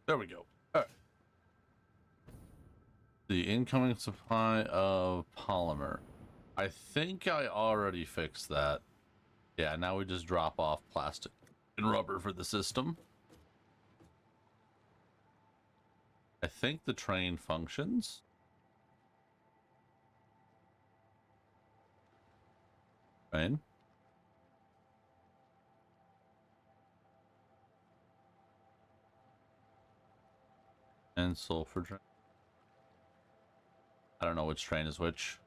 There we go. All right. The incoming supply of polymer. I think I already fixed that. Yeah, now we just drop off plastic and rubber for the system. I think the train functions. Train. And sulfur train. I don't know which train is which.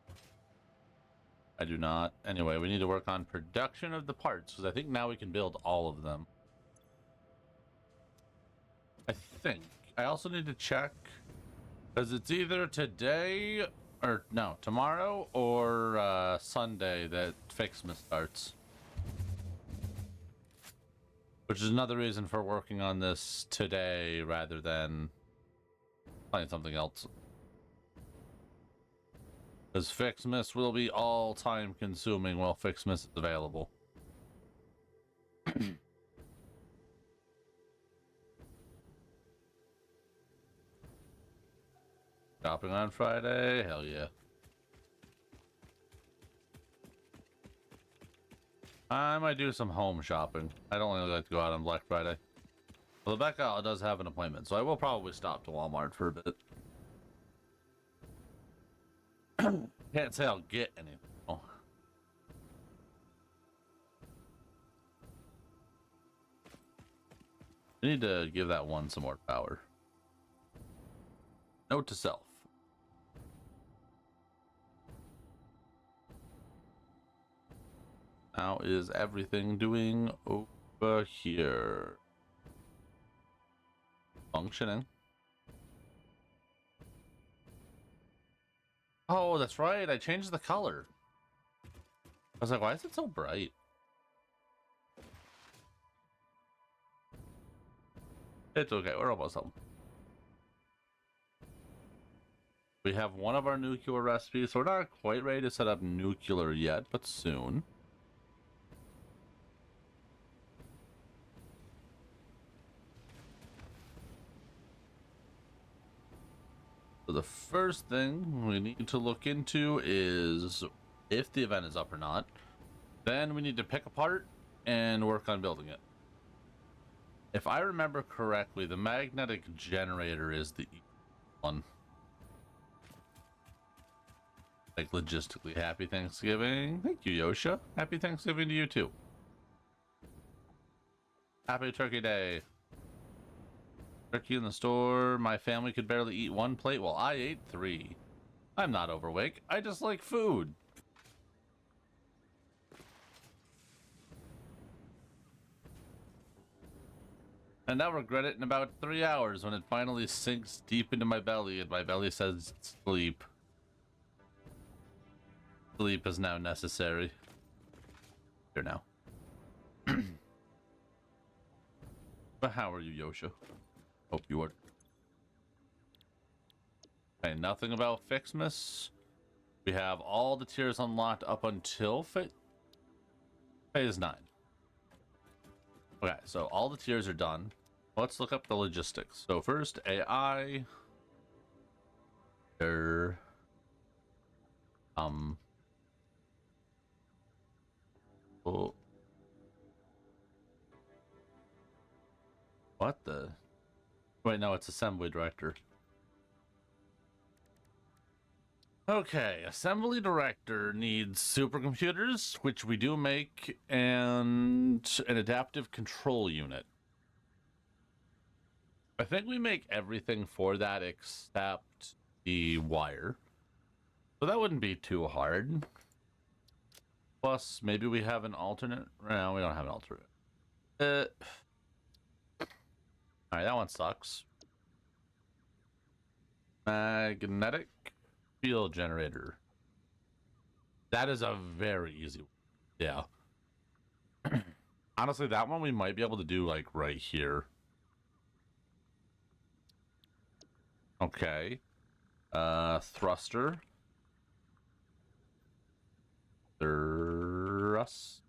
I do not. Anyway, we need to work on production of the parts, because I think now we can build all of them. I think. I also need to check, because it's either today, or no, tomorrow, or Sunday that Fixmas starts. Which is another reason for working on this today rather than playing something else. Because Fixmas will be all time consuming while Fixmas is available. Shopping on Friday? Hell yeah. I might do some home shopping. I don't really like to go out on Black Friday. Well, Rebecca does have an appointment, so I will probably stop to Walmart for a bit. Can't say I'll get anything. Oh. I need to give that one some more power. Note to self. How is everything doing over here? Functioning. Oh, that's right. I changed the color. I was like, why is it so bright? It's okay. We're almost home. We have one of our nuclear recipes, so we're not quite ready to set up nuclear yet, but soon. So the first thing we need to look into is if the event is up or not. Then we need to pick a part and work on building it. If I remember correctly, the magnetic generator is the one. Like, logistically, happy Thanksgiving. Thank you, Yosha. Happy Thanksgiving to you, too. Happy Turkey Day. Turkey in the store. My family could barely eat one plate while I ate 3. I'm not overweight. I just like food. And I'll regret it in about 3 hours when it finally sinks deep into my belly and my belly says sleep. Sleep is now necessary. Here now. But how are you, Yosha? Hope you are. Okay, nothing about Fixmas. We have all the tiers unlocked up until phase 9. Okay, so all the tiers are done. Let's look up the logistics. So first, AI. Oh. What the? Wait, no, it's assembly director. Okay, assembly director needs supercomputers, which we do make, and an adaptive control unit. I think we make everything for that except the wire. So that wouldn't be too hard. Plus, maybe we have an alternate. No, we don't have an alternate. Alright, that one sucks. Magnetic field generator. That is a very easy one. Yeah. Honestly, that one we might be able to do, like, right here. Okay. Thruster. Thrust.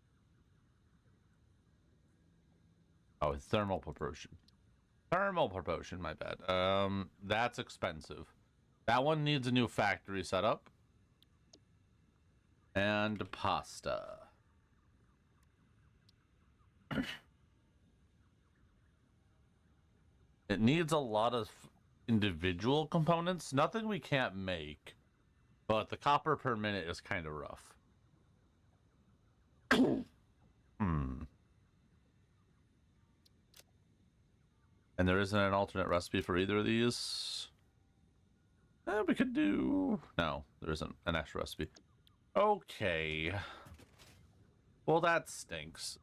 Oh, thermal propulsion. Thermal propulsion, my bad. That's expensive. That one needs a new factory setup. And pasta. It needs a lot of individual components. Nothing we can't make. But the copper per minute is kind of rough. Hmm. And there isn't an alternate recipe for either of these. We could do... No, there isn't an extra recipe. Okay. Well, that stinks.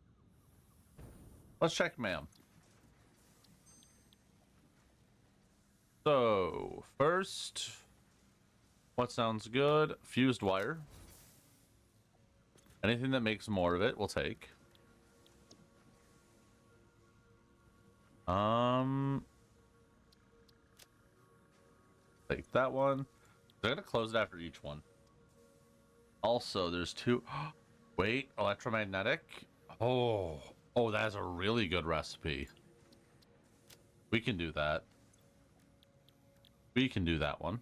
Let's check ma'am. So, first, what sounds good? Fused wire. Anything that makes more of it, we'll take. Take that one. They're gonna close it after each one. Also, there's two. Wait, electromagnetic. Oh, that's a really good recipe. We can do that. We can do that one.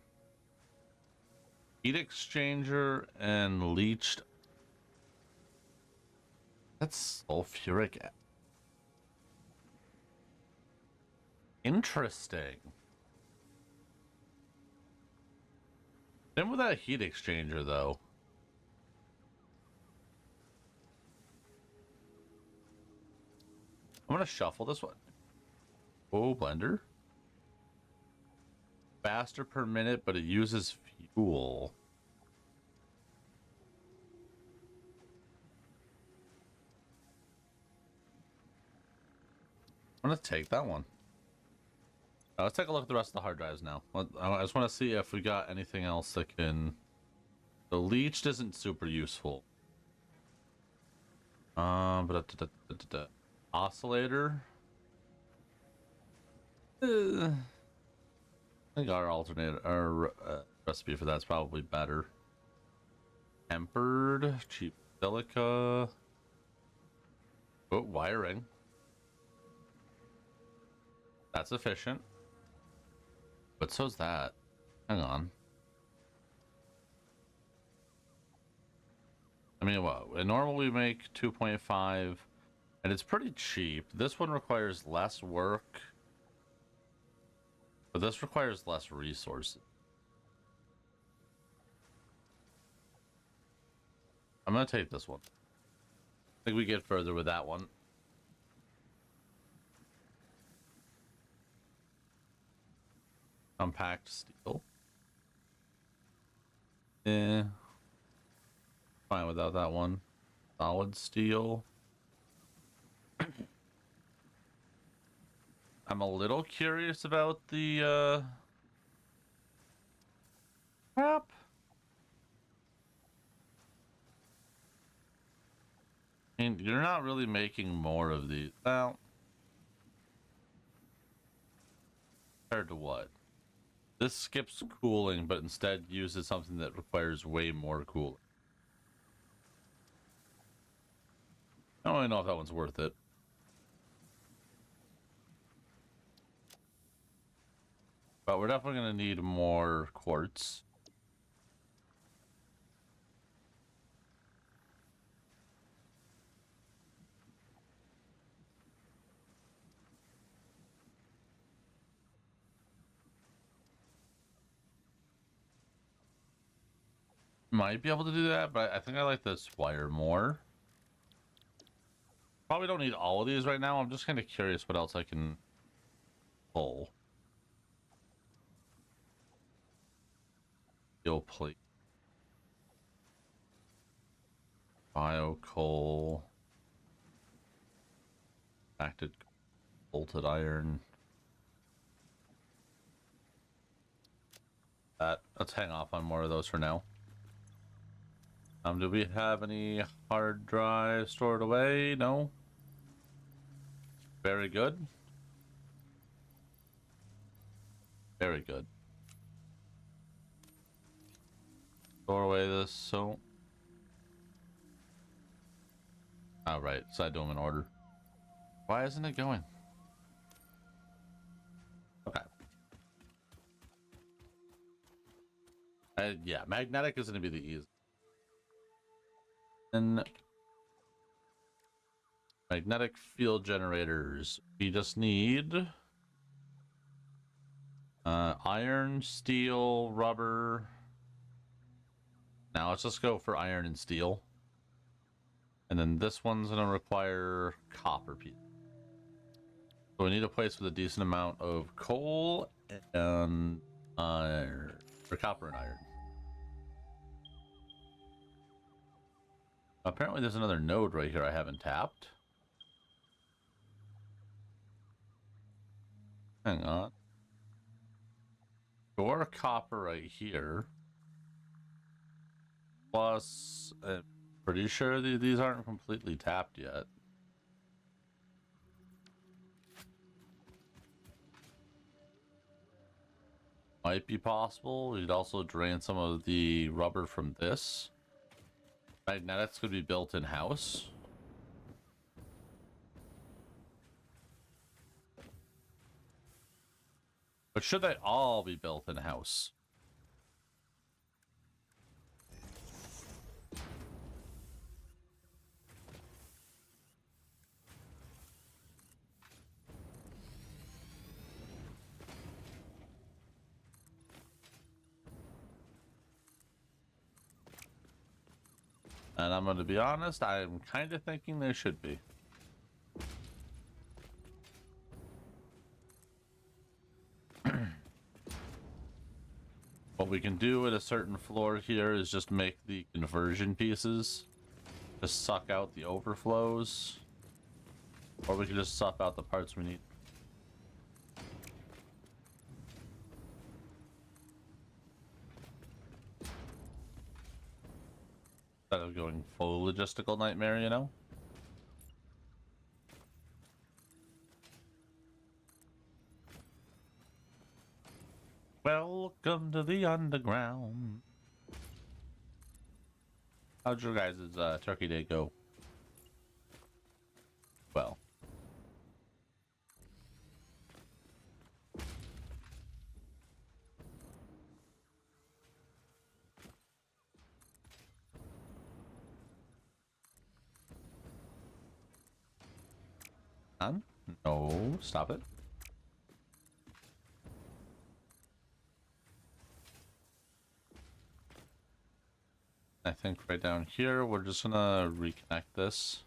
Heat exchanger and leached. That's sulfuric. Interesting. Then with that heat exchanger, though. I'm gonna shuffle this one. Oh, blender. Faster per minute, but it uses fuel. I'm gonna take that one. Let's take a look at the rest of the hard drives now. I just want to see if we got anything else that can... The leached isn't super useful. Oscillator. I think our recipe for that's probably better. Tempered, cheap silica. Oh, wiring. That's efficient. But so's that. Hang on. I mean, what? In normal we make 2.5, and it's pretty cheap. This one requires less work, but this requires less resources. I'm gonna take this one. I think we get further with that one. Compact steel. Eh. Fine without that one. Solid steel. I'm a little curious about the crap. And you're not really making more of these. Well, compared to what? This skips cooling, but instead uses something that requires way more cooling. I don't really know if that one's worth it. But we're definitely going to need more quartz. Might be able to do that, but I think I like this wire more. Probably don't need all of these right now. I'm just kind of curious what else I can pull. Steel plate. Bio coal. Acted bolted iron. Let's hang off on more of those for now. Do we have any hard drives stored away? No. Very good. Very good. Store away this, so... Oh, right. So I do them in order. Why isn't it going? Yeah, magnetic is going to be the easy. And magnetic field generators. We just need iron, steel, rubber. Now let's just go for iron and steel. And then this one's going to require copper piece. So we need a place with a decent amount of coal and iron, or copper and iron. Apparently there's another node right here I haven't tapped. Hang on. Or copper right here. Plus, pretty sure these aren't completely tapped yet. Might be possible. You'd also drain some of the rubber from this. Magnetics could be built in-house. But should they all be built in-house? And I'm going to be honest, I'm kind of thinking they should be. What we can do at a certain floor here is just make the conversion pieces. Just suck out the overflows. Or we can just suck out the parts we need. Instead of going full logistical nightmare, you know? Welcome to the underground. How'd your guys' turkey day go? Well. None? No, stop it. I think right down here, we're just gonna reconnect this.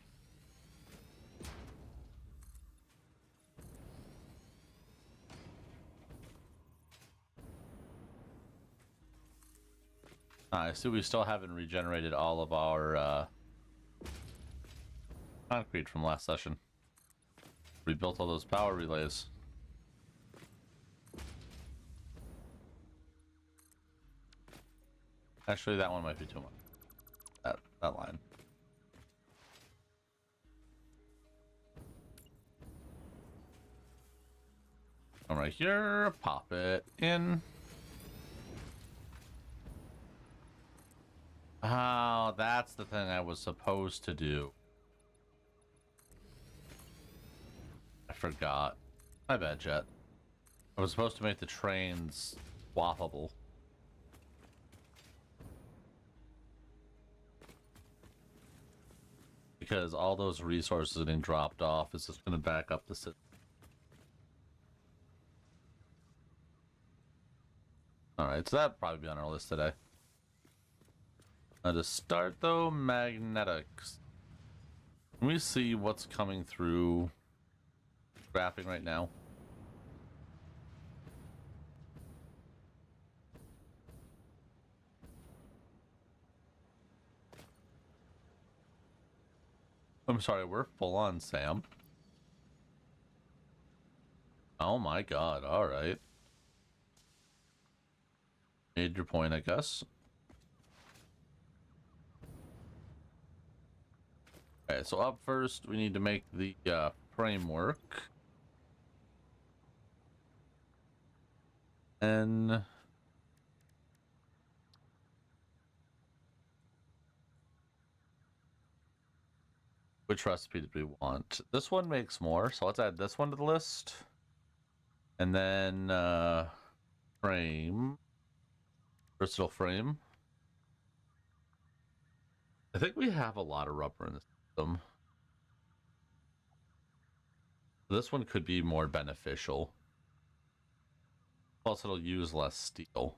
I see we still haven't regenerated all of our concrete from last session. We built all those power relays. Actually, that one might be too much. That line. Come right here, pop it in. Oh, that's the thing I was supposed to do. I forgot. My bad, Jet. I was supposed to make the trains swappable. Because all those resources getting dropped off is just going to back up the system. Alright, so that'd probably be on our list today. To start though, magnetics. Can we see what's coming through graphing right now? I'm sorry, we're full on, Sam. Oh my god, alright. Made your point, I guess. Okay, so up first, we need to make the framework. And which recipe did we want? This one makes more, so let's add this one to the list. And then frame. Versatile frame. I think we have a lot of rubber in the system. This one could be more beneficial. Plus, it'll use less steel.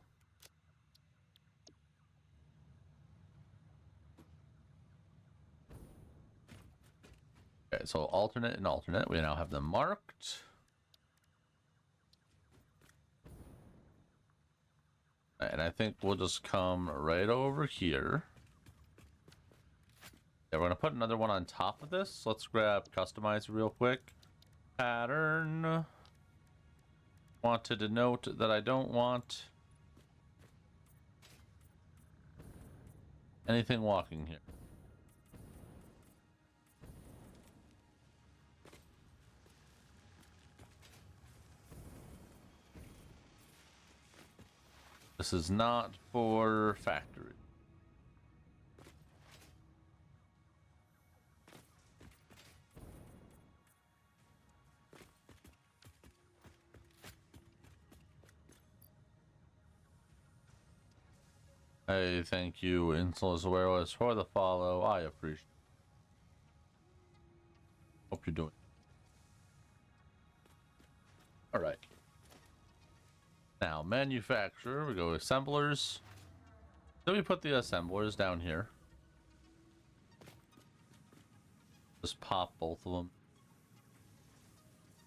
Okay, so alternate and alternate. We now have them marked. And I think we'll just come right over here. Yeah, we're going to put another one on top of this. Let's grab customize real quick. Pattern. Want to denote that I don't want anything walking here. This is not for factory. Hey, thank you, Insolus Awareness, for the follow. I appreciate it. Hope you're doing. All right. Now, manufacturer, we go assemblers. Then we put the assemblers down here. Just pop both of them.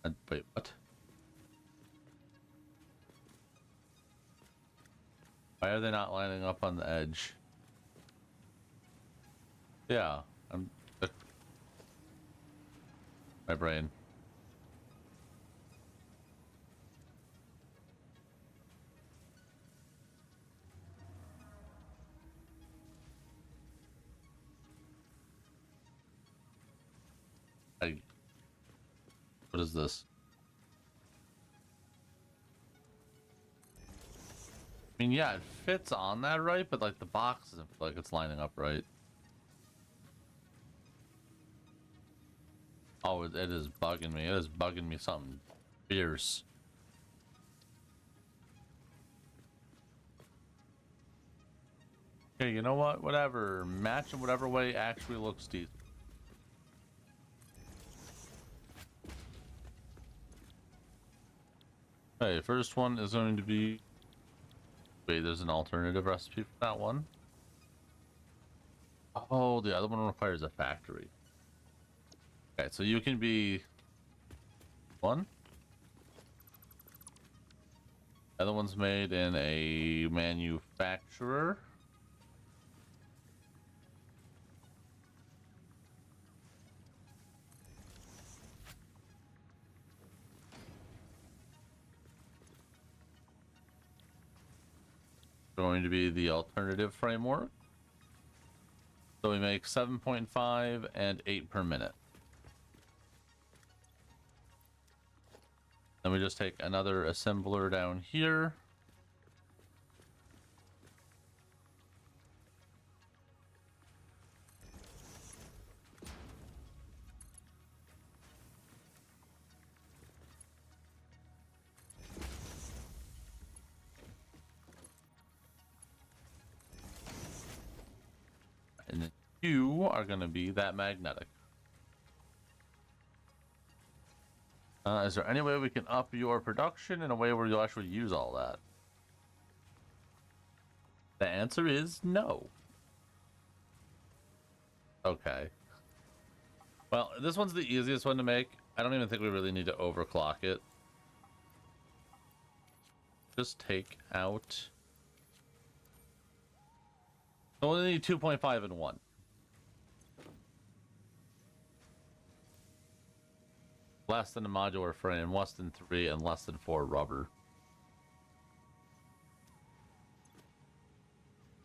And wait, what? Why are they not lining up on the edge? Yeah, my brain. What is this? I mean, yeah, it fits on that right, but like the box doesn't feel like it's lining up right. Oh, it is bugging me. It is bugging me something fierce. Okay, you know what? Whatever. Match in whatever way actually looks decent. Okay, first one is going to be... Wait, there's an alternative recipe for that one. Oh, the other one requires a factory. Okay, so you can be... One. The other one's made in a manufacturer. Going to be the alternative framework. So we make 7.5 and 8 per minute. Then we just take another assembler down here. And then you are going to be that magnetic. Is there any way we can up your production in a way where you'll actually use all that? The answer is no. Okay. Well, this one's the easiest one to make. I don't even think we really need to overclock it. Just take out... We only need 2.5 and 1. Less than a modular frame, less than 3, and less than 4 rubber.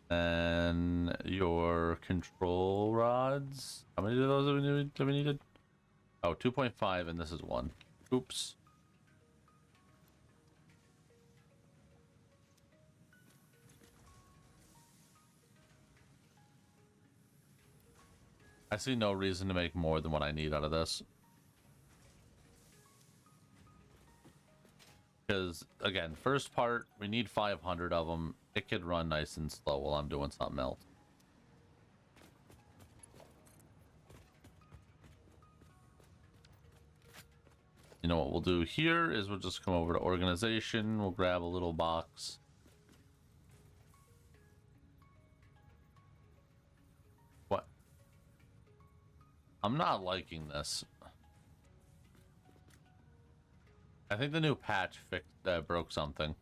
And your control rods. How many of those do we needed? Oh, 2.5, and this is 1. Oops. I see no reason to make more than what I need out of this. Because, again, first part, we need 500 of them. It could run nice and slow while I'm doing something else. You know what we'll do here is we'll just come over to organization. We'll grab a little box. What? I'm not liking this. I think the new patch fixed broke something.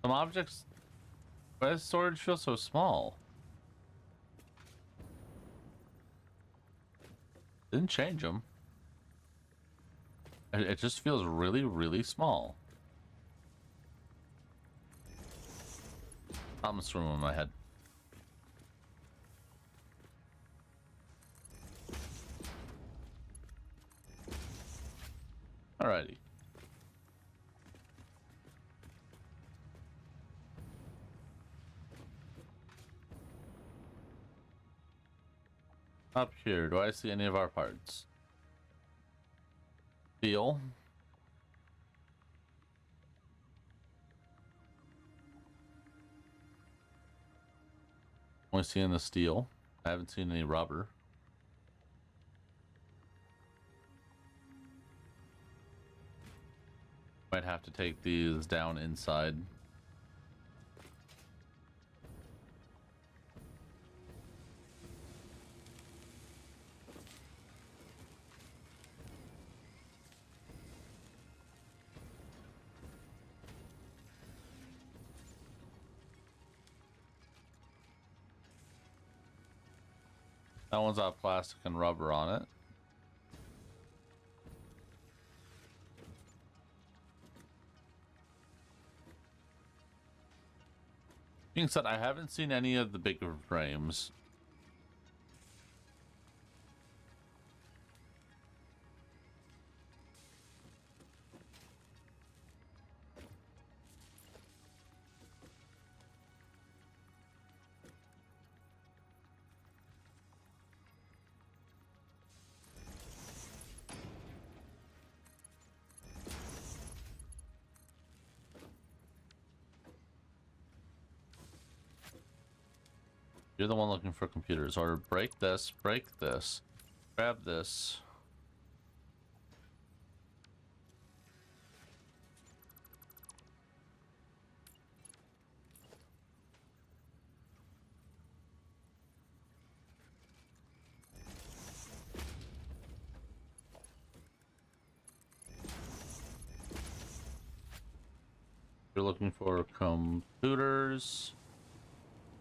Some objects, why does storage feel so small? Didn't change them. It just feels really, really small. I'm swimming in my head. Alrighty. Up here, do I see any of our parts? Steel. Only seeing the steel. I haven't seen any rubber. Might have to take these down inside. That one's got plastic and rubber on it. Being said, I haven't seen any of the bigger frames. You're the one looking for computers. Or break this, grab this. You're looking for computers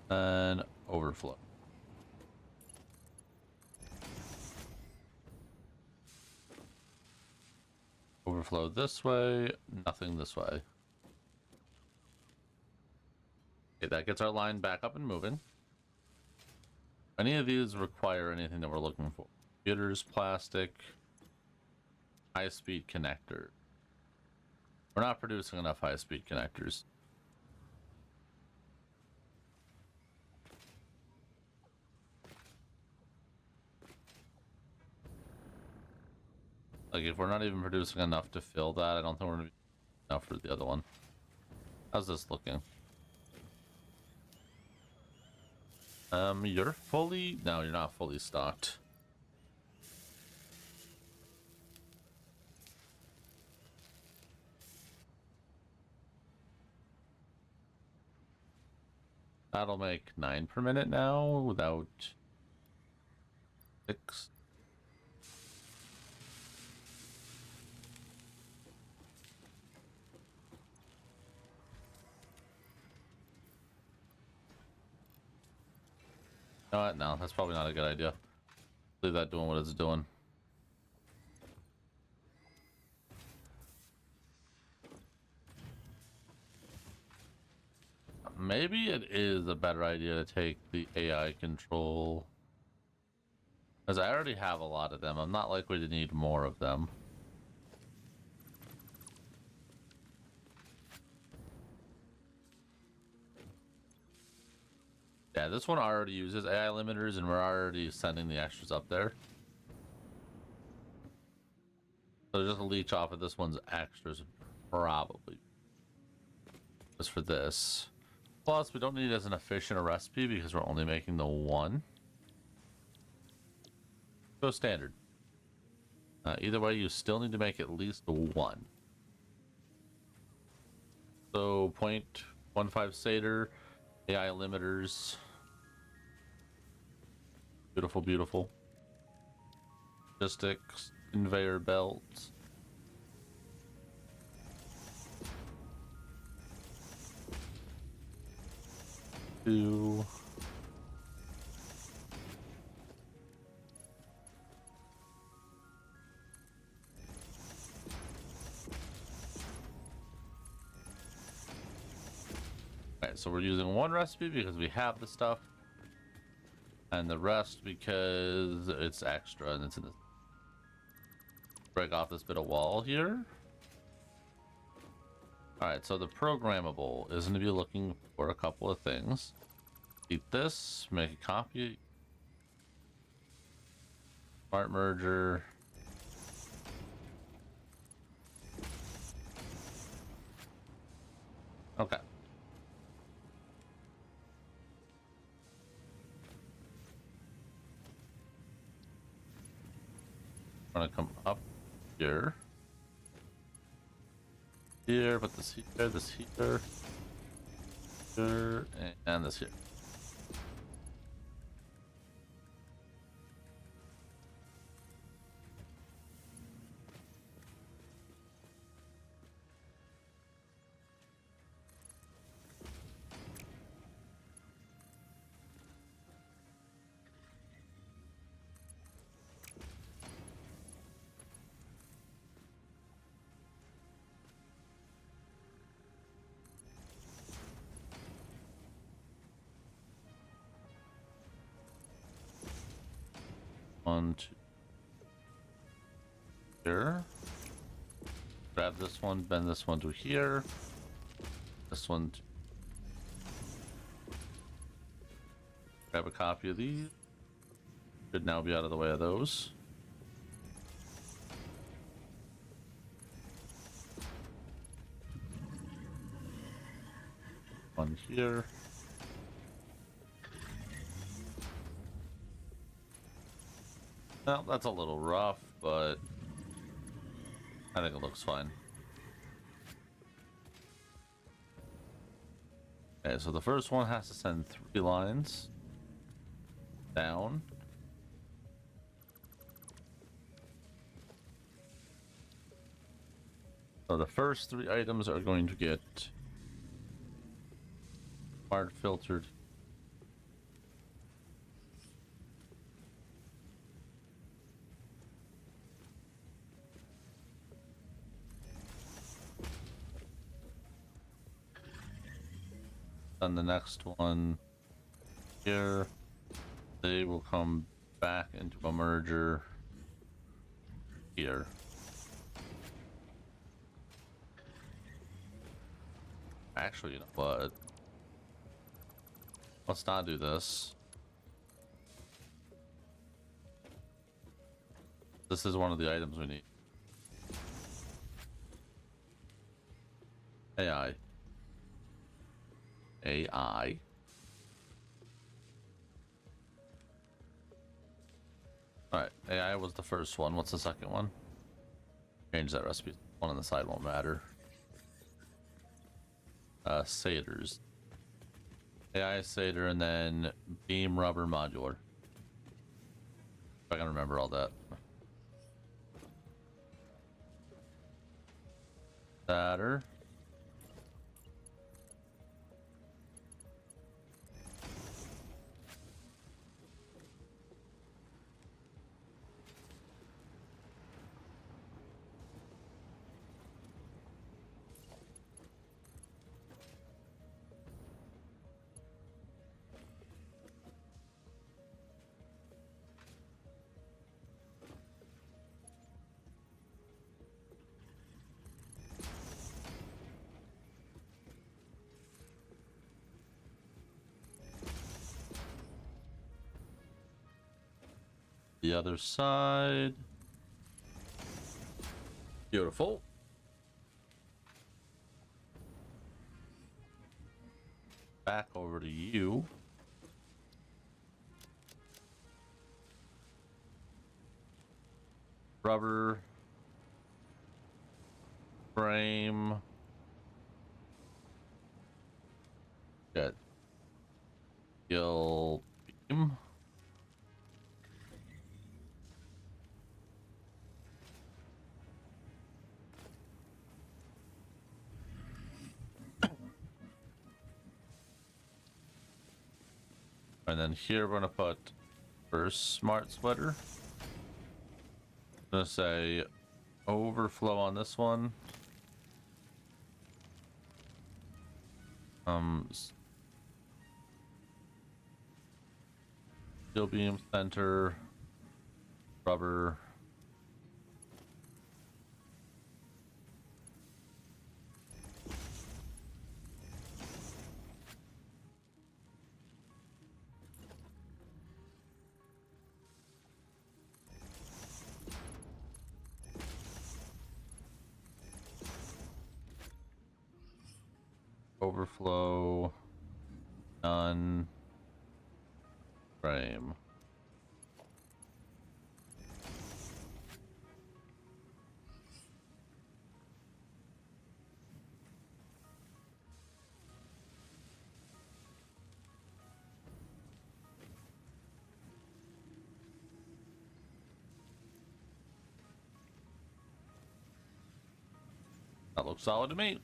and overflow. Overflow this way, nothing this way. Okay, that gets our line back up and moving. Any of these require anything that we're looking for? Computers, plastic, high-speed connector. We're not producing enough high-speed connectors. Like, if we're not even producing enough to fill that, I don't think we're gonna be enough for the other one. How's this looking? You're fully... No, you're not fully stocked. That'll make 9 per minute now without 6. You know what? No, that's probably not a good idea. Leave that doing what it's doing. Maybe it is a better idea to take the AI control. Because I already have a lot of them. I'm not likely to need more of them. Yeah, this one already uses AI limiters, and we're already sending the extras up there. So just a leech off of this one's extras, probably. Just for this. Plus, we don't need it as an efficient a recipe because we're only making the one. Go standard. Either way, you still need to make at least one. So 0.15 Seder, AI limiters. Beautiful, beautiful. Logistics, conveyor belts. Two. Alright, so we're using one recipe because we have the stuff, and the rest because it's extra and it's in this. Break off this bit of wall here. Alright, so the programmable is going to be looking for a couple of things. Eat this, make a copy. Smart merger. Okay. I'm gonna come up here. Here, put this here, here, and this here. One, two. Here. Grab this one, bend this one to here. This one. Grab a copy of these. Should now be out of the way of those. One here. Well, that's a little rough, but I think it looks fine. Okay, so the first one has to send 3 lines down. So the first 3 items are going to get smart filtered. Then the next one here, they will come back into a merger here. Actually, you know what? Let's not do this. This is one of the items we need. AI. AI. Alright, AI was the first one. What's the second one? Change that recipe. One on the side won't matter. Saders. AI Sader and then beam rubber modular. If I can remember all that. Sader. the other side. Beautiful. Back over to you. Rubber frame. Got steel beam. And then here we're gonna put first smart sweater. I'm gonna say overflow on this one. Steel beam center, rubber. Overflow, none, frame. That looks solid to me.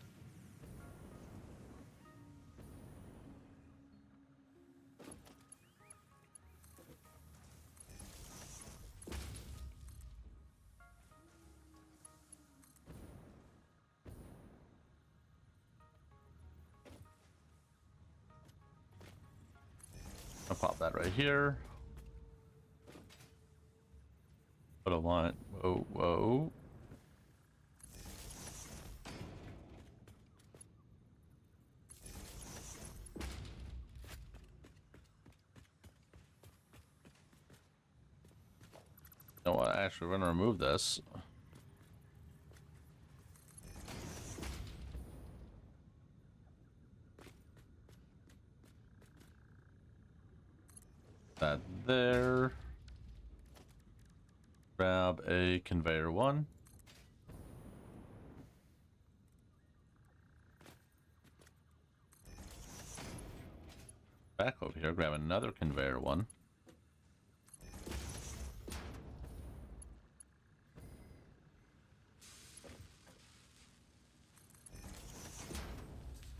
I'll pop that right here. What I want. Whoa, whoa. You know what? Actually, we're gonna remove this. That there. Grab a conveyor one. Back over here, grab another conveyor one.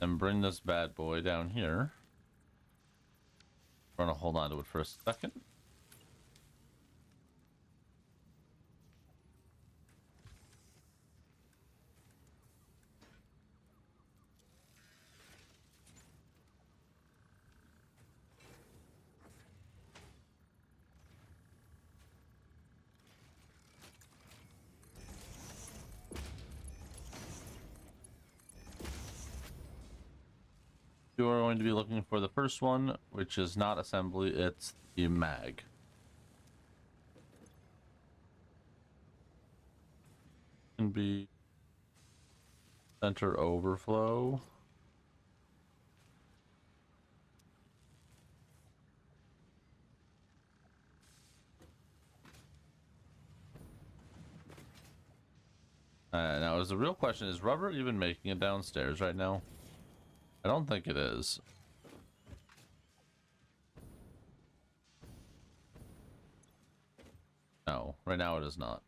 And bring this bad boy down here. We're gonna hold on to it for a second. You are going to be looking for the first one, which is not assembly, it's the mag. Can be center overflow. Now, is the real question, is rubber even making it downstairs right now? I don't think it is. No, right now it is not.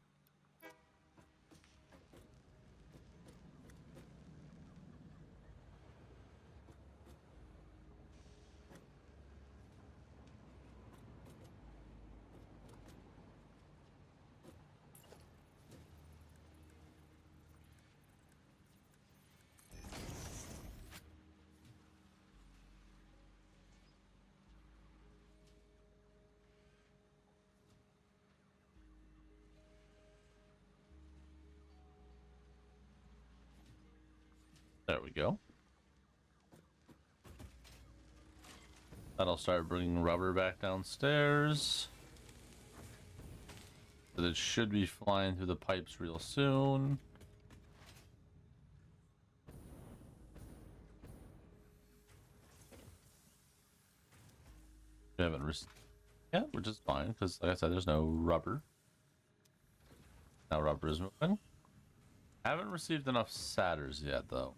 There we go. That'll start bringing rubber back downstairs. But it should be flying through the pipes real soon. We haven't received. Yeah, which is fine because, like I said, there's no rubber. Now rubber is moving. Haven't received enough satyrs yet, though.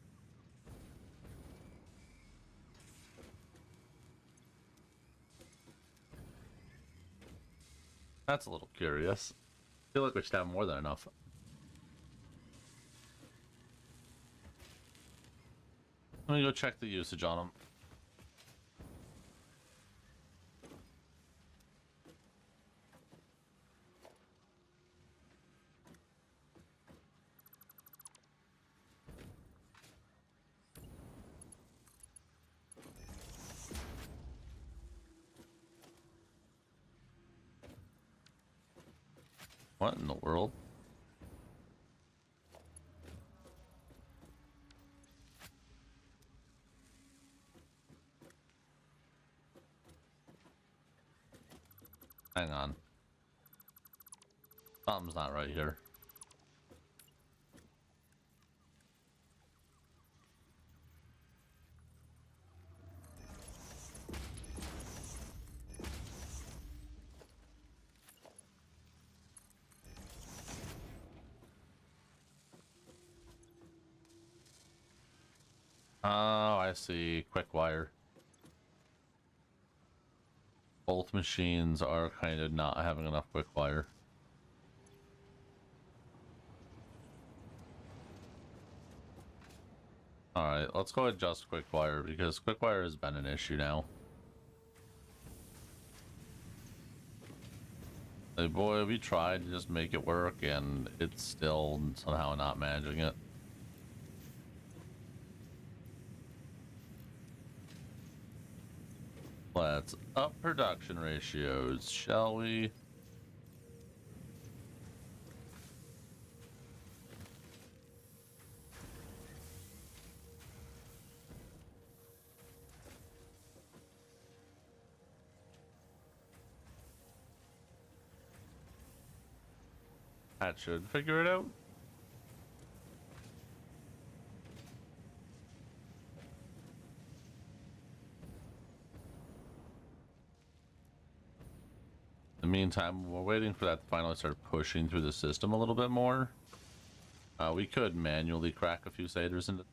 That's a little curious. I feel like we should have more than enough. Let me go check the usage on them. What in the world? Hang on. Something's not right here. Oh, I see. Quick wire. Both machines are kind of not having enough quick wire. Alright, let's go adjust quick wire because quick wire has been an issue now. Like, boy, we tried to just make it work and it's still somehow not managing it. Let's up production ratios, shall we? That should figure it out. In the meantime, we're waiting for that to finally start pushing through the system a little bit more. We could manually crack a few satyrs into.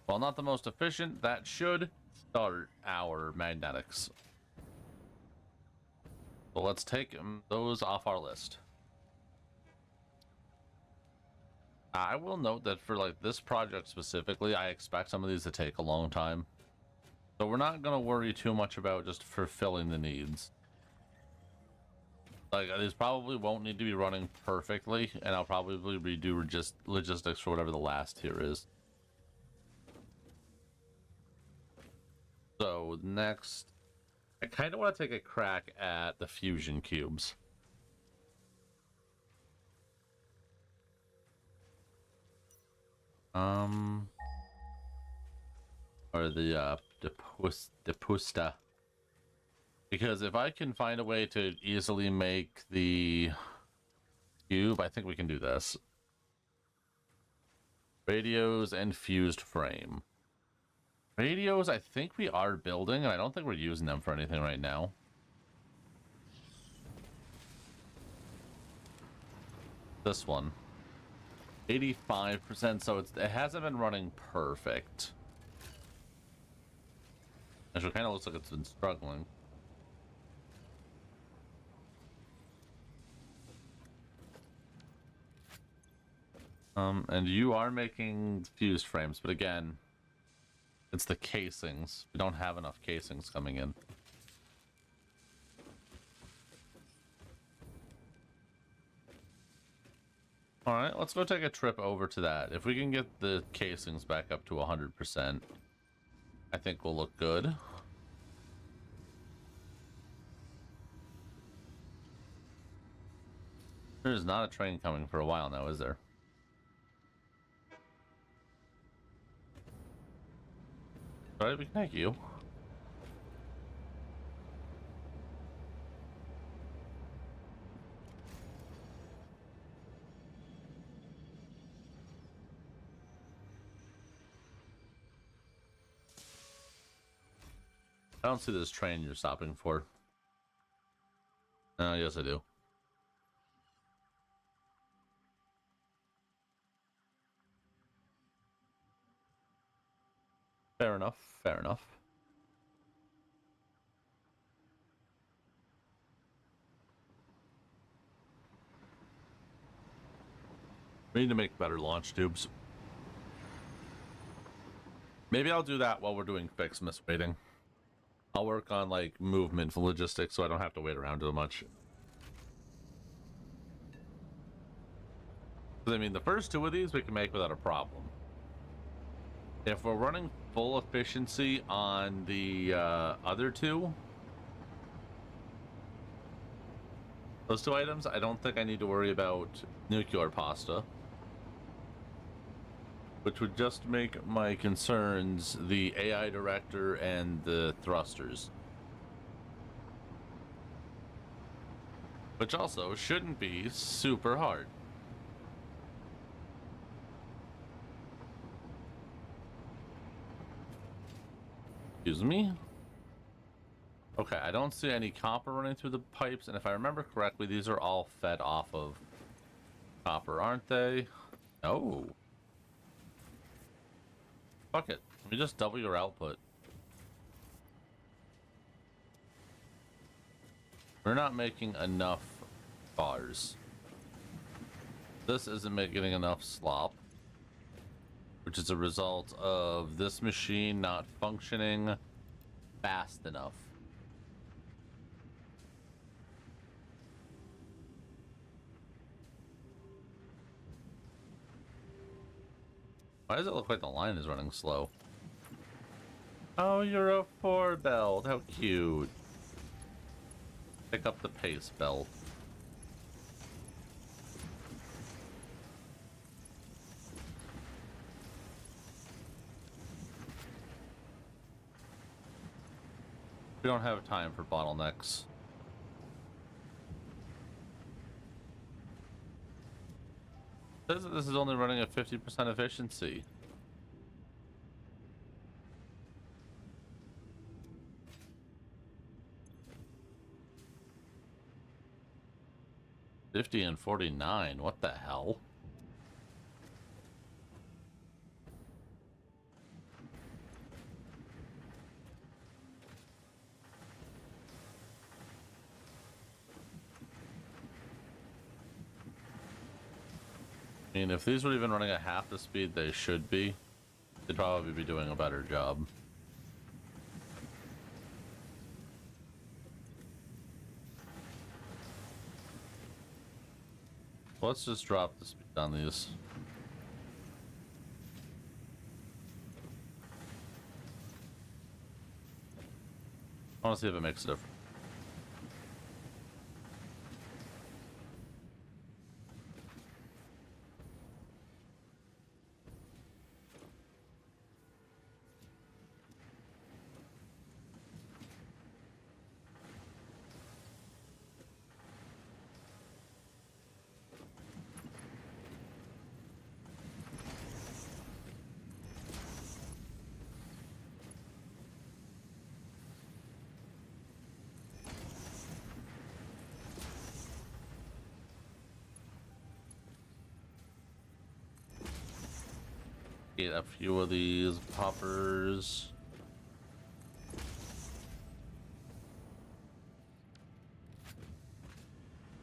While not the most efficient, that should start our magnetics. So let's take those off our list. I will note that for like this project specifically, I expect some of these to take a long time. So we're not going to worry too much about just fulfilling the needs. Like, these probably won't need to be running perfectly, and I'll probably redo just logistics for whatever the last tier is. So next, I kind of want to take a crack at the fusion cubes. Or the Depusta. Because if I can find a way to easily make the cube, I think we can do this. Radios and fused frame. Radios, I think we are building, and I don't think we're using them for anything right now. This one. 85%, so it hasn't been running perfect. Actually, it kind of looks like it's been struggling. And you are making fused frames, but again, it's the casings. We don't have enough casings coming in. All right, let's go take a trip over to that. If we can get the casings back up to 100%, I think we'll look good. There's not a train coming for a while now, is there? All right, we can thank you. I don't see this train you're stopping for. Yes, I do. Fair enough. Fair enough. We need to make better launch tubes. Maybe I'll do that while we're doing fix miss waiting. I'll work on like movement for logistics so I don't have to wait around too much. I mean, the first two of these we can make without a problem. If we're running full efficiency on the other two, those two items, I don't think I need to worry about nuclear pasta, which would just make my concerns the AI director and the thrusters. Which also shouldn't be super hard. Excuse me? Okay, I don't see any copper running through the pipes, and if I remember correctly, these are all fed off of copper, aren't they? No. Fuck it. Let me just double your output. We're not making enough bars. This isn't making enough slop, which is a result of this machine not functioning fast enough. Why does it look like the line is running slow? Oh, you're a 4-belt. How cute. Pick up the pace belt. We don't have time for bottlenecks. This is only running at 50% efficiency. $50 and $49. What the hell? I mean, if these were even running at half the speed they should be, they'd probably be doing a better job. Let's just drop the speed on these. I want to see if it makes a difference. Get a few of these poppers.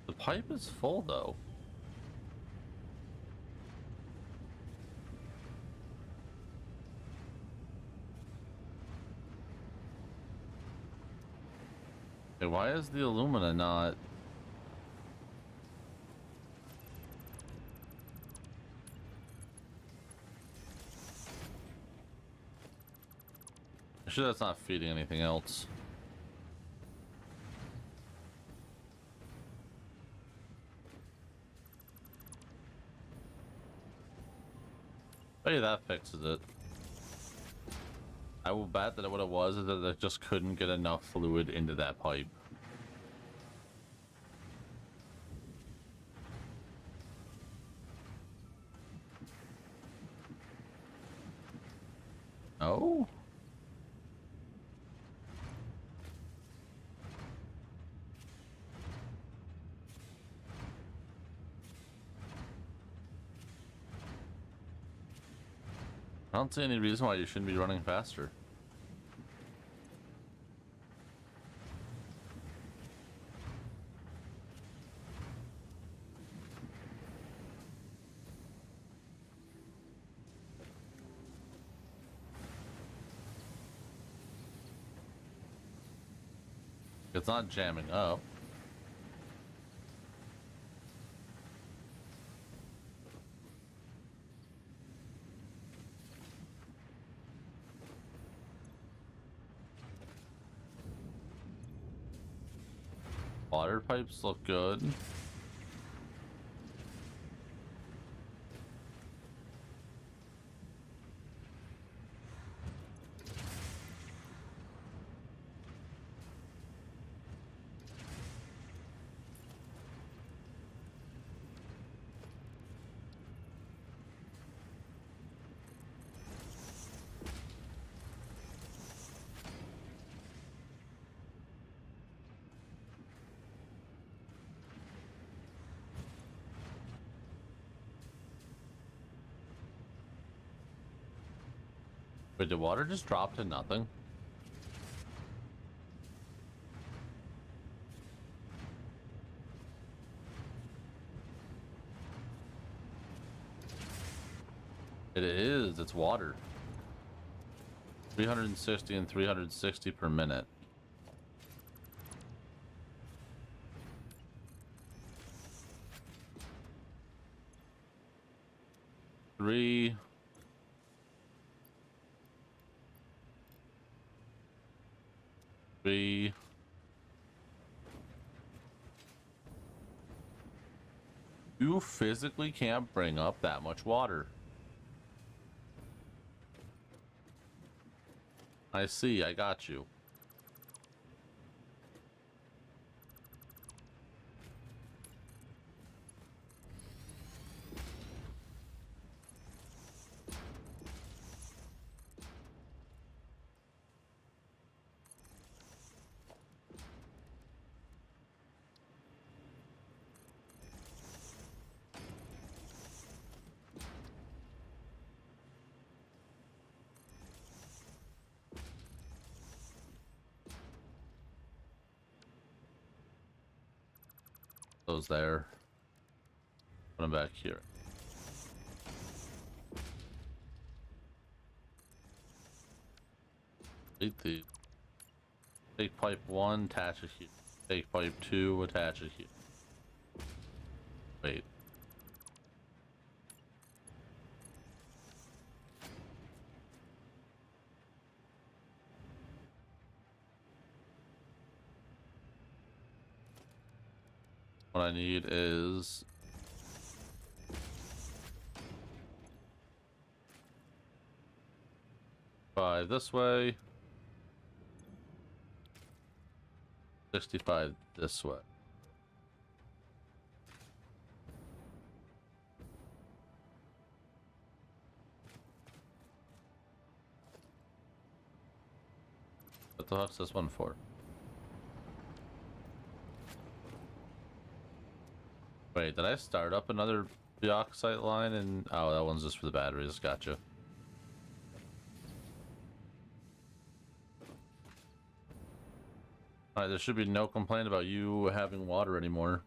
The pipe is full though. Hey, why is the alumina not? I'm sure that's not feeding anything else. Maybe that fixes it. I will bet that what it was is that they just couldn't get enough fluid into that pipe. Oh? I don't see any reason why you shouldn't be running faster. It's not jamming up. Water pipes look good. Wait, did water just drop to nothing? It is, it's water. 360 and 360 per minute. Three. Three. You physically can't bring up that much water. I see, I got you. Those there. Put them back here. Take pipe 1, attach it here. Take pipe 2, attach it here. Wait. What I need is 5 this way. 65 this way. What the fuck's this one for? Wait, did I start up another bauxite line? And oh, that one's just for the batteries. Gotcha. Alright, there should be no complaint about you having water anymore.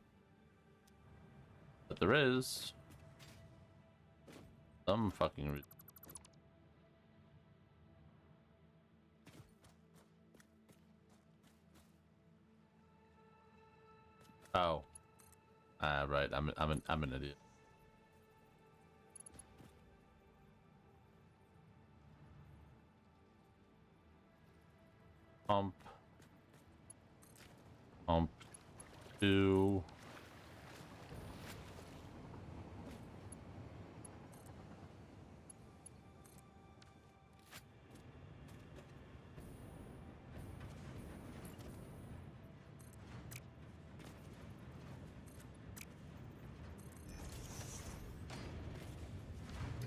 But there is. Some fucking reason. Oh. Ah, right. I'm an idiot. Pump. Pump 2.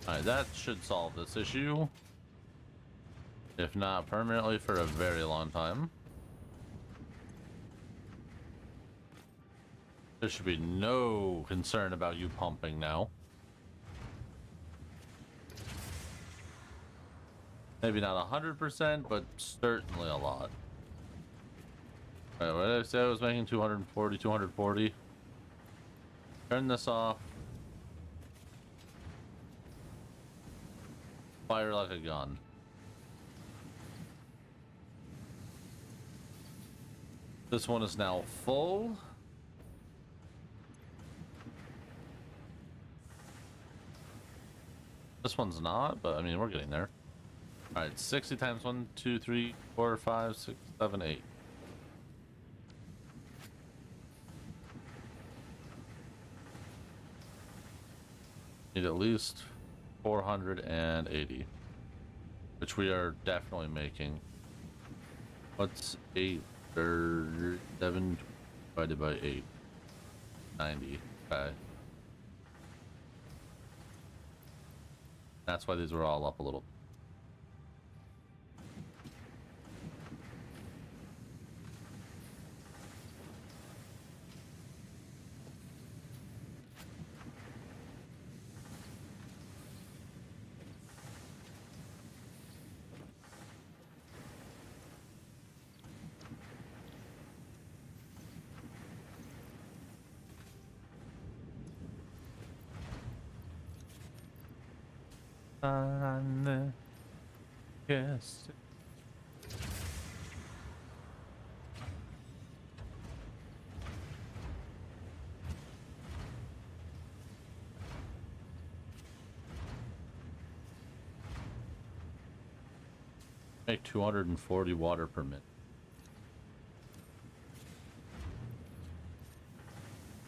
Alright, that should solve this issue. If not permanently, for a very long time. There should be no concern about you pumping now. Maybe not 100%, but certainly a lot. Alright, what did I say? I was making 240, 240. Turn this off. Fire like a gun. This one is now full. This one's not, but I mean, we're getting there. Alright, 60 times 1, 2, 3, 4, 5, 6, 7, 8. Need at least 480, which we are definitely making. What's 8 or 7 divided by 8? 90. Okay. That's why these were all up a little. Yes. Make 240 water per minute.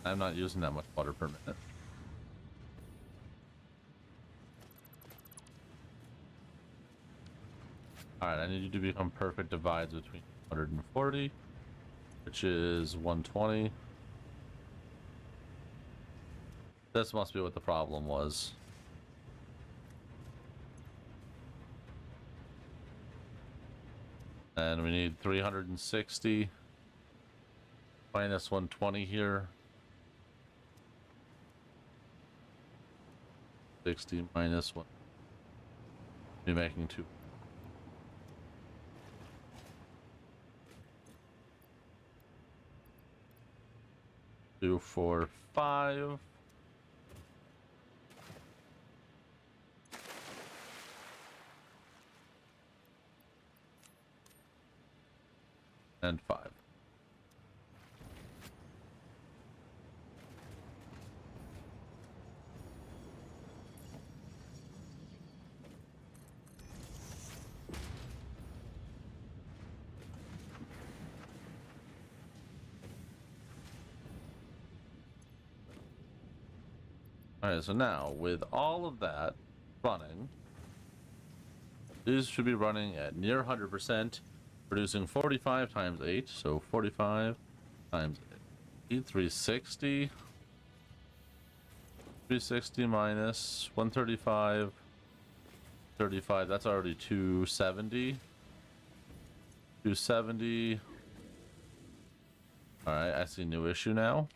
I'm not using that much water per minute. Alright, I need you to become perfect divides between 140, which is 120. This must be what the problem was. And we need 360 minus 120 here. 60 minus 1. Be making 2. 2, 4, 5. And 5. Alright, so now with all of that running, these should be running at near 100%, producing 45 times 8, so 45 times 8, 360. 360 minus 135, 35, that's already 270. 270. Alright, I see new issue now.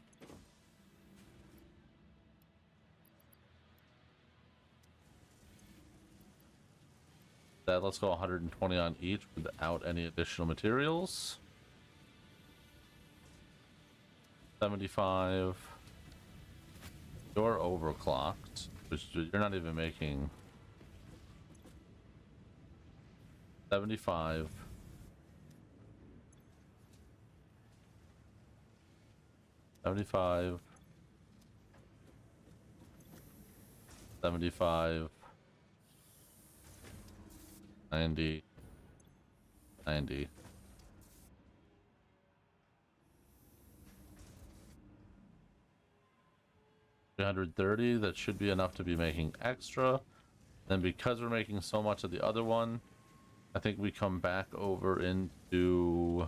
Let's go 120 on each without any additional materials. 75. You're overclocked, which you're not even making. 75. 75. 75. 90. 90. 330, that should be enough to be making extra. Then because we're making so much of the other one, I think we come back over into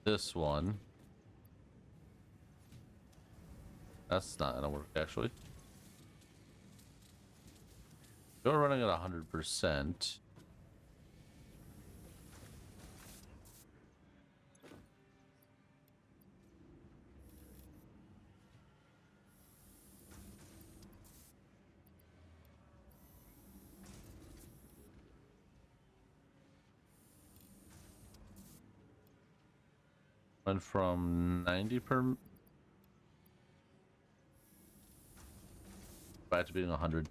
this one. That's not gonna work actually. We're running at 100%. Went from 90 per back to being 100.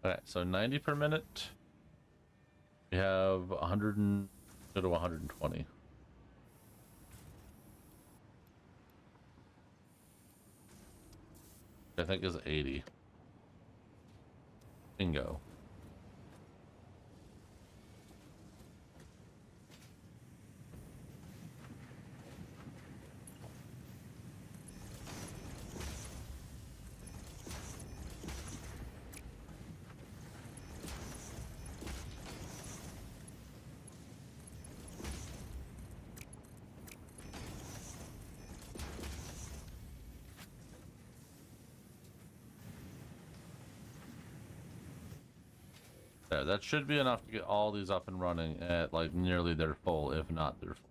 Okay, so 90 per minute. We have 100 and go to 120. I think is 80. Bingo. There, that should be enough to get all these up and running at like nearly their full, if not their full.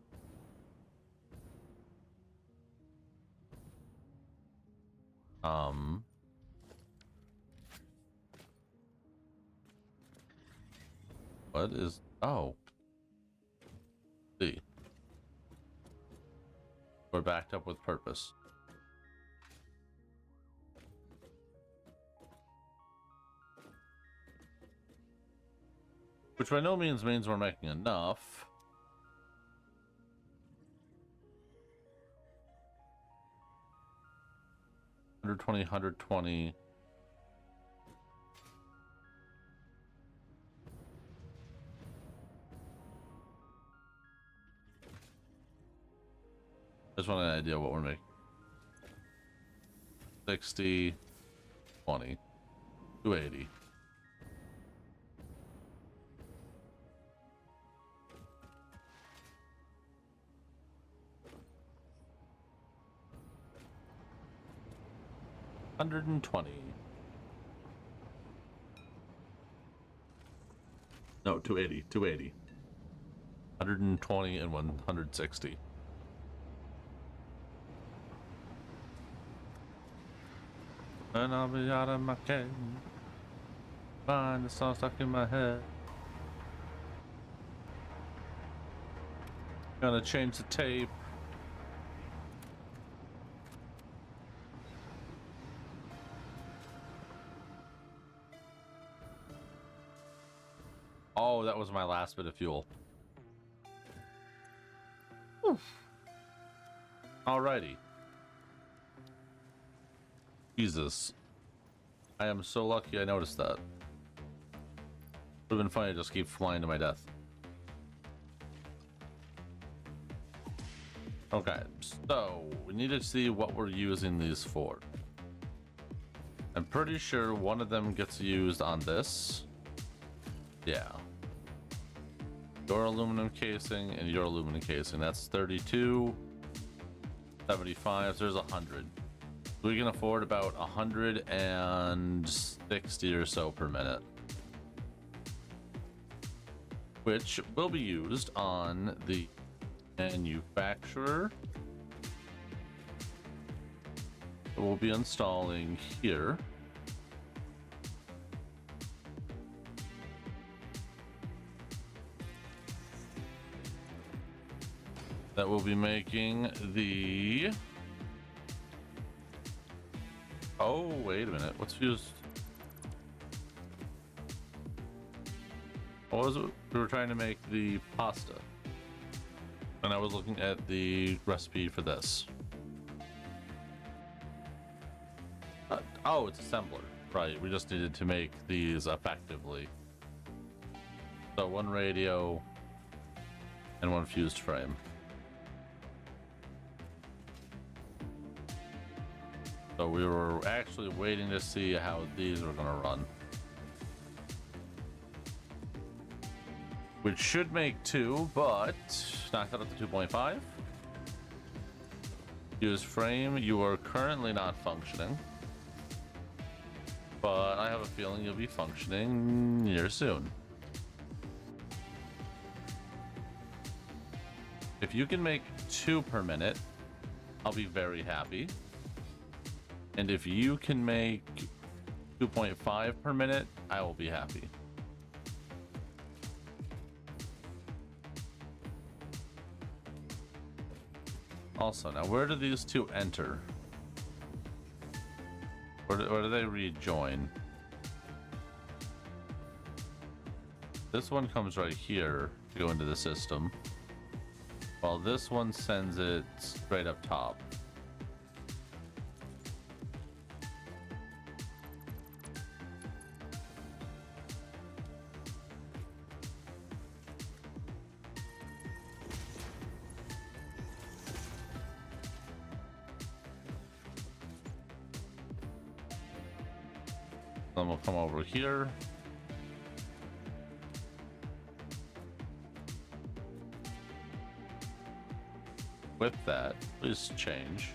What is, oh. See. We're backed up with purpose. Which by no means we're making enough. $120, $120. Just want an idea what we're making. 60, 20, 280. $120. No, 280, 280. 120 and 160. And I'll be out of my cage. Find the song stuck in my head. Gonna change the tape. Oh, that was my last bit of fuel. Oof. Alrighty. Jesus. I am so lucky I noticed that. Would have been funny to just keep flying to my death. Okay, so we need to see what we're using these for. I'm pretty sure one of them gets used on this. Yeah. Your aluminum casing and your aluminum casing. That's 32, 75. So there's 100. We can afford about 160 or so per minute, which will be used on the manufacturer. We'll be installing here. That will be making the... Oh, wait a minute. What's fused? What was it? We were trying to make the pasta. And I was looking at the recipe for this. Oh, it's assembler. Right, we just needed to make these effectively. So one radio and one fused frame. So we were actually waiting to see how these were gonna run. Which should make 2, but knock that up to 2.5. Fused frame, you are currently not functioning. but I have a feeling you'll be functioning near soon. If you can make 2 per minute, I'll be very happy. And if you can make 2.5 per minute, I will be happy. Also, now where do these two enter? Where do they rejoin? This one comes right here to go into the system, while this one sends it straight up top. Then we'll come over here. With that, please change.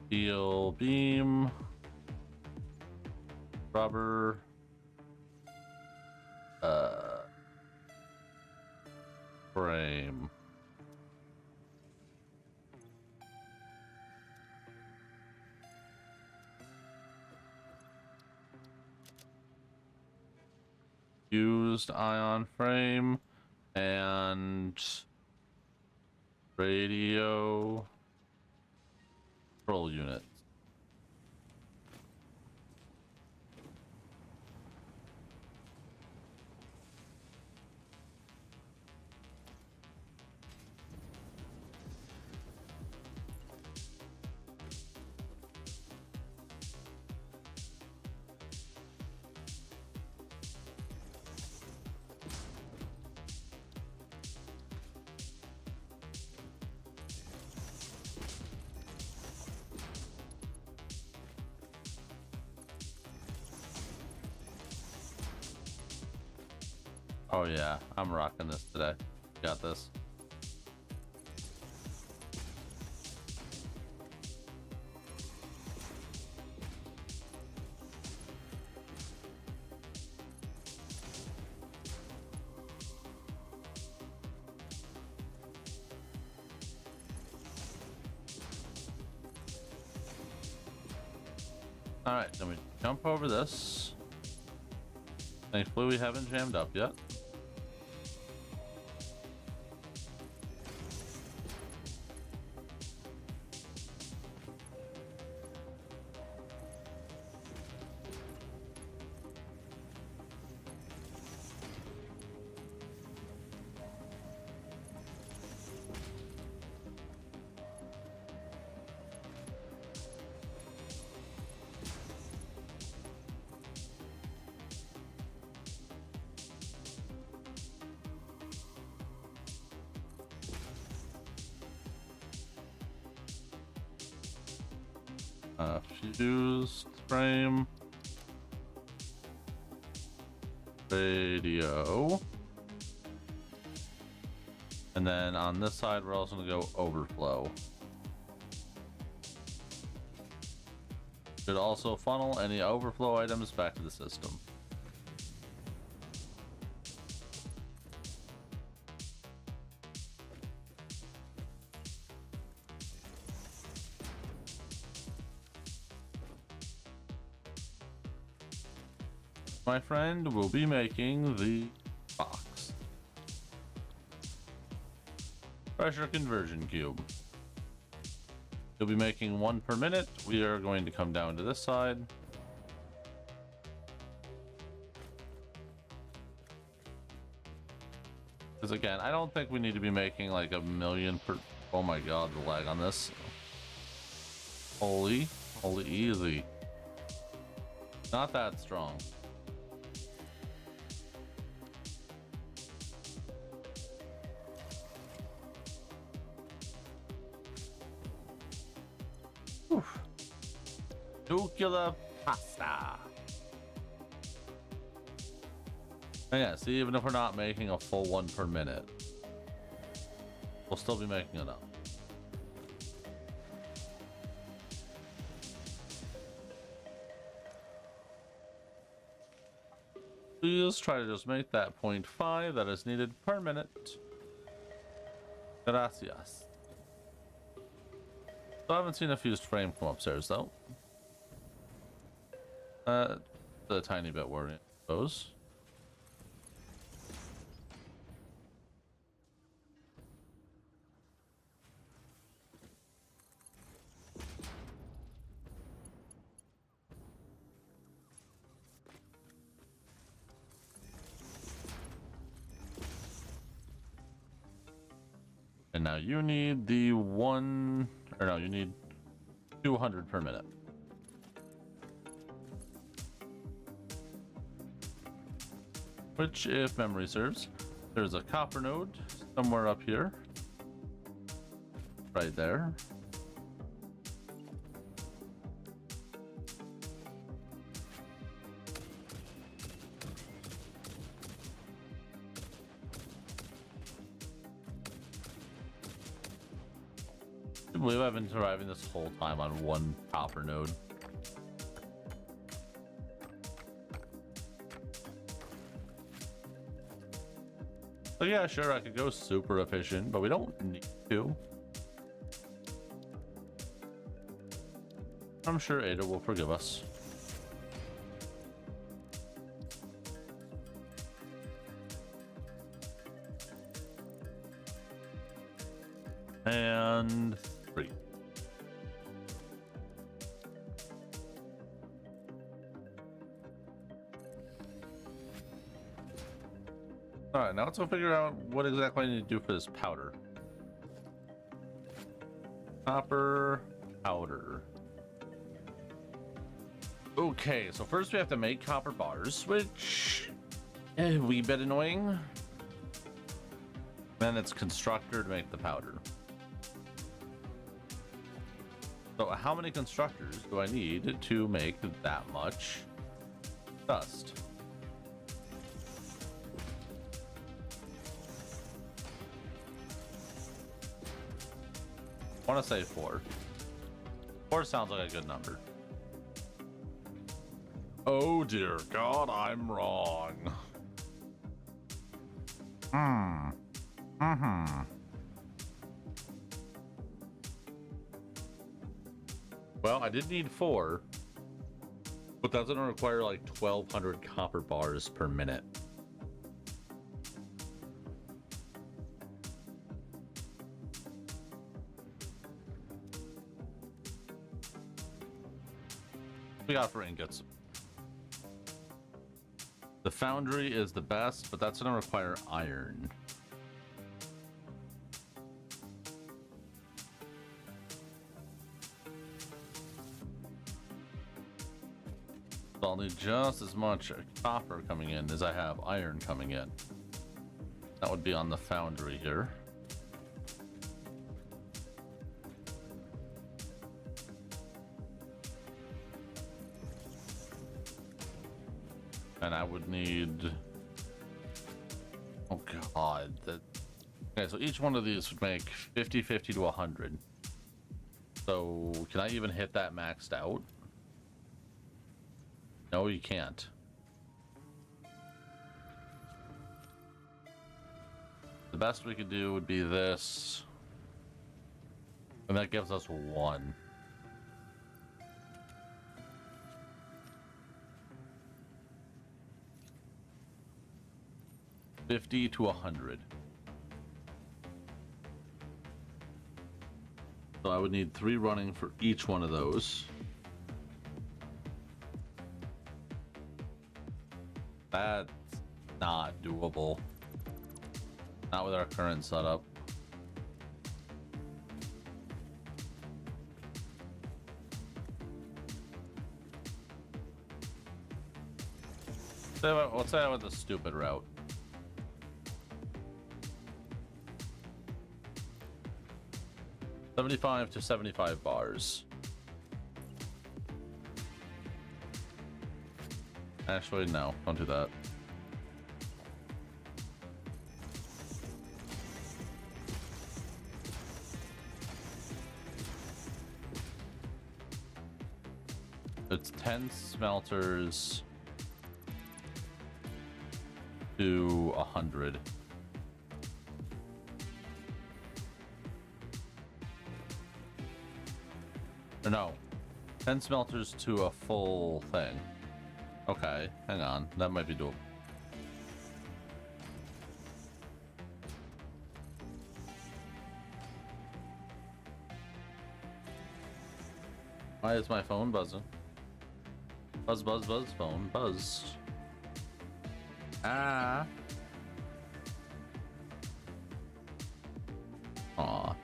Steel beam, rubber, frame. Used ion frame and radio control units. Oh yeah, I'm rocking this today. Got this. All right, then we jump over this. Thankfully, we haven't jammed up yet. Fused frame, radio, and then on this side we're also going to go overflow. Should also funnel any overflow items back to the system. My friend will be making the box. Pressure conversion cube. You'll be making 1 per minute. We are going to come down to this side. Because again, I don't think we need to be making like 1,000,000 per... Oh my god, the lag on this. Holy easy. Not that strong. Nuclear pasta. And yeah, see, even if we're not making a full one per minute, we'll still be making enough. Please try to just make that 0.5 that is needed per minute. Gracias. So I haven't seen a fused frame come upstairs though. A tiny bit worrying, I suppose. And now you need the one, or no, you need 200 per minute. Which, if memory serves, there's a copper node somewhere up here. Right there. I believe I've been surviving this whole time on one copper node. So yeah, sure, I could go super efficient, but we don't need to. I'm sure Ada will forgive us. And 3. Alright, now let's go figure out what exactly I need to do for this powder. Copper powder. Okay, so first we have to make copper bars, which a wee bit annoying. Then it's constructor to make the powder. So how many constructors do I need to make that much dust? I want to say 4. 4 sounds like a good number. Oh dear God, I'm wrong. Well, I did need 4, but that's gonna require like 1,200 copper bars per minute. We got for ingots. The foundry is the best, but that's gonna require iron. So I'll need just as much copper coming in as I have iron coming in. That would be on the foundry here. And I would need... Oh God. Okay, so each one of these would make 50, 50 to 100. So can I even hit that maxed out? No, you can't. The best we could do would be this. And that gives us 1. $50 to 100. So I would need 3 running for each one of those. That's not doable. Not with our current setup. Let's say I went the stupid route. $75 to 75 bars. Actually, no, don't do that. It's 10 smelters to 100. Or no, 10 smelters to a full thing. Okay, hang on. That might be doable. Why is my phone buzzing? Buzz, buzz, buzz, phone, buzz. Ah. Aw.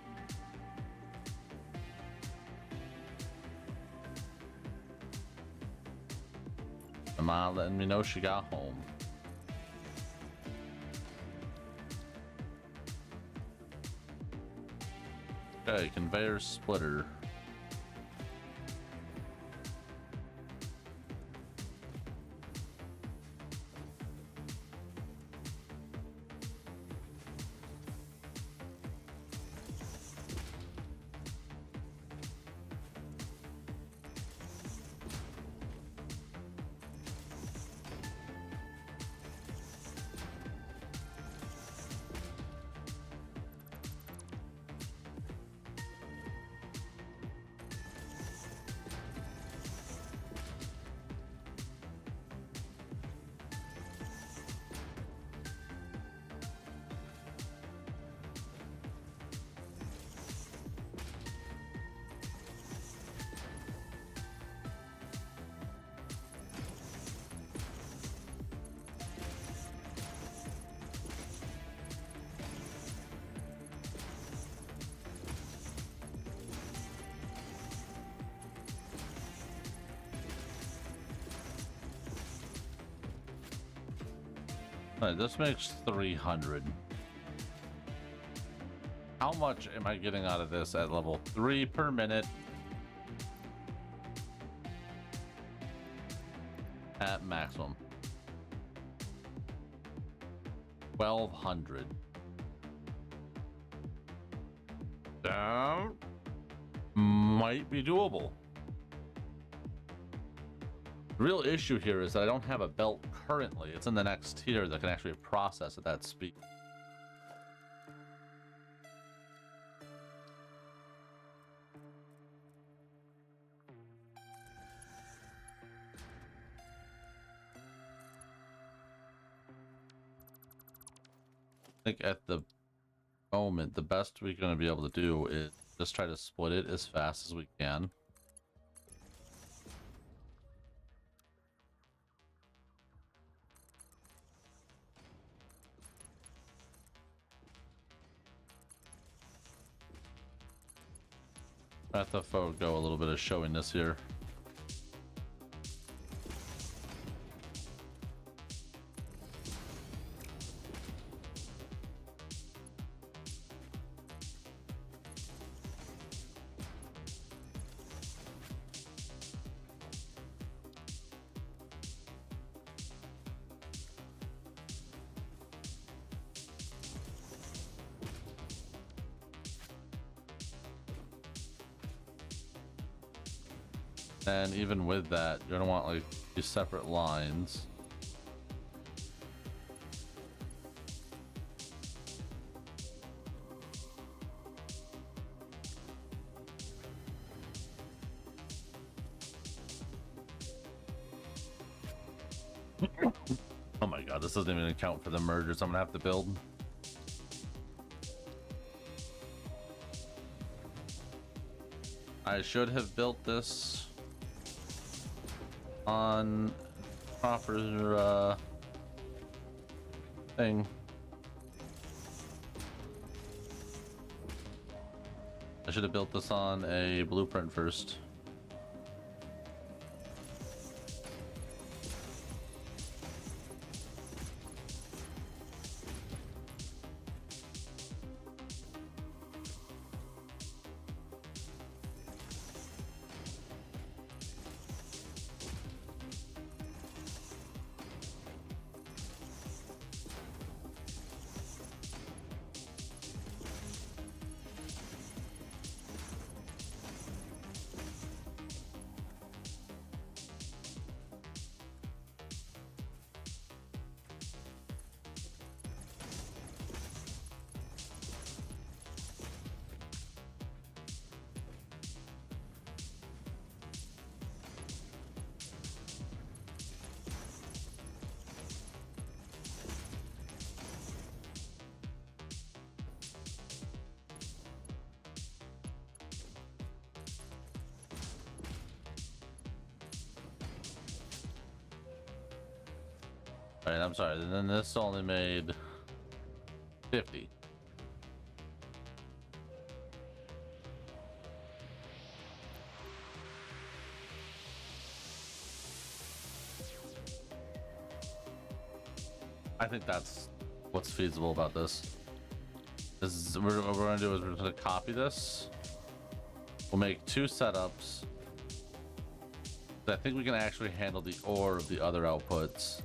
Am I letting me know she got home? Okay, conveyor splitter. Alright, this makes 300. How much am I getting out of this at level 3 per minute? At maximum. 1200. That might be doable. The real issue here is that I don't have a belt currently. It's in the next tier that can actually process at that speed. I think at the moment, the best we're going to be able to do is just try to split it as fast as we can. I have to forego a little bit of showing this here. And even with that, you're gonna want like these separate lines. Oh my god, this doesn't even account for the mergers I'm gonna have to build. I should have built this on proper thing. I should have built this on a blueprint first. Alright, I'm sorry. And then this only made 50. I think that's what's feasible about this. What we're gonna do is we're gonna copy this. We'll make 2 setups. I think we can actually handle the ore of the other outputs.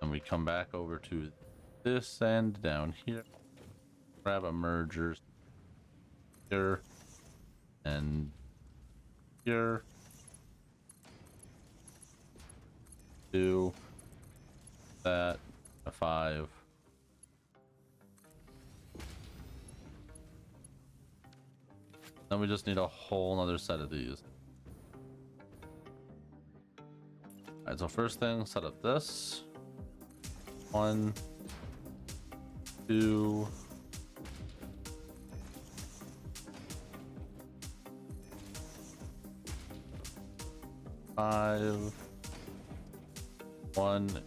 And we come back over to this end down here. Grab a merger here and here. 2 that, a 5. Then we just need a whole nother set of these. Alright, so first thing, set up this. 1, 2. 5. 1.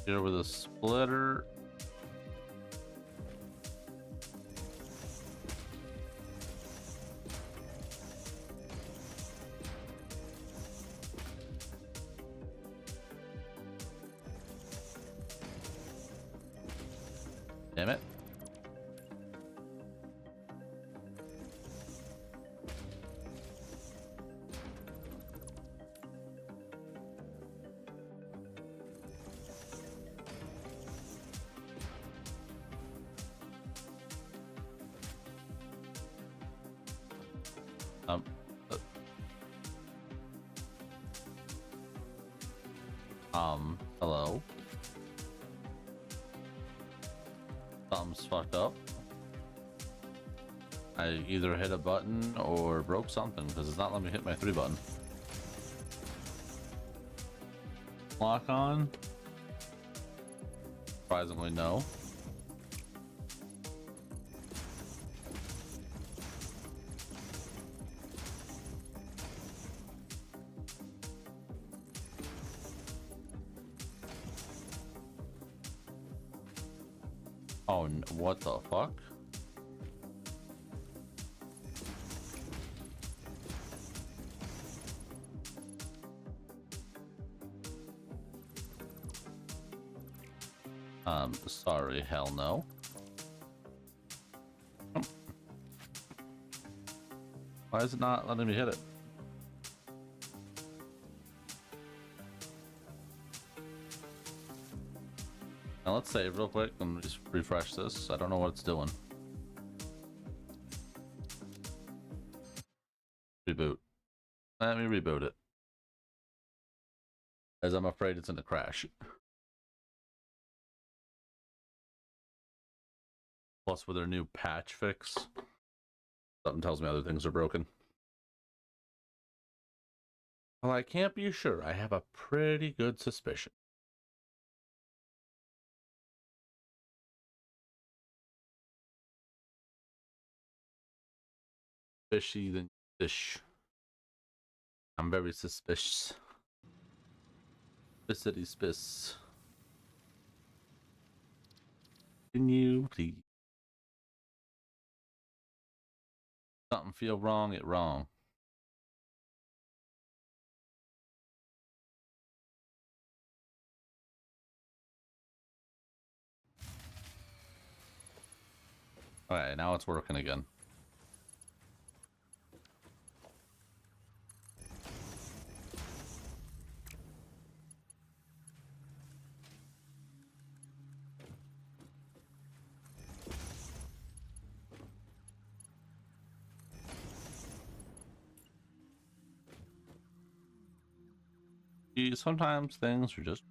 Here with a splitter. Damn it. Um, hello? Something's fucked up. I either hit a button or broke something because it's not letting me hit my 3 button. Lock on? Surprisingly, no. Oh, what the fuck? Sorry, hell no. Why is it not letting me hit it? Now let's save real quick and just refresh this. I don't know what it's doing. Reboot. Let me reboot it. As I'm afraid it's gonna crash. Plus with their new patch fix, something tells me other things are broken. Well, I can't be sure. I have a pretty good suspicion. Fishy than fish. I'm very suspicious. Spicity spiss. Can you please? Something feel wrong, it wrong. Alright, now it's working again. Sometimes things are just...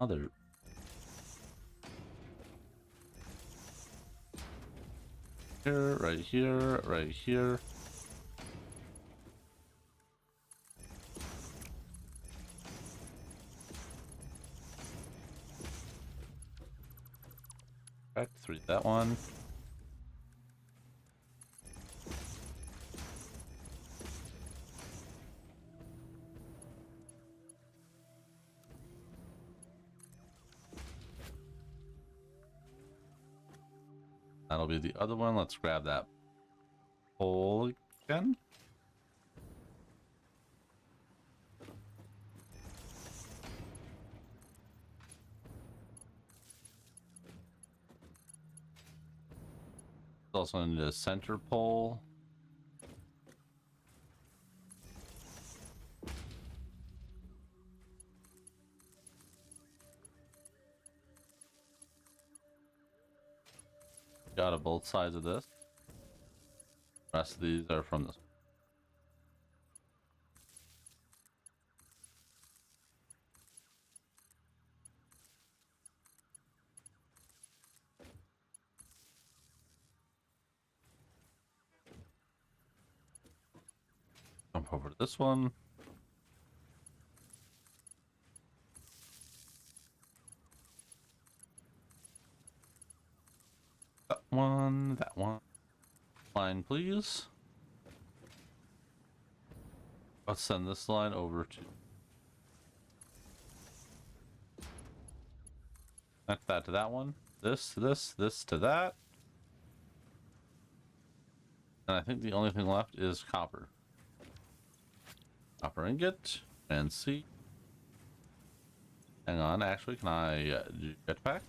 other... Here, right here, right here. Back 3 that one. That'll be the other one. Let's grab that pole again. Also need a center pole. Got to both sides of this. The rest of these are from this. Jump over to this one. That one, that one. Line, please. Let's send this line over to... connect that to that one. This to this, this to that. And I think the only thing left is copper. Copper ingot and C. Hang on, actually, can I jetpack?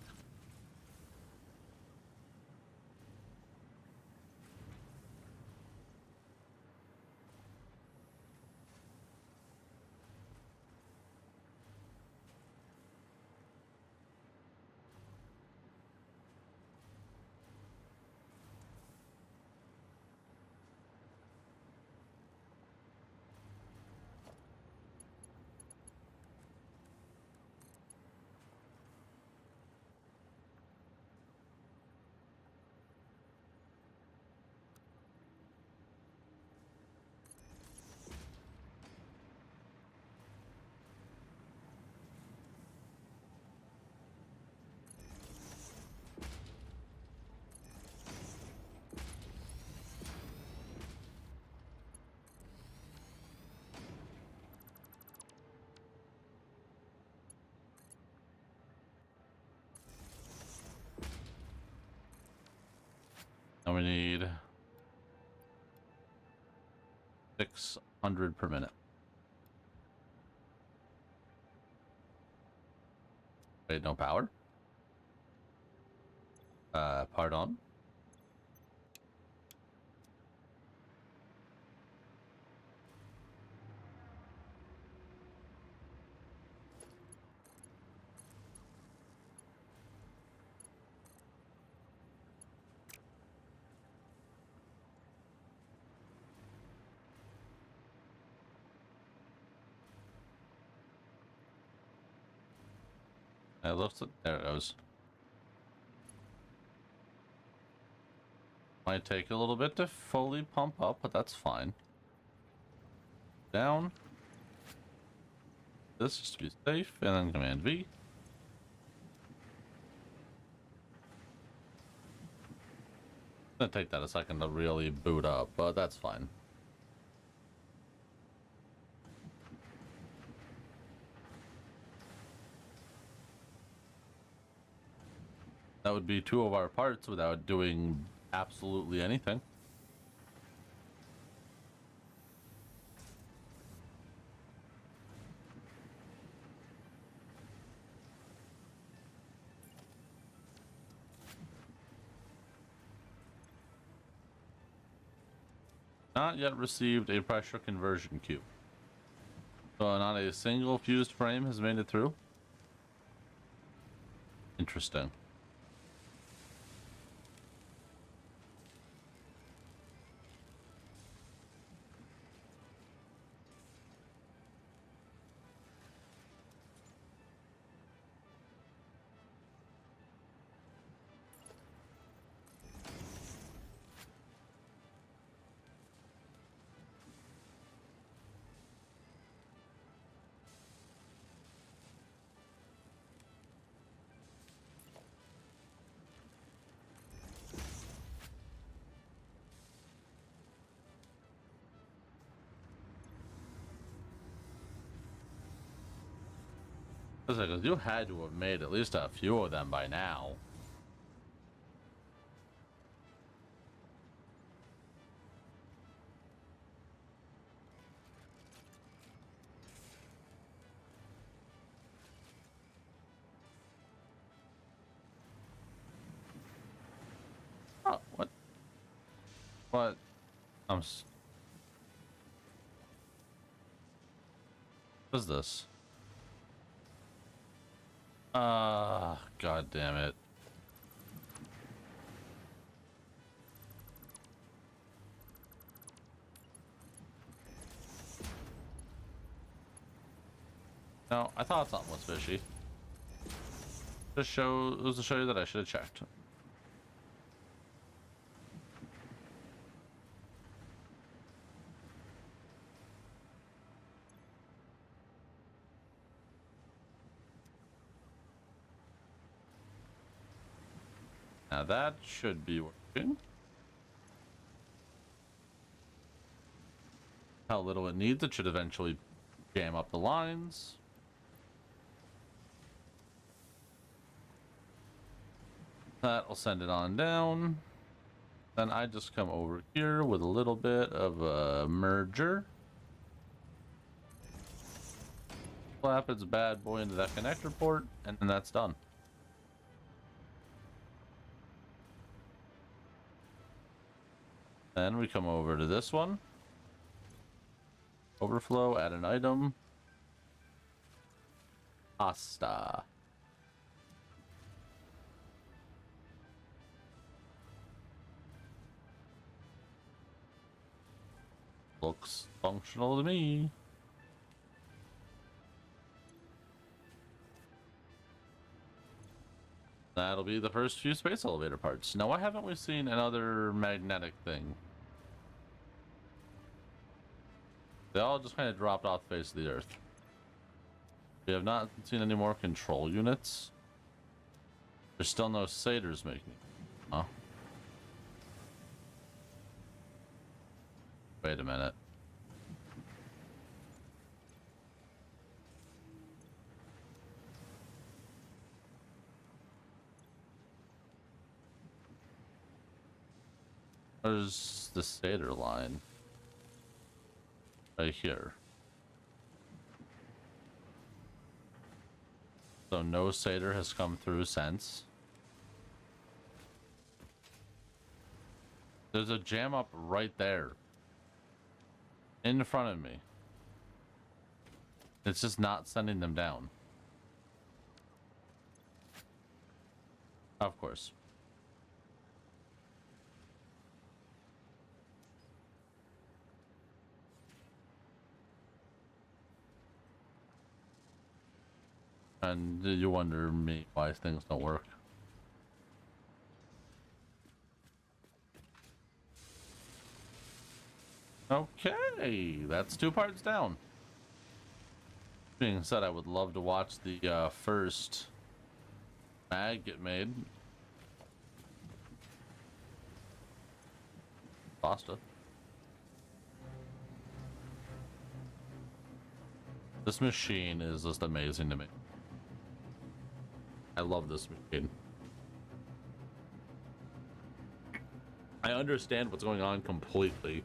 And we need 600 per minute. Wait, no power? Pardon? I lost it. There it goes. Might take a little bit to fully pump up, but that's fine. Down. This just to be safe, and then Command V. It's gonna take that a second to really boot up, but that's fine. That would be 2 of our parts without doing absolutely anything. Not yet received a pressure conversion cube. So not a single fused frame has made it through. Interesting. Because you had to have made at least a few of them by now. Oh, what? What? What's this? God damn it. No, I thought something was fishy. It was to show you that I should have checked. Now that should be working. How little it needs, it should eventually jam up the lines. That'll send it on down. Then I just come over here with a little bit of a merger. Slap its bad boy into that connector port, and then that's done. Then we come over to this one. Overflow, add an item. Pasta. Looks functional to me. That'll be the first few space elevator parts. Now, why haven't we seen another magnetic thing? They all just kind of dropped off the face of the Earth. We have not seen any more control units. There's still no satyrs making it. Huh? Wait a minute. Where's the satyr line? Right here. So no satyr has come through since. There's a jam up right there. In front of me. It's just not sending them down. Of course. And you wonder me why things don't work. Okay, that's 2 parts down. Being said, I would love to watch the first mag get made. Pasta. This machine is just amazing to me. I love this machine. I understand what's going on completely.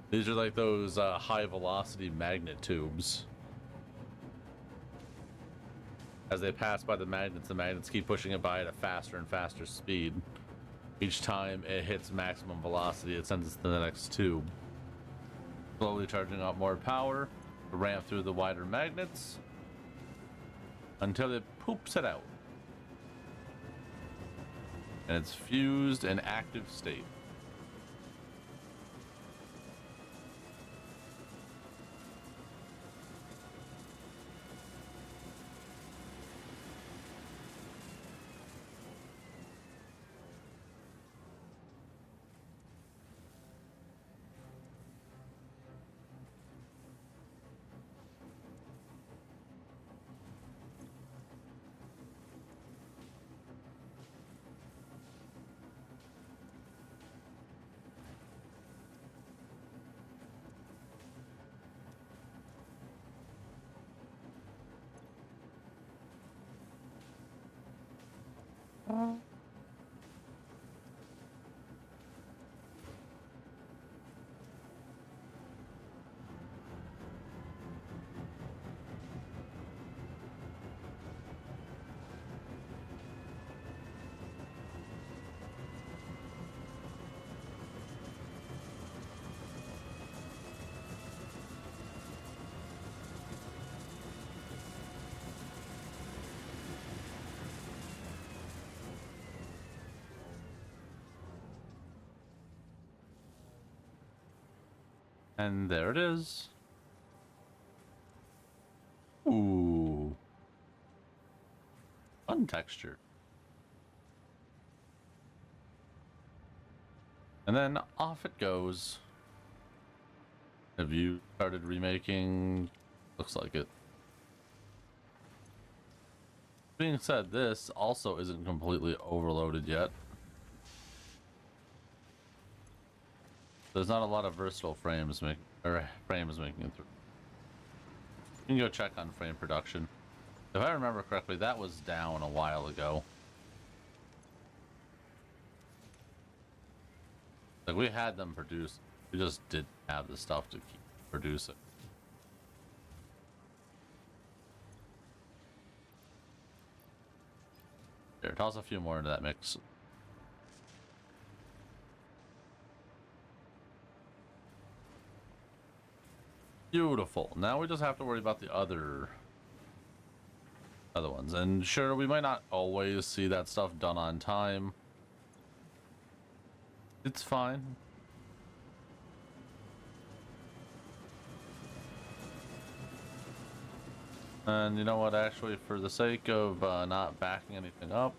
These are like those high velocity magnet tubes. As they pass by the magnets keep pushing it by at a faster and faster speed. Each time it hits maximum velocity, it sends it to the next tube, slowly charging up more power to ramp through the wider magnets until it poops it out. And it's fused in active state. And there it is. Ooh. Fun texture. And then off it goes. Have you started remaking? Looks like it. Being said, this also isn't completely overloaded yet. There's not a lot of versatile frames making it through. You can go check on frame production. If I remember correctly, that was down a while ago. Like, we had them produce, we just didn't have the stuff to keep producing. Here, toss a few more into that mix. Beautiful. Now we just have to worry about the other ones. And sure, we might not always see that stuff done on time. It's fine. And you know what, actually, for the sake of not backing anything up,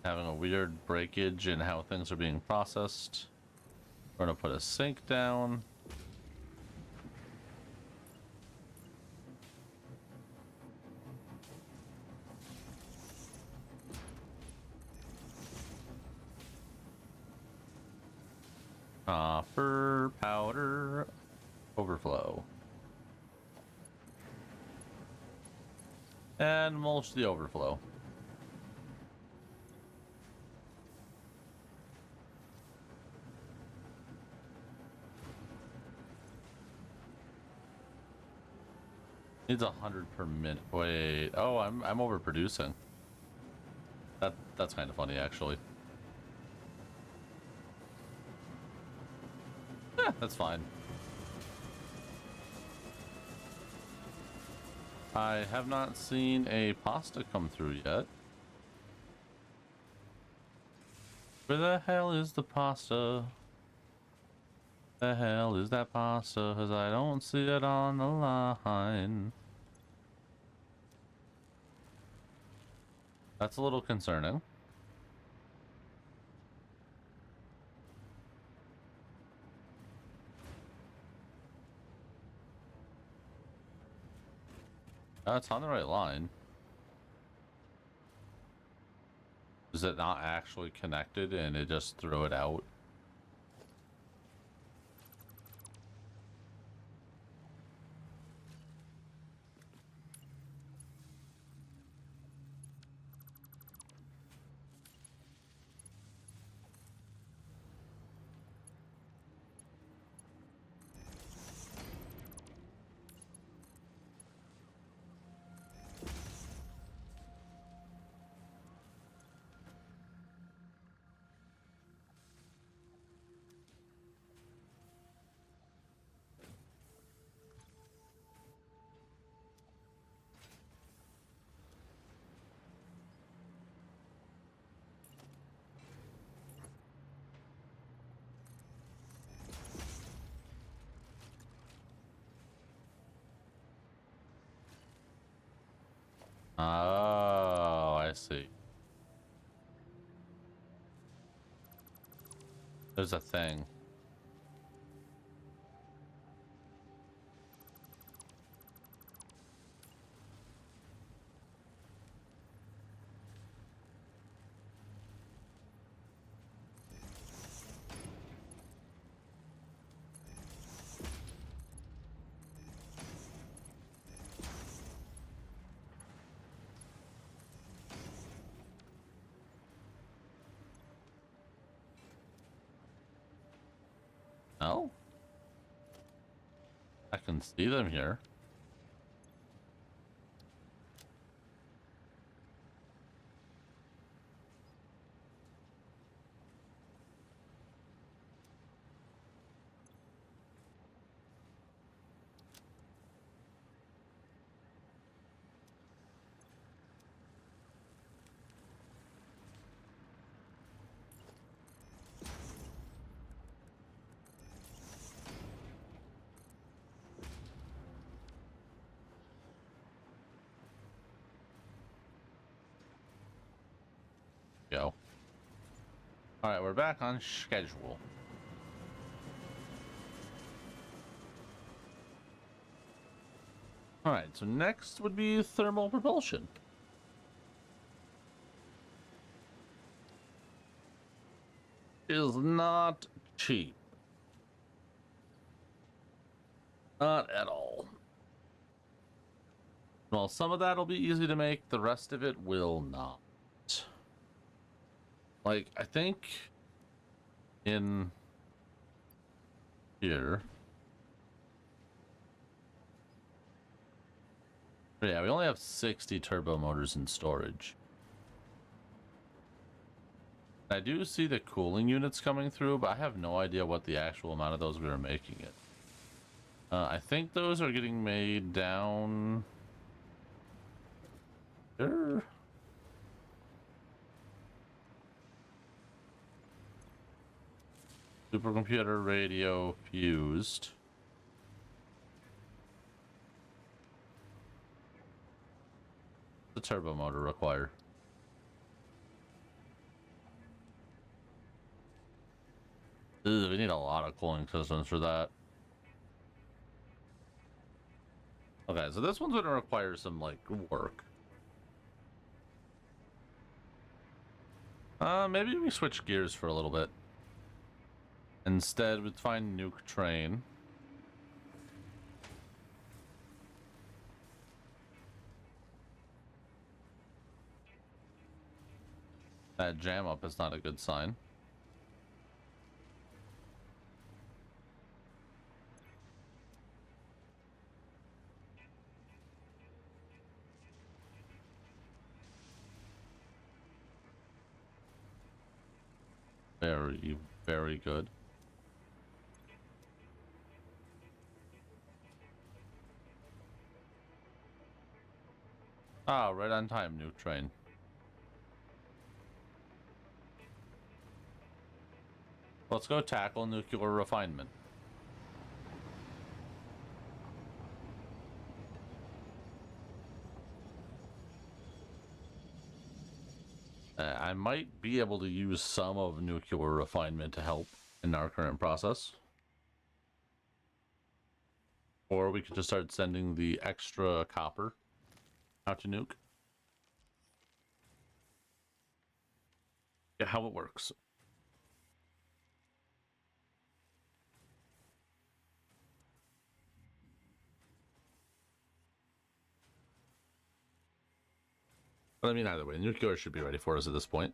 having a weird breakage in how things are being processed, we're going to put a sink down. Copper powder overflow. And mulch the overflow. Needs 100 per minute. Wait. Oh, I'm overproducing. That's kind of funny, actually. Yeah, that's fine. I have not seen a pasta come through yet. Where the hell is the pasta? The hell is that pasta? Cause I don't see it on the line. That's a little concerning. It's on the right line. Is it not actually connected and it just threw it out? Oh, I see. There's a thing. No? I can see them here. Go. All right, we're back on schedule. All right, so next would be thermal propulsion. Is not cheap. Not at all. Well, some of that'll be easy to make, the rest of it will not. Like, I think in here. Yeah, we only have 60 turbo motors in storage. I do see the cooling units coming through, but I have no idea what the actual amount of those we are making it. I think those are getting made down there. Supercomputer radio fused. The turbo motor require. Ugh, we need a lot of cooling systems for that. Okay, so this one's gonna require some like work. Maybe we switch gears for a little bit. Instead, we find nuke train. That jam up is not a good sign. Very, very good. Ah, right on time, nuke train. Let's go tackle nuclear refinement. I might be able to use some of nuclear refinement to help in our current process. Or we could just start sending the extra copper out to nuke. Yeah, how it works. But I mean, either way, nuclear should be ready for us at this point.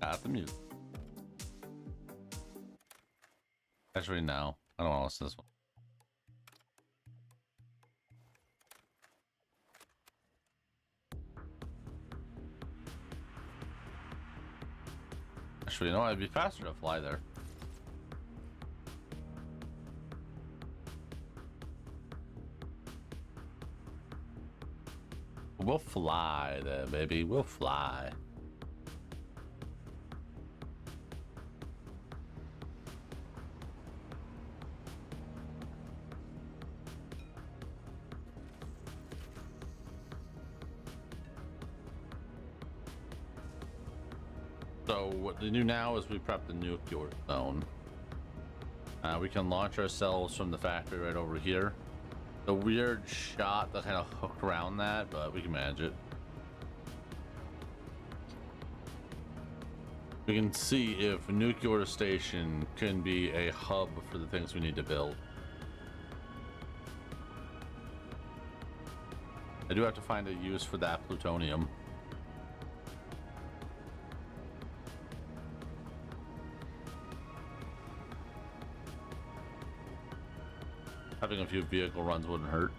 At the mute. Actually, no. I don't want to listen to this one. Actually, you know, it'd be faster to fly there. We'll fly there, baby. We'll fly. So what we do now is we prep the nuclear zone. We can launch ourselves from the factory right over here. The weird shot that kind of hooked around that, but we can manage it. We can see if a nuclear station can be a hub for the things we need to build. I do have to find a use for that plutonium. Having a few vehicle runs wouldn't hurt.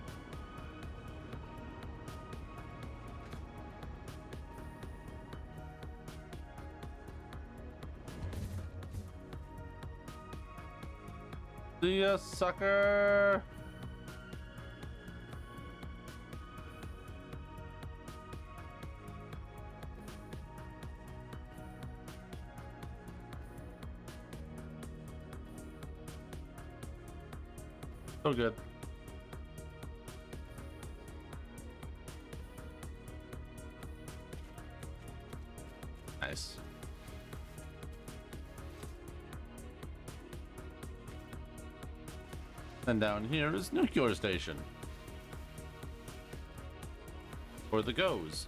See ya, sucker! So good. Nice. And down here is nuclear station. Or the goes.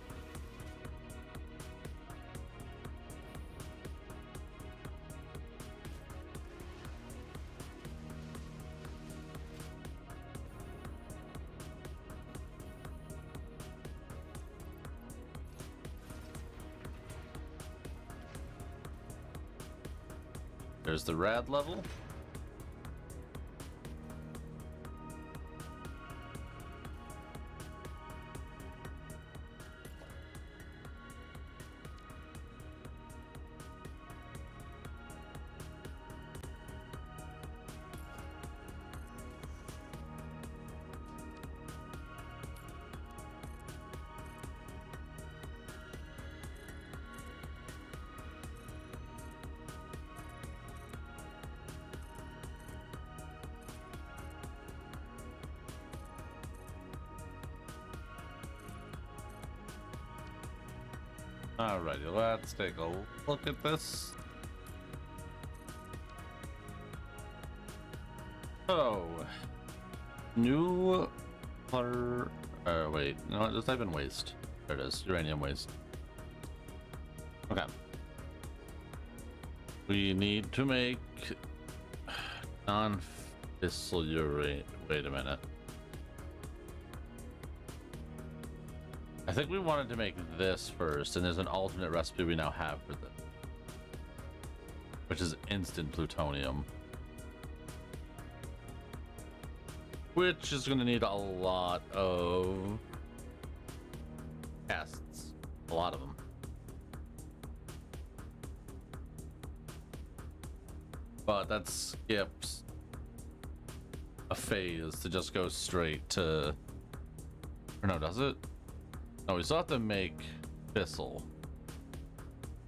There's the rad level. Alrighty, let's take a look at this. So, new clutter. Wait, no, just type in waste. There it is, uranium waste. Okay. We need to make non-fissile uranium. Wait a minute. I think we wanted to make this first, and there's an alternate recipe we now have for this, which is instant plutonium, which is going to need a lot of tests, a lot of them. But that skips a phase to just go straight to, or no, does it? No, we still have to make fissile.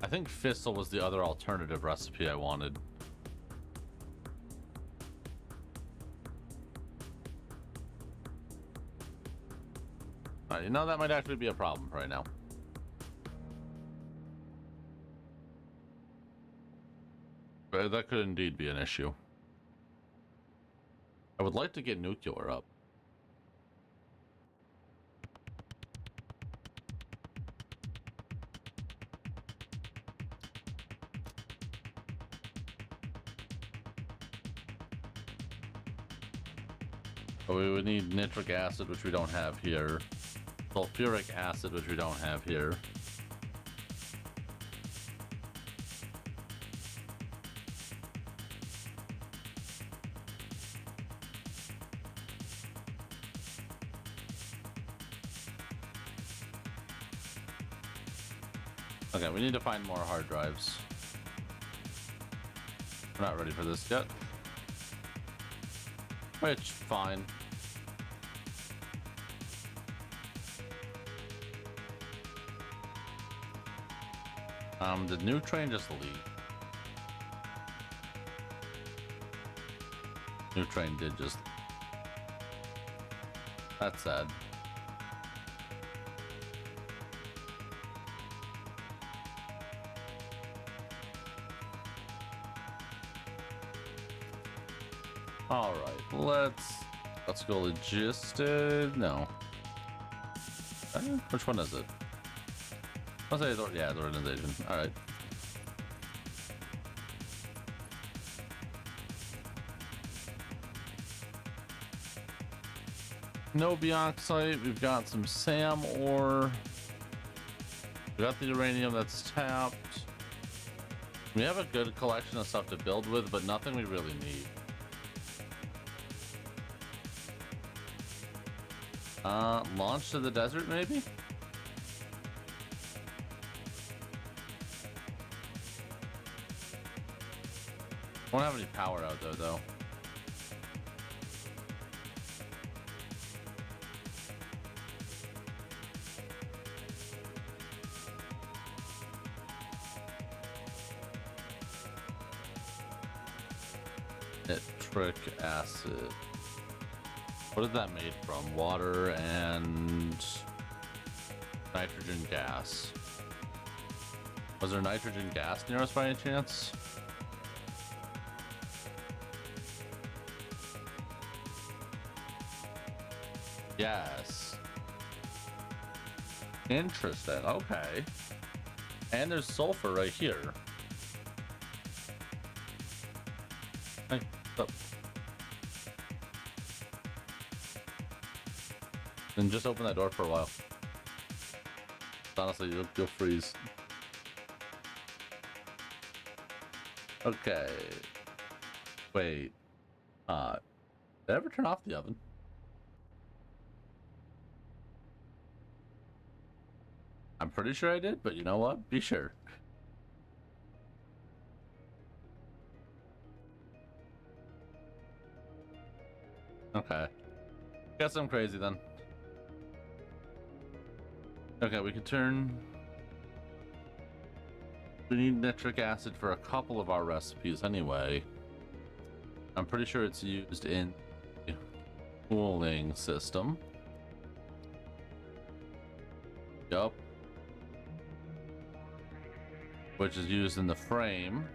I think fissile was the other alternative recipe I wanted. Alright, you know, that might actually be a problem right now. But that could indeed be an issue. I would like to get nuclear up. But we would need nitric acid, which we don't have here. Sulfuric acid, which we don't have here. Okay, we need to find more hard drives. We're not ready for this yet. Which, fine. Did new train just leave? New train did just leave. That's sad. All right, let's go logistic. No, which one is it? I'll say yeah, the organization. All right. No bauxite. We've got some SAM ore. We got the uranium that's tapped. We have a good collection of stuff to build with, but nothing we really need. Launch to the desert, maybe? Won't have any power out there, though. Nitric acid. What is that made from? Water and nitrogen gas. Was there nitrogen gas near us by any chance? Yes. Interesting. Okay. And there's sulfur right here. Hey, what's up? And just open that door for a while. Honestly, you'll freeze. Okay. Wait. Did I ever turn off the oven? I'm pretty sure I did, but you know what? Be sure. Okay. Guess I'm crazy then. Okay, we can turn... We need nitric acid for a couple of our recipes anyway. I'm pretty sure it's used in the cooling system. Yup. Which is used in the frame.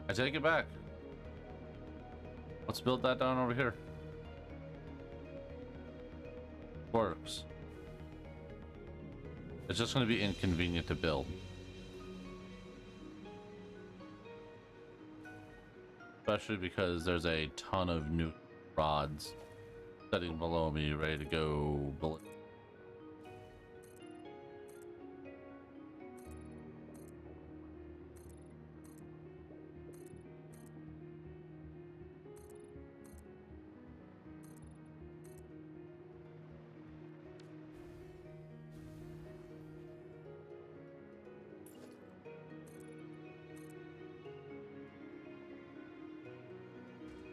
I take it back. Let's build that down over here. Works. It's just going to be inconvenient to build. Especially because there's a ton of new rods sitting below me, ready to go.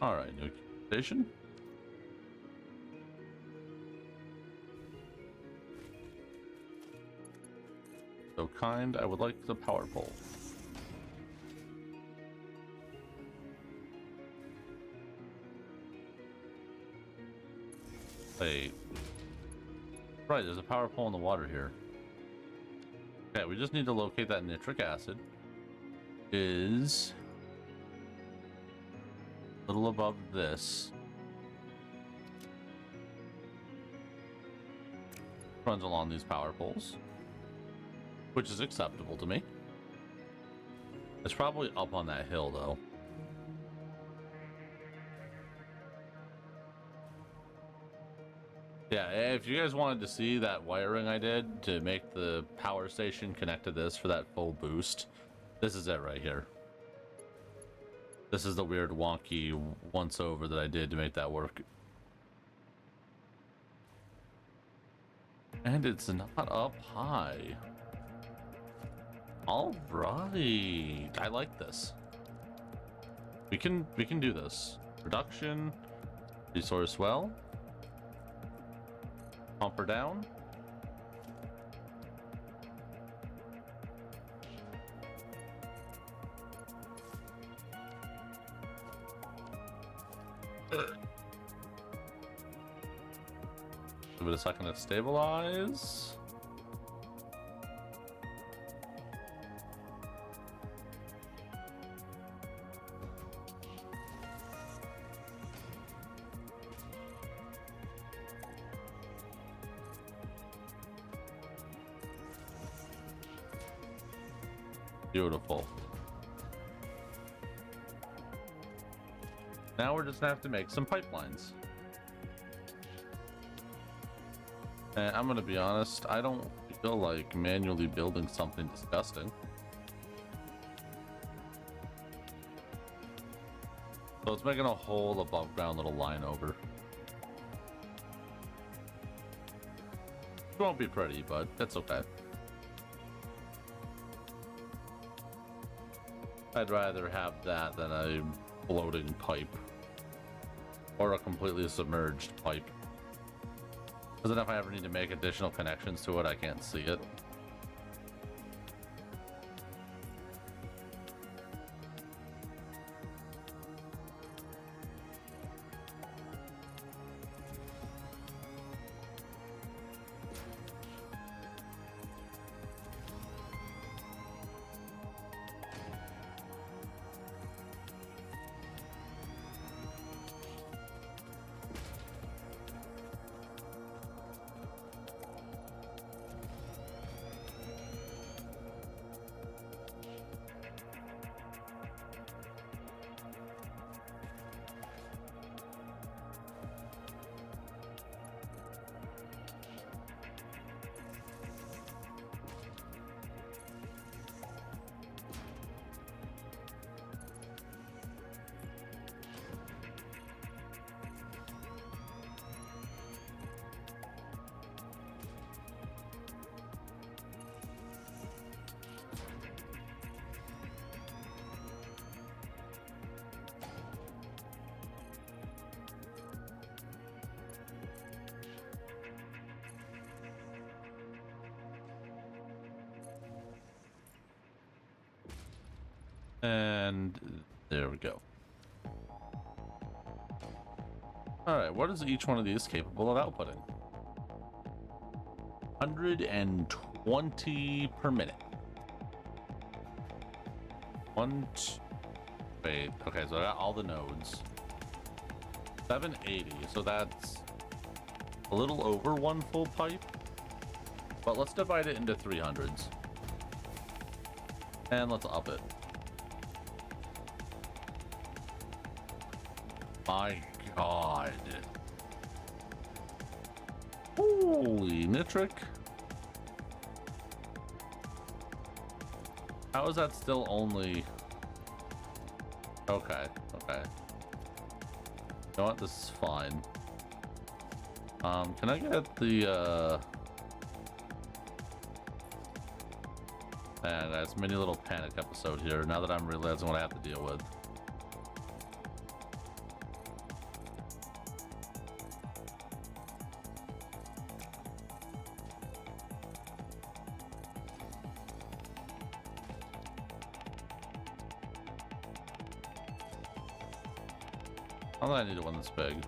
All right, new station. So kind, I would like the power pole. Wait. Right, there's a power pole in the water here. Okay, we just need to locate that nitric acid. Is a little above this. Runs along these power poles, which is acceptable to me. It's probably up on that hill though. Yeah, if you guys wanted to see that wiring I did to make the power station connect to this for that full boost, this is it right here. This is the weird wonky once over that I did to make that work. And it's not up high. All right, I like this. We can do this. Production, resource well. Pump her down. give it a second to stabilize. Beautiful. Now we're just gonna have to make some pipelines. And I'm gonna be honest, I don't feel like manually building something disgusting. So it's making a whole above ground little line over. It won't be pretty, but that's okay. I'd rather have that than a floating pipe. Or a completely submerged pipe. Because then if I ever need to make additional connections to it, I can't see it. And there we go. Alright, what is each one of these capable of outputting? 120 per minute. Wait, okay, so I got all the nodes. 780, so that's a little over one full pipe. But let's divide it into 300s. And let's up it. My god. Holy nitric. How is that still only... Okay, okay. You know what? This is fine. Can I get the, Man, guys, mini little panic episode here, now that I'm realizing what I have to deal with. I don't think I need one this big.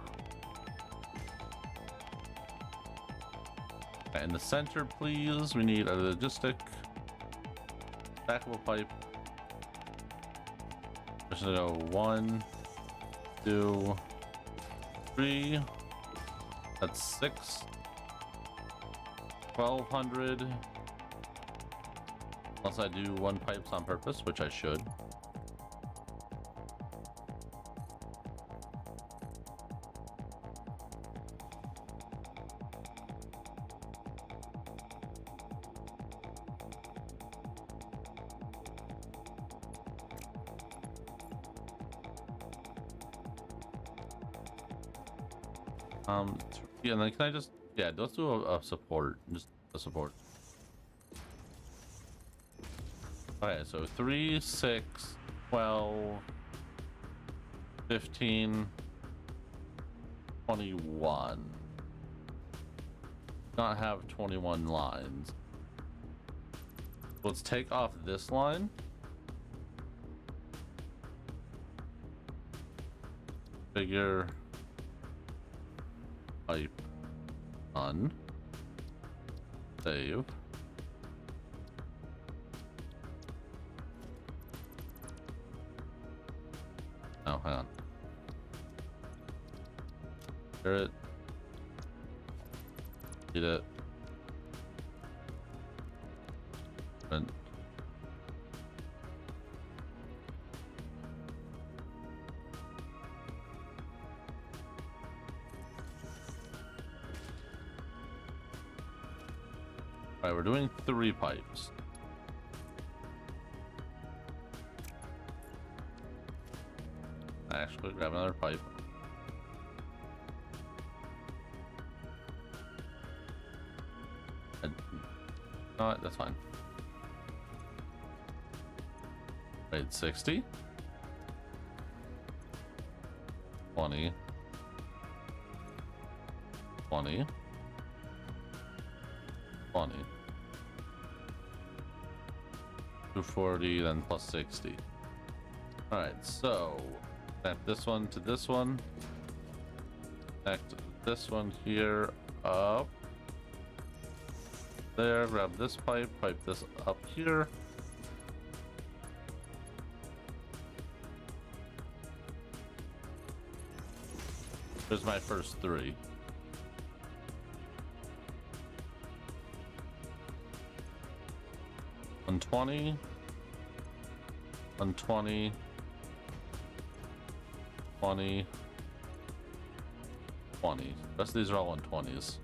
Okay, in the center, please. We need a logistic stackable pipe. Just gonna go 1, 2, 3. That's 6. 1200. Unless I do one pipes on purpose, which I should. Yeah, and then can I just, yeah, let's do a support, just a support. Okay, so 3, 6, 12, 15, 21. Not have 21 lines. Let's take off this line. Figure pipe Done. Save. Oh, hang on. Hear it. Eat it. And all right, we're doing 3 pipes. Actually, grab another pipe. No, that's fine. Wait, 60? 20. 20. 20. 240, then plus 60. Alright, so connect this one to this one. Connect this one here up. There, grab this pipe, pipe this up here. There's my first 3. $120, $120, $20, $20. The rest of these are all 120s.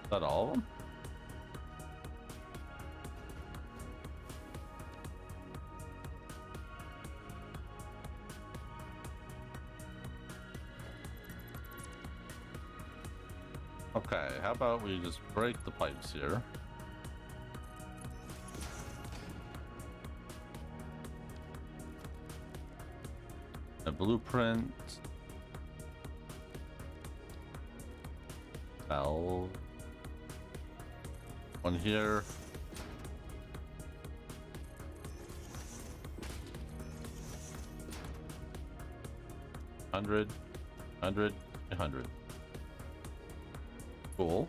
Is that all of them? Okay, how about we just break the pipes here? A blueprint. Valve. One here. $100, $100, $100. Cool.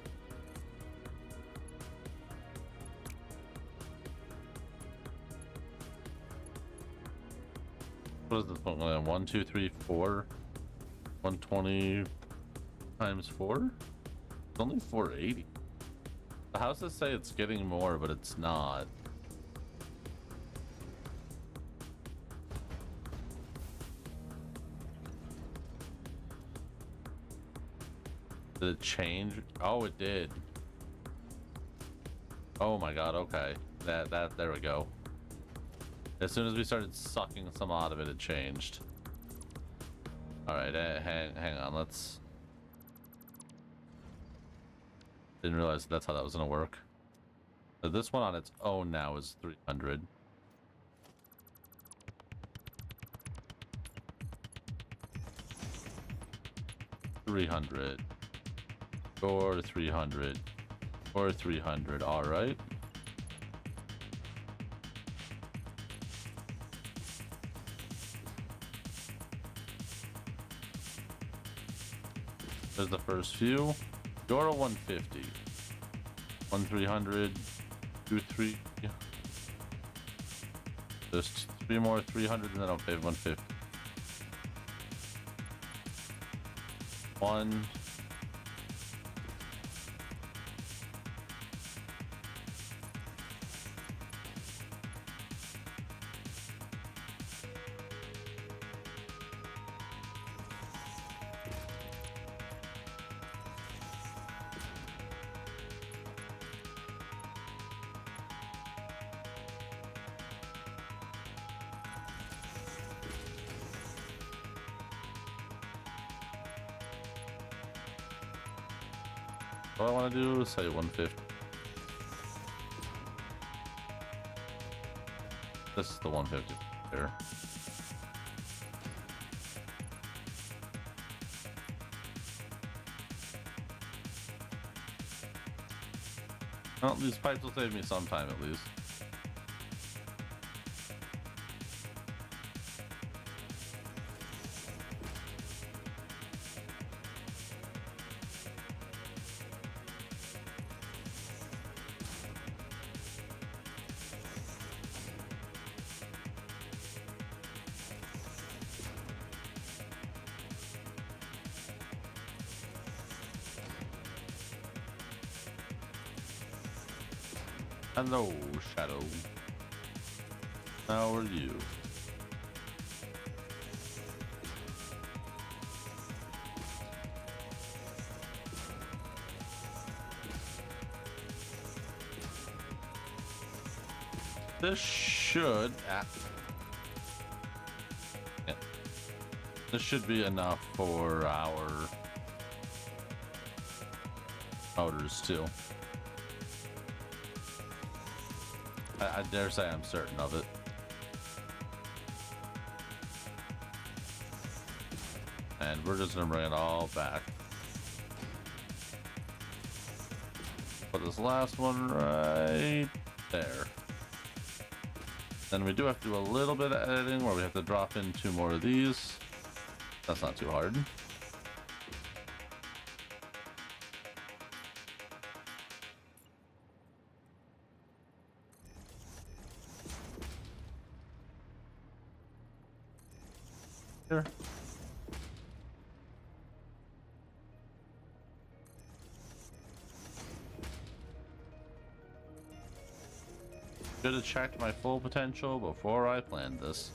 What is this one? 1, 2, 3, 4. 120 times 4? It's only 480. The houses say it's getting more, but it's not. Did it change? Oh, it did. Oh my god, okay. There we go. As soon as we started sucking some out of it, it changed. Alright, hang on, let's... Didn't realize that's how that was gonna work. So this one on its own now is 300. $300. Or 300. Or 300, alright. There's the first few. You're a 150. 1 300. 2 3. There's 3 more 300 and then I'll pay 150. 1. What I want to do is say 150. This is the 150 there. Well, these pipes will save me some time at least. Hello, Shadow. How are you? This should... yeah. This should be enough for our motors too. I dare say I'm certain of it. And we're just gonna bring it all back. Put this last one right there. Then we do have to do a little bit of editing where we have to drop in 2 more of these. That's not too hard. Here. Should have checked my full potential before I planned this.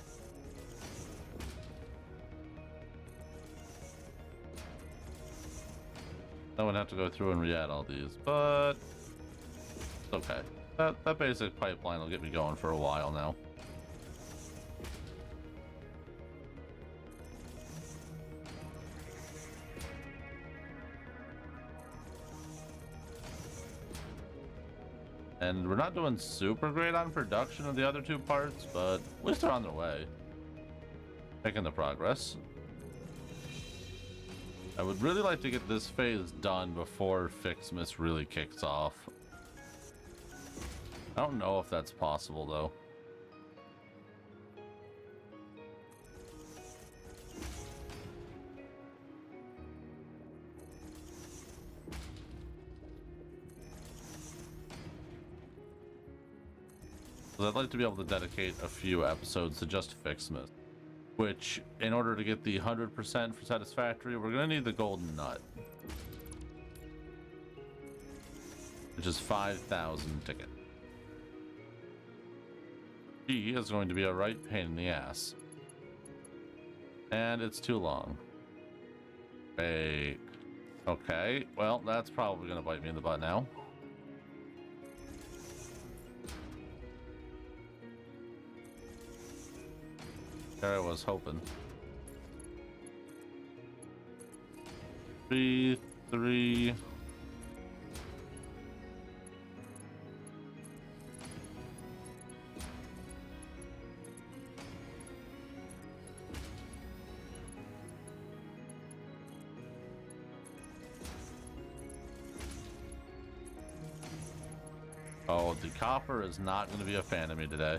I would have to go through and re-add all these, but it's okay. That basic pipeline will get me going for a while now. And we're not doing super great on production of the other 2 parts, but at least they're on their way. Making the progress. I would really like to get this phase done before Fixmas really kicks off. I don't know if that's possible though. I'd like to be able to dedicate a few episodes to just Fixmas, which, in order to get the 100% for satisfactory, we're gonna need the golden nut, which is 5,000 ticket. He is going to be a right pain in the ass, and it's too long. Okay, well, that's probably gonna bite me in the butt now. There I was hoping. 3, 3. Oh, the copper is not going to be a fan of me today.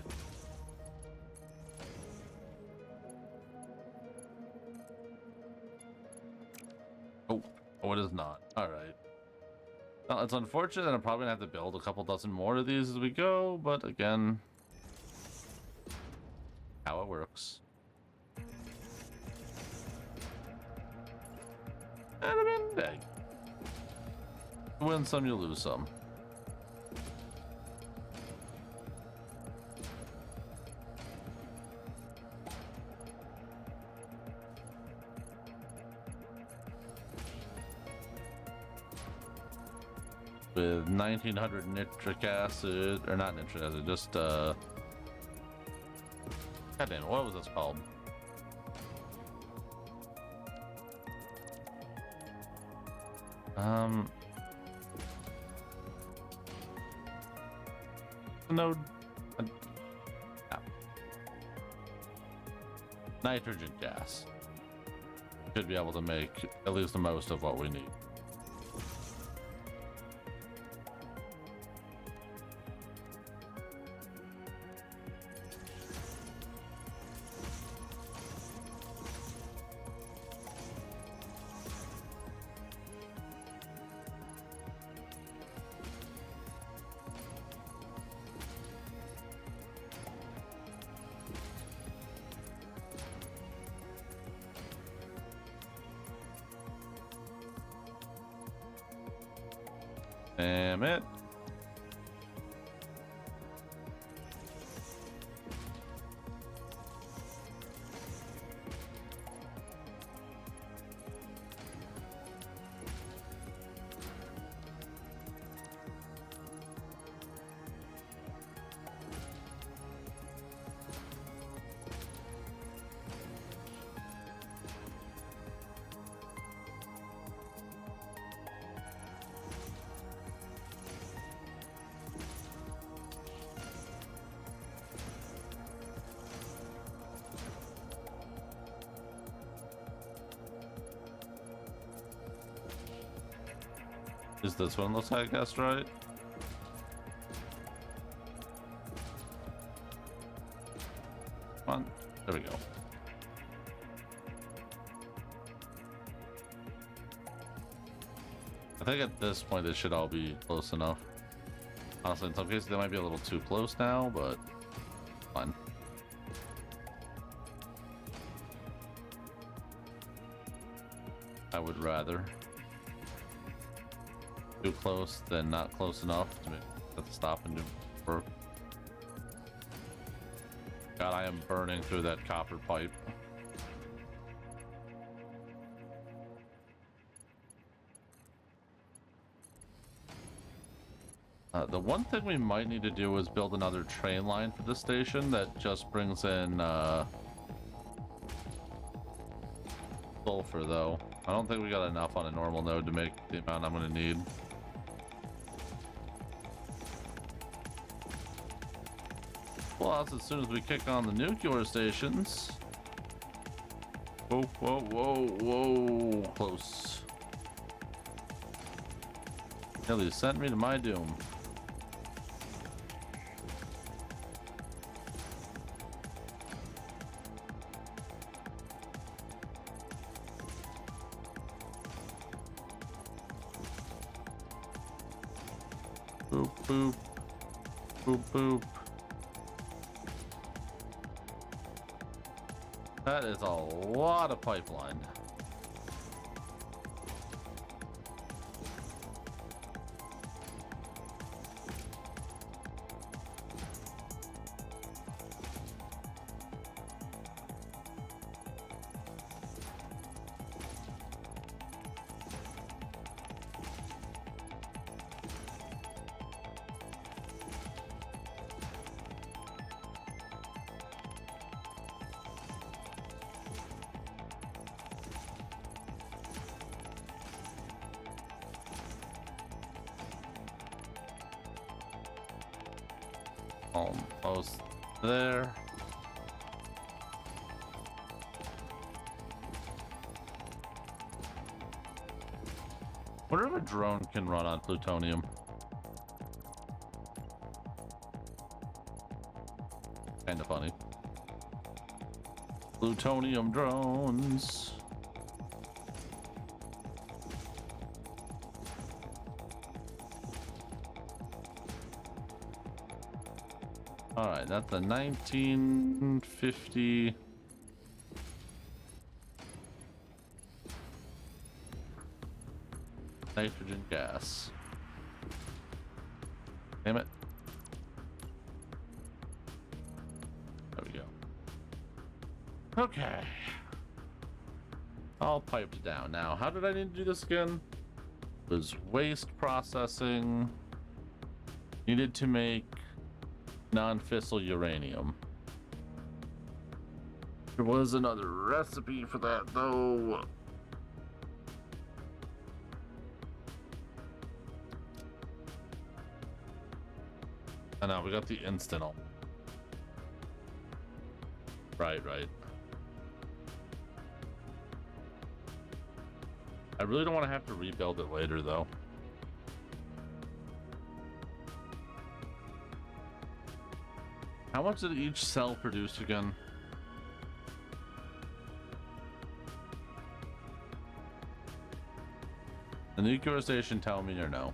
Oh, it is not. All right. Well, it's unfortunate that I'm probably gonna have to build a couple dozen more of these as we go, but again, how it works. And hey, you win some, you lose some. With 1900 nitric acid, or not nitric acid, just goddamn, what was this called? the node? Yeah. Nitrogen gas. Should be able to make at least the most of what we need. Damn it. Is this one looks like asteroid? Come on. There we go. I think at this point it should all be close enough. Honestly, in some cases they might be a little too close now, but fine. I would rather too close than not close enough to make that stop and do work. God, I am burning through that copper pipe. The one thing we might need to do is build another train line for the station that just brings in sulfur, though. I don't think we got enough on a normal node to make the amount I'm going to need. Plus, as soon as we kick on the nuclear stations... Whoa, whoa, whoa, whoa. Close. Nearly sent me to my doom. Boop, boop. Boop, boop. That is a lot of pipeline. Almost there. Wonder if a drone can run on plutonium. Kinda funny. Plutonium drones. Alright, that's a 1950. Nitrogen gas. Damn it. There we go. Okay. All piped down. Now, how did I need to do this again? It was waste processing. Needed to make non-fissile uranium. There was another recipe for that, though. I know, we got the instant. Right. I really don't want to have to rebuild it later, though. How much did each cell produce again? The nuclear station tell me or no?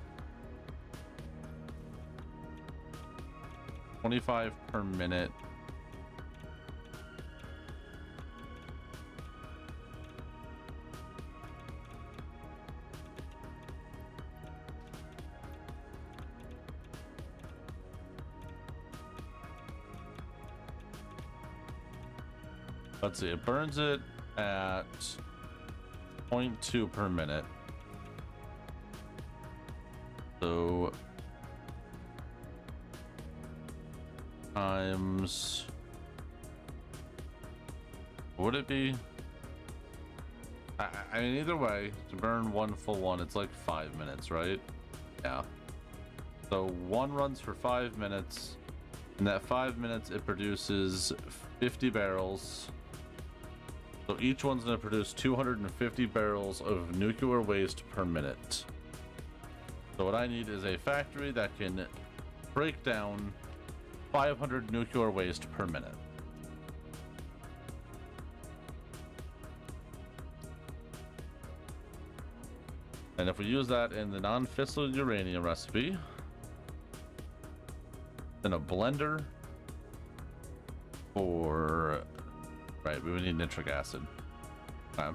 25 per minute. Let's see, it burns it at 0.2 per minute. So times, would it be? I mean, either way, to burn one full one, it's like 5 minutes, right? Yeah. So one runs for 5 minutes. In that 5 minutes, it produces 50 barrels. So each one's going to produce 250 barrels of nuclear waste per minute. So what I need is a factory that can break down 500 nuclear waste per minute. And if we use that in the non-fissile uranium recipe, then a blender for... Right, we would need nitric acid. Okay.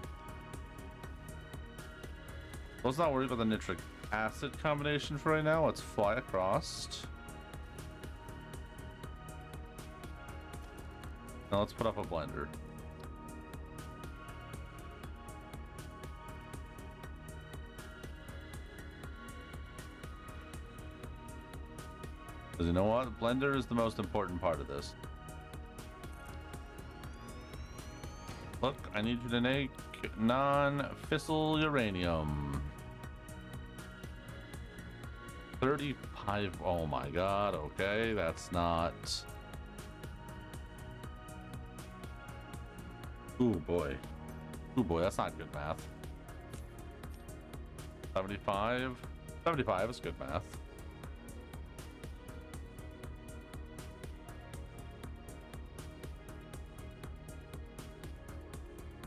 Let's not worry about the nitric acid combination for right now. Let's fly across. Now let's put up a blender. Because you know what? Blender is the most important part of this. Look, I need you to make non-fissile uranium. 35. Oh my god, okay, that's not... Ooh boy. Ooh boy, that's not good math. 75. 75 is good math.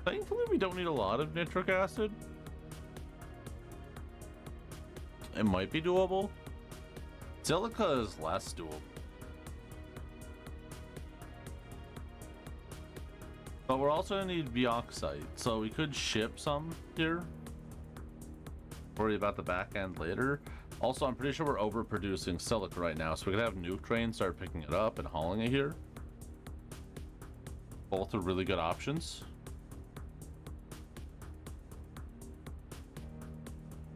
Thankfully, we don't need a lot of nitric acid. It might be doable. Silica is less doable. But we're also gonna need bauxite, so we could ship some here. Worry about the back end later. Also, I'm pretty sure we're overproducing silica right now, so we could have nuke trains start picking it up and hauling it here. Both are really good options.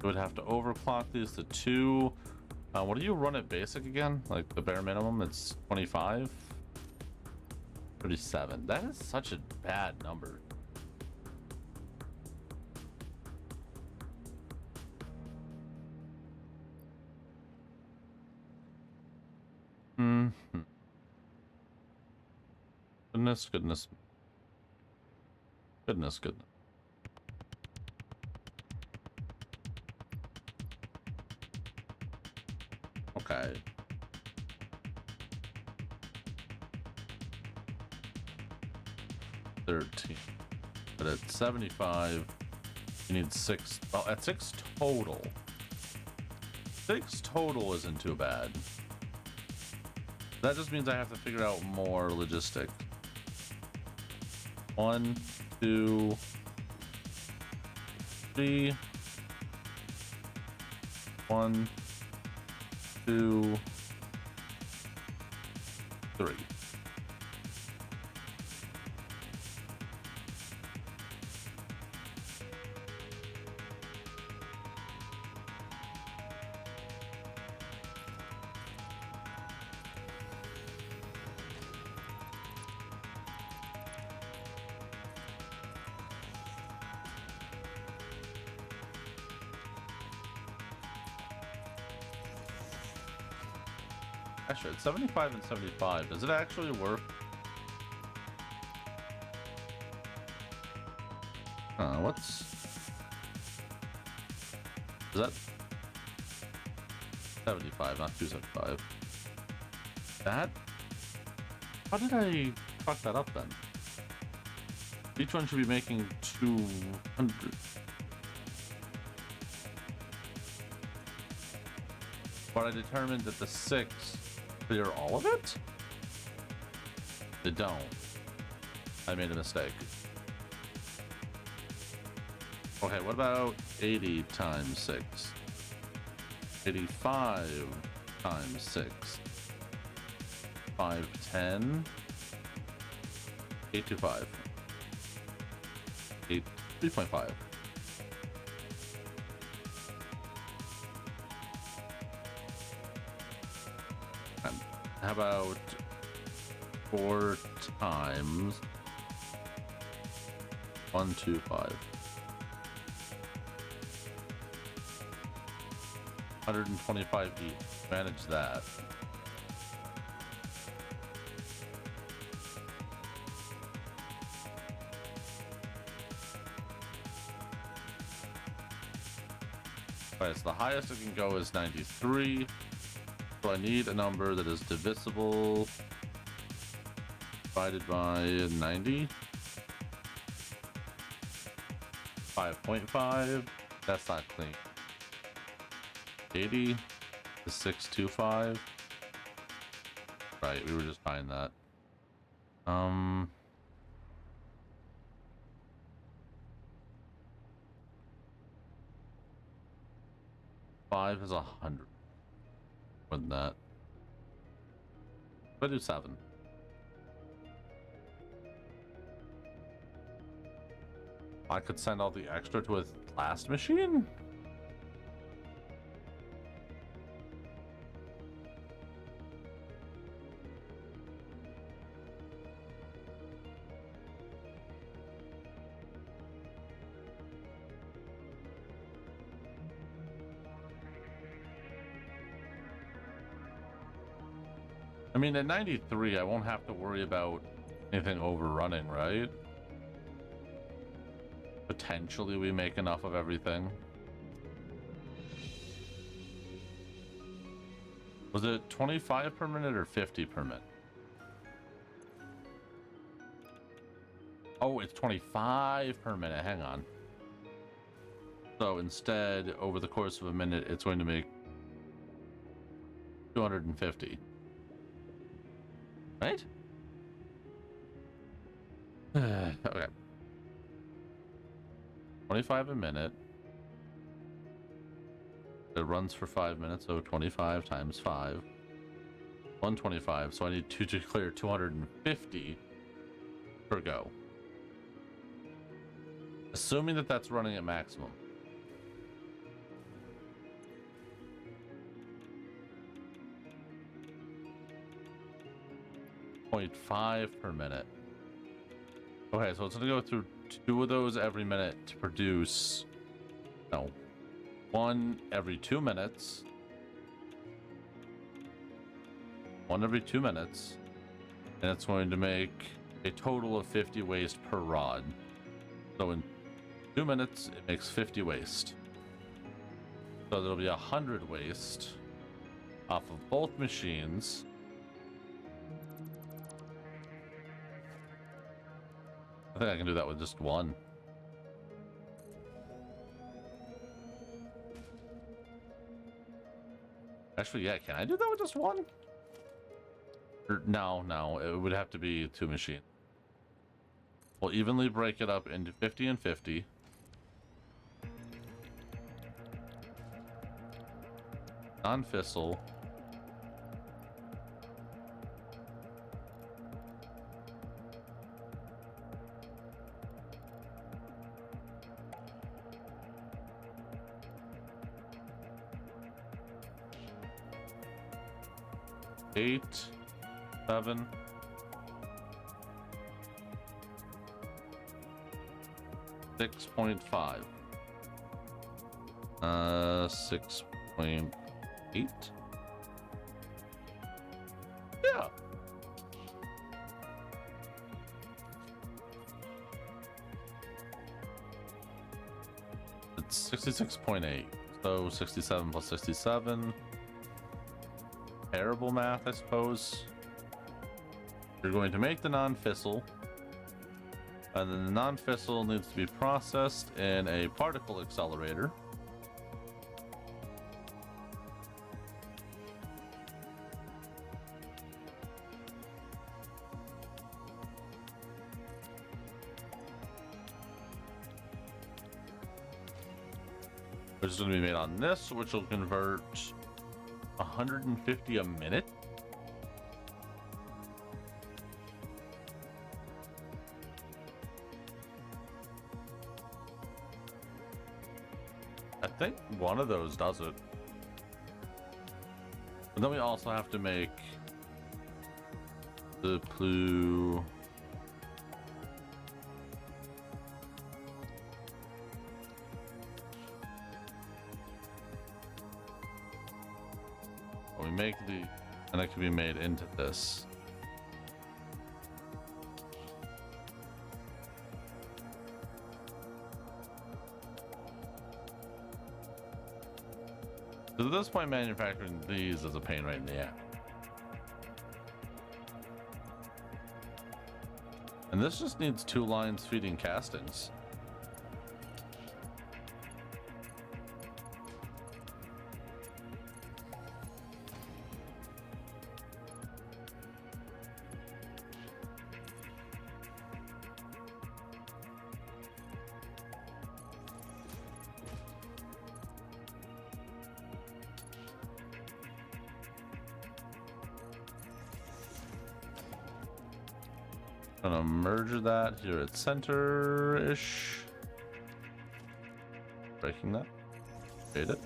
We would have to overclock these to 2. What do you run at basic again? Like the bare minimum, it's 25? 37. That is such a bad number. Mm-hmm. Goodness. Okay. $13. But at 75, you need 6. Oh, at 6 total. 6 total isn't too bad. That just means I have to figure out more logistic. 1, 2, 3. 1, 2, 3. Actually, it's 75 and 75. Does it actually work? What's... Is that 75, not 275? That? How did I fuck that up then? Each one should be making 200. But I determined that the 6 clear all of it? They don't. I made a mistake. Okay, what about 80 times 6? 85 times 6. 510. 825. 3.5. How about 4 times 125? 125 each. Manage that. Alright, so the highest it can go is 93. So I need a number that is divisible divided by 90. 5.5. That's not clean. 80 is 625. Right, we were just finding that. 5 is 100. More than that. But do 7. I could send all the extra to a last machine? I mean, at 93, I won't have to worry about anything overrunning, right? Potentially we make enough of everything. Was it 25 per minute or 50 per minute? Oh, it's 25 per minute. Hang on. So instead, over the course of a minute, it's going to make 250. Right? Okay. 25 a minute. It runs for 5 minutes, so 25 times 5. 125, so I need to clear 250 per go. Assuming that that's running at maximum. .5 per minute. Okay, so it's gonna go through 2 of those every minute to produce, no, 1 every 2 minutes. 1 every 2 minutes. And it's going to make a total of 50 waste per rod. So in 2 minutes, it makes 50 waste. So there'll be 100 waste off of both machines. I think I can do that with just 1. Actually, yeah, can I do that with just 1? Or, no, it would have to be 2 machines. We'll evenly break it up into 50 and 50. Non-fissile. Eight, 7. 6.5. 6.8. yeah. It's 66.8. So 67 plus 67. Terrible math, I suppose. You're going to make the non-fissile. And then the non-fissile needs to be processed in a particle accelerator. Which is going to be made on this, which will convert 150 a minute. I think one of those does it. And then we also have to make the blue. We make the, and it can be made into this. So at this point, manufacturing these is a pain right in the ass. And this just needs 2 lines feeding castings. Gonna merge that here at center-ish. Breaking that. Create it.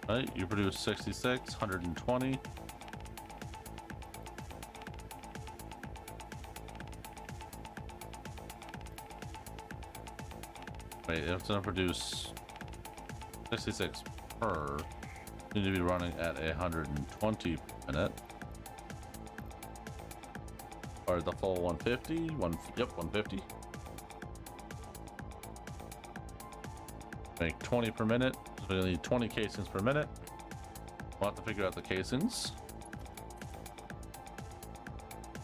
Right, you produce 66, 120. Wait, it's gonna produce 66 per. You need to be running at 120 per minute. Or the full 150? Yep, 150. Make 20 per minute. So we need 20 casings per minute. We'll have to figure out the casings.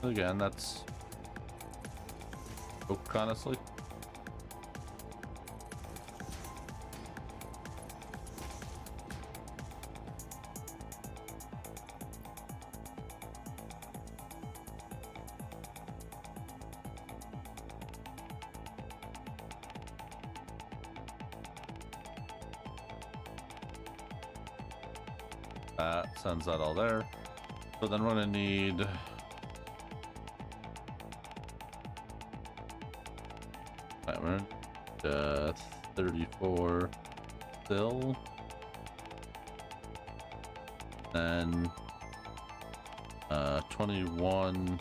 Again, that's oak, honestly. That sends that all there. So then we're gonna need 34 still, then 21,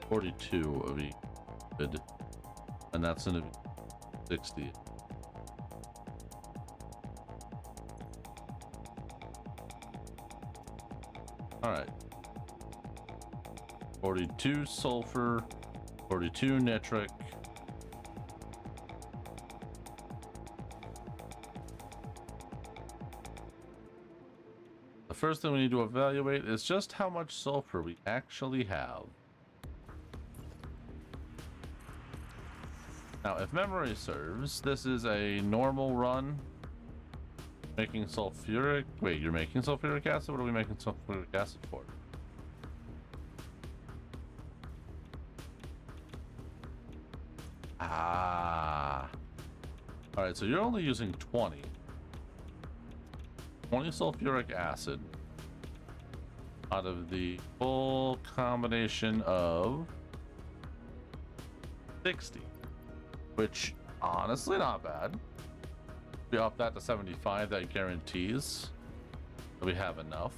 42 of each, good, and that's gonna be 60. All right, 42 sulfur, 42 nitric. The first thing we need to evaluate is just how much sulfur we actually have. Now, if memory serves, this is a normal run. Making sulfuric... Wait, you're making sulfuric acid? What are we making sulfuric acid for? Ah. Alright, so you're only using 20. 20 sulfuric acid out of the full combination of 60. which honestly not bad. We up that to 75, that guarantees that we have enough.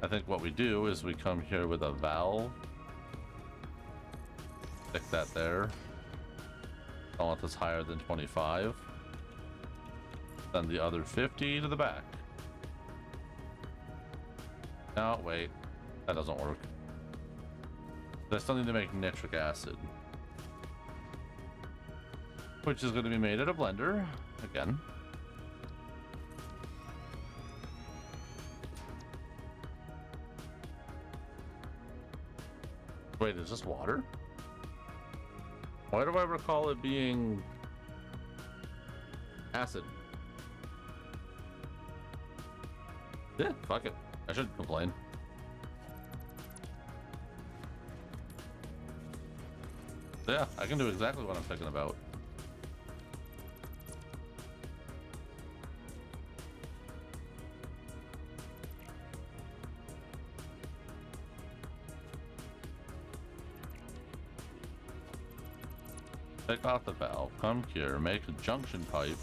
I think what we do is we come here with a valve, stick that there. Don't want this higher than 25. Then the other 50 to the back. No, wait, that doesn't work. I still need to make nitric acid, which is going to be made at a blender again. Wait, is this water? Why do I recall it being acid? Yeah, fuck it. I shouldn't complain. Yeah, I can do exactly what I'm thinking about. Take off the valve, come here, make a junction pipe.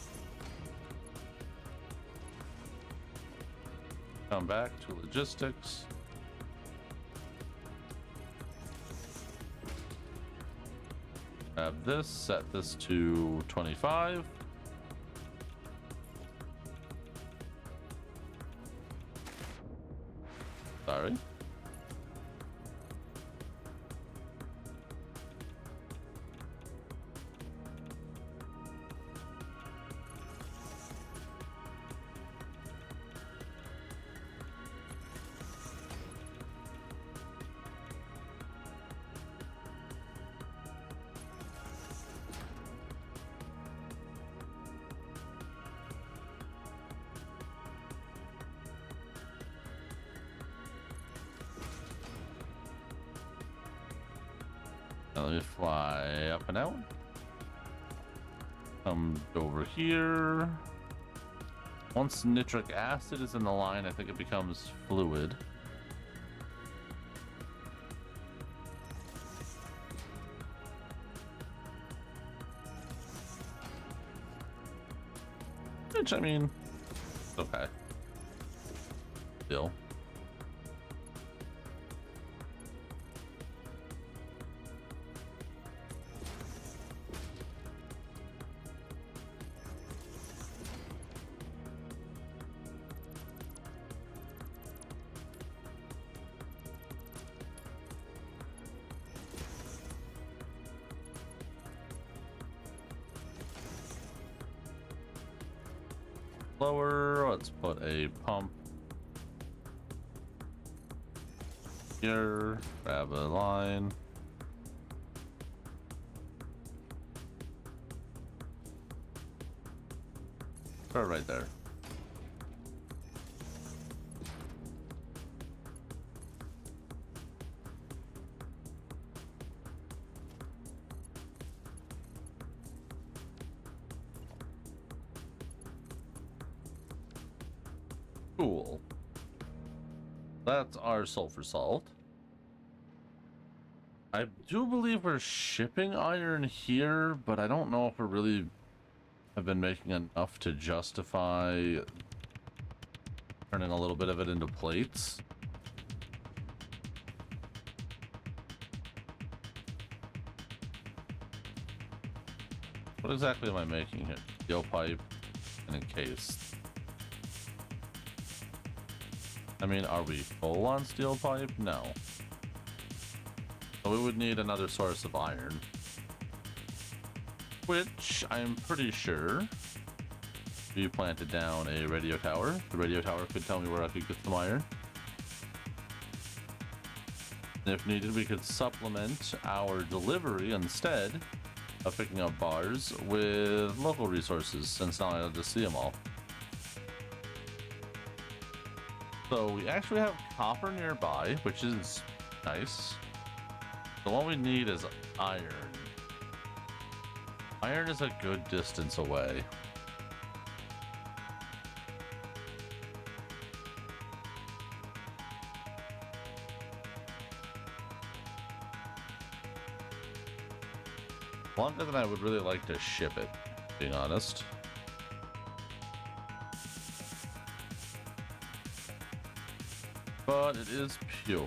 Come back to logistics. Grab this, set this to 25. Sorry. Let me fly up and out. Come over here. Once nitric acid is in the line, I think it becomes fluid. Which, I mean, okay. Still. Lower, let's put a pump here, grab a line. Put it right there. Cool. That's our sulfur salt. I do believe we're shipping iron here, but I don't know if we really have been making enough to justify turning a little bit of it into plates. What exactly am I making here? Steel pipe and encased. I mean, are we full on steel pipe? No. So we would need another source of iron. Which, I'm pretty sure, we planted down a radio tower. The radio tower could tell me where I could get some iron. And if needed, we could supplement our delivery instead of picking up bars with local resources, since now I'll just see them all. So we actually have copper nearby, which is nice. So what we need is iron. Iron is a good distance away. Longer than I would really like to ship it, being honest. But it is pure.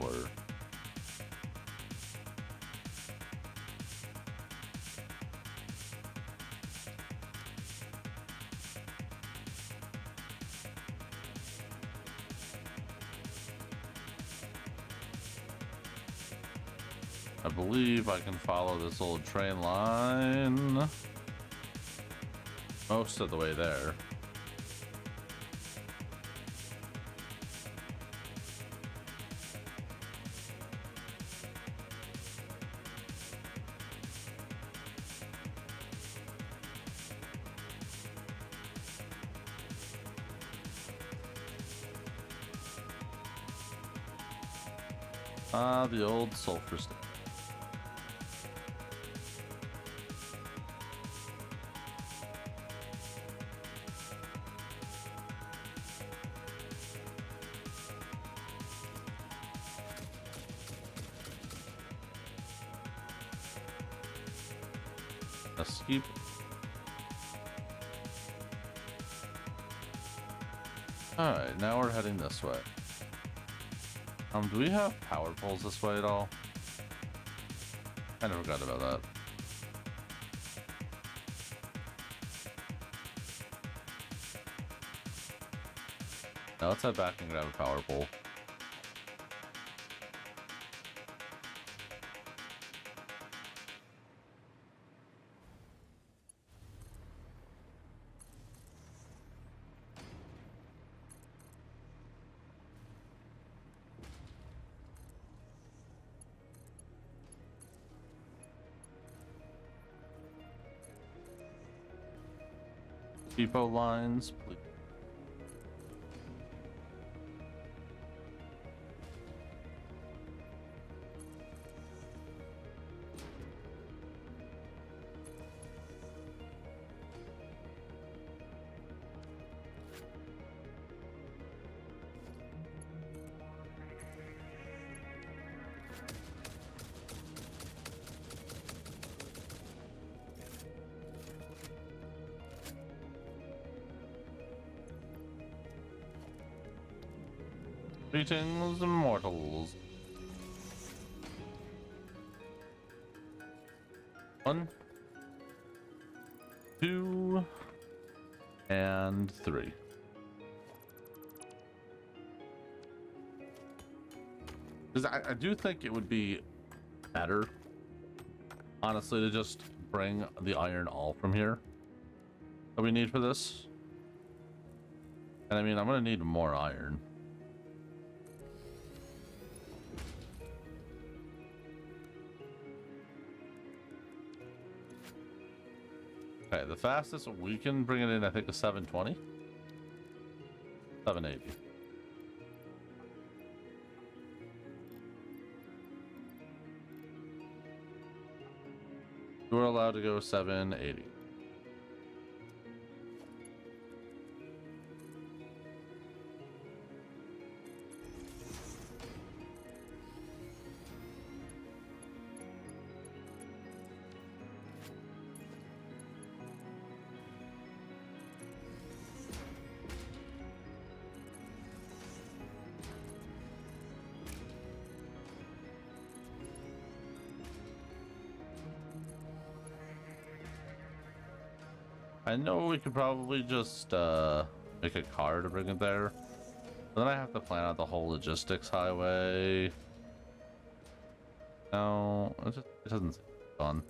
I believe I can follow this old train line most of the way there. Ah, the old sulfur stick. Escape. Alright, now we're heading this way. Do we have power poles this way at all? I never forgot about that. Now let's head back and grab a power pole. Depot lines, please. Greetings, mortals. 1, 2, and 3. Because I do think it would be better, honestly, to just bring the iron all from here that we need for this. And I mean, I'm going to need more iron. Okay, the fastest we can bring it in, I think, is 720. 780. We're allowed to go 780. I know we could probably just make a car to bring it there. But then I have to plan out the whole logistics highway. No, it doesn't seem fun.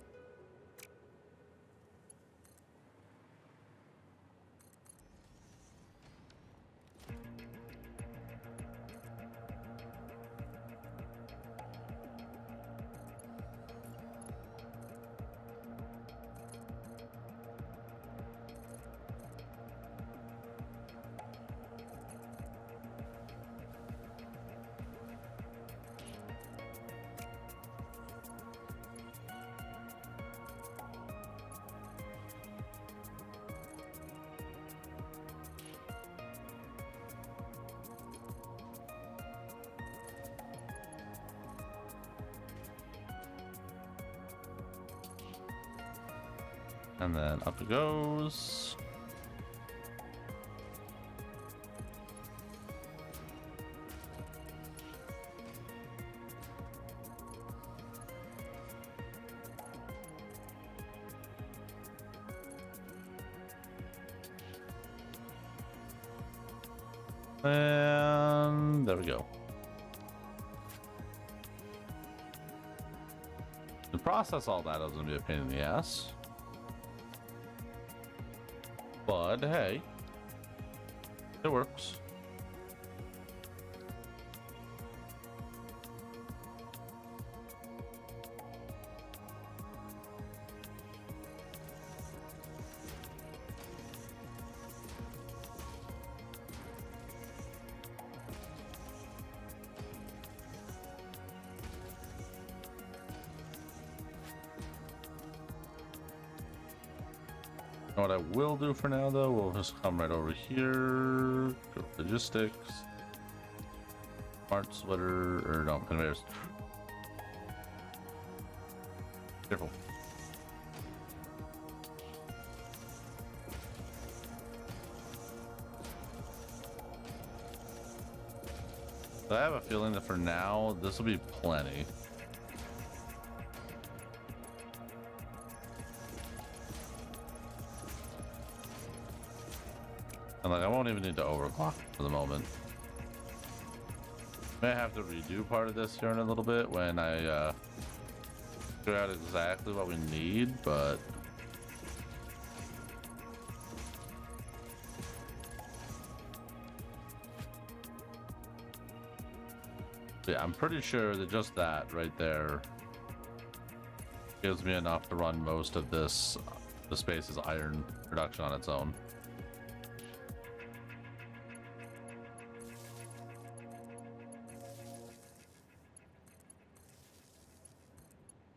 And then up it goes. And there we go. To process all that is going to be a pain in the ass. But hey, it works. What I will do for now, though, we'll just come right over here. Go logistics. Smart sweater, or no, conveyors. Careful. So I have a feeling that for now, this will be plenty. And like, I won't even need to overclock for the moment. May have to redo part of this here in a little bit when I figure out exactly what we need, but yeah, I'm pretty sure that just that right there gives me enough to run most of this, the space's iron production on its own.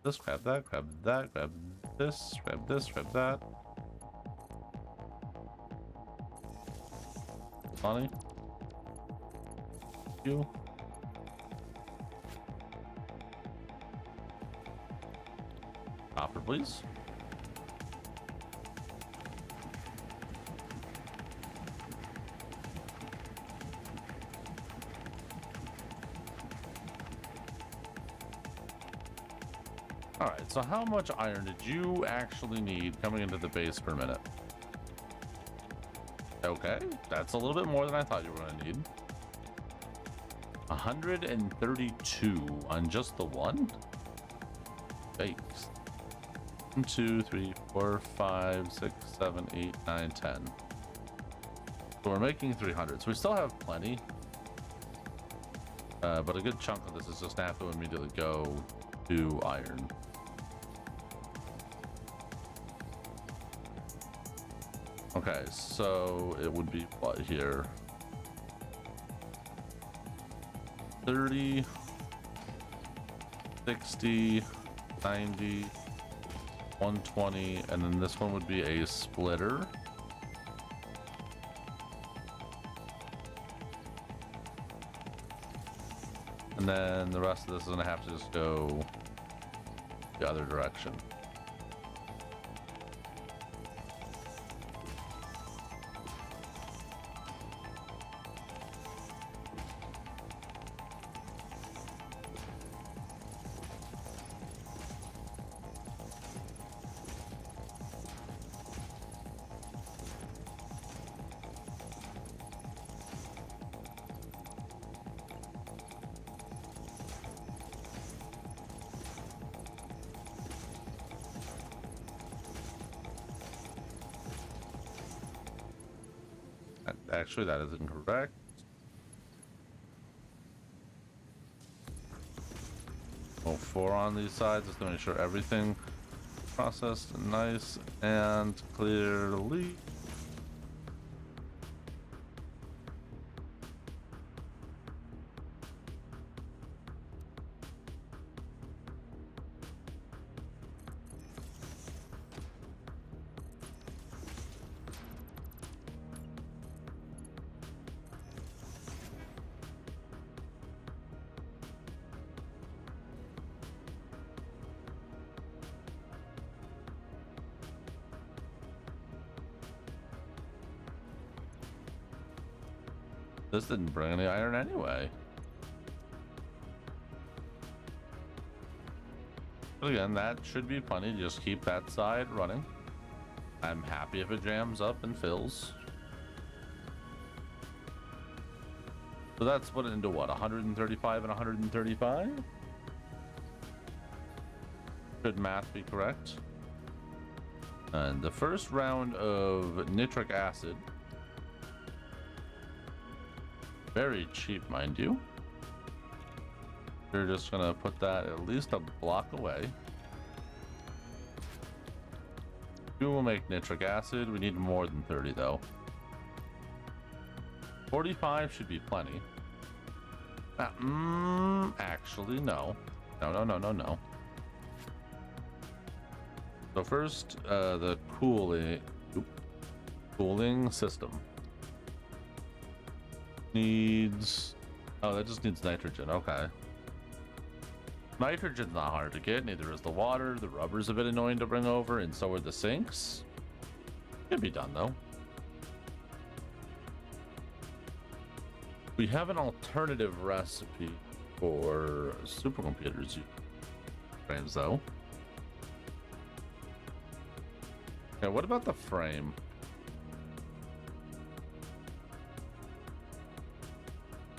This, grab that, grab that, grab this, grab this, grab that. Funny. You. Copper, please. Alright, so how much iron did you actually need coming into the base per minute? Okay, that's a little bit more than I thought you were going to need. 132 on just the one? Thanks. 1, 2, 3, 4, 5, 6, 7, 8, 9, 10. So we're making 300, so we still have plenty. But a good chunk of this is just gonna have to immediately go to iron. Okay, so it would be what here? 30, 60, 90, 120, and then this one would be a splitter. And then the rest of this is gonna have to just go the other direction. Actually, that is incorrect. Well, 4 on these sides just to make sure everything processed nice and clearly. This didn't bring any iron anyway. But again, that should be plenty. Just keep that side running. I'm happy if it jams up and fills. So that's split into what, 135 and 135? Should math be correct? And the first round of nitric acid, very cheap, mind you. We're just gonna put that at least a block away. We will make nitric acid. We need more than 30 though. 45 should be plenty. Actually, no. No. So first, the cooling system needs. Oh, that just needs nitrogen. Okay. Nitrogen's not hard to get. Neither is the water. The rubber's a bit annoying to bring over, and so are the sinks. Can be done though. We have an alternative recipe for supercomputers frames though. Okay, what about the frame?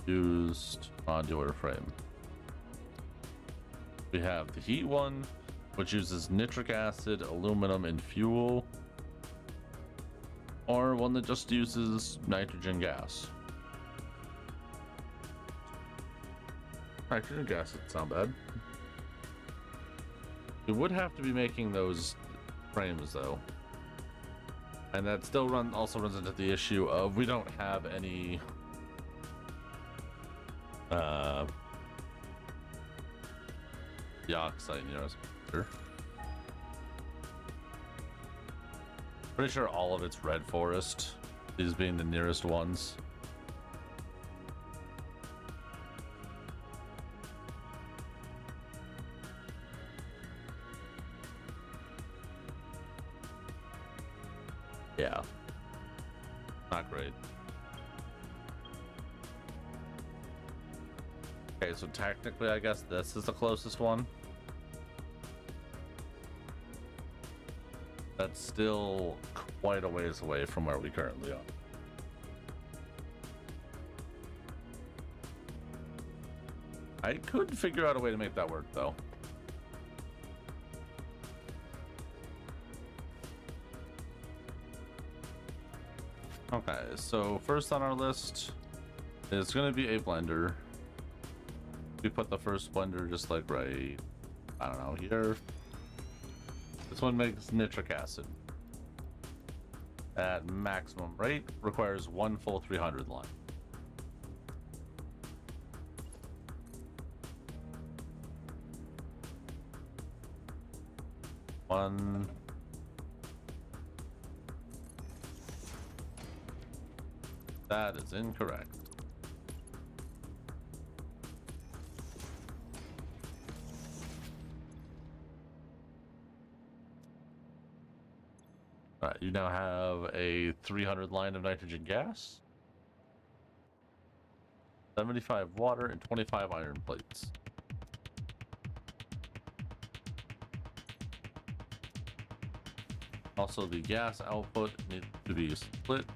Used modular frame. We have the heat one, which uses nitric acid, aluminum, and fuel. Or one that just uses nitrogen gas. Nitrogen gas doesn't sound bad. We would have to be making those frames though. And that still also runs into the issue of we don't have any dioxide near us. Pretty sure all of it's red forest, these being the nearest ones. Yeah, not great. Okay, so technically I guess this is the closest one. That's still quite a ways away from where we currently are. I could figure out a way to make that work though. Okay, so first on our list is going to be a blender. We put the first blender just like right, I don't know, here. This one makes nitric acid. At maximum rate, requires one full 300 line. One. That is incorrect. All right, you now have a 300 line of nitrogen gas, 75 water, and 25 iron plates. Also, the gas output needs to be split.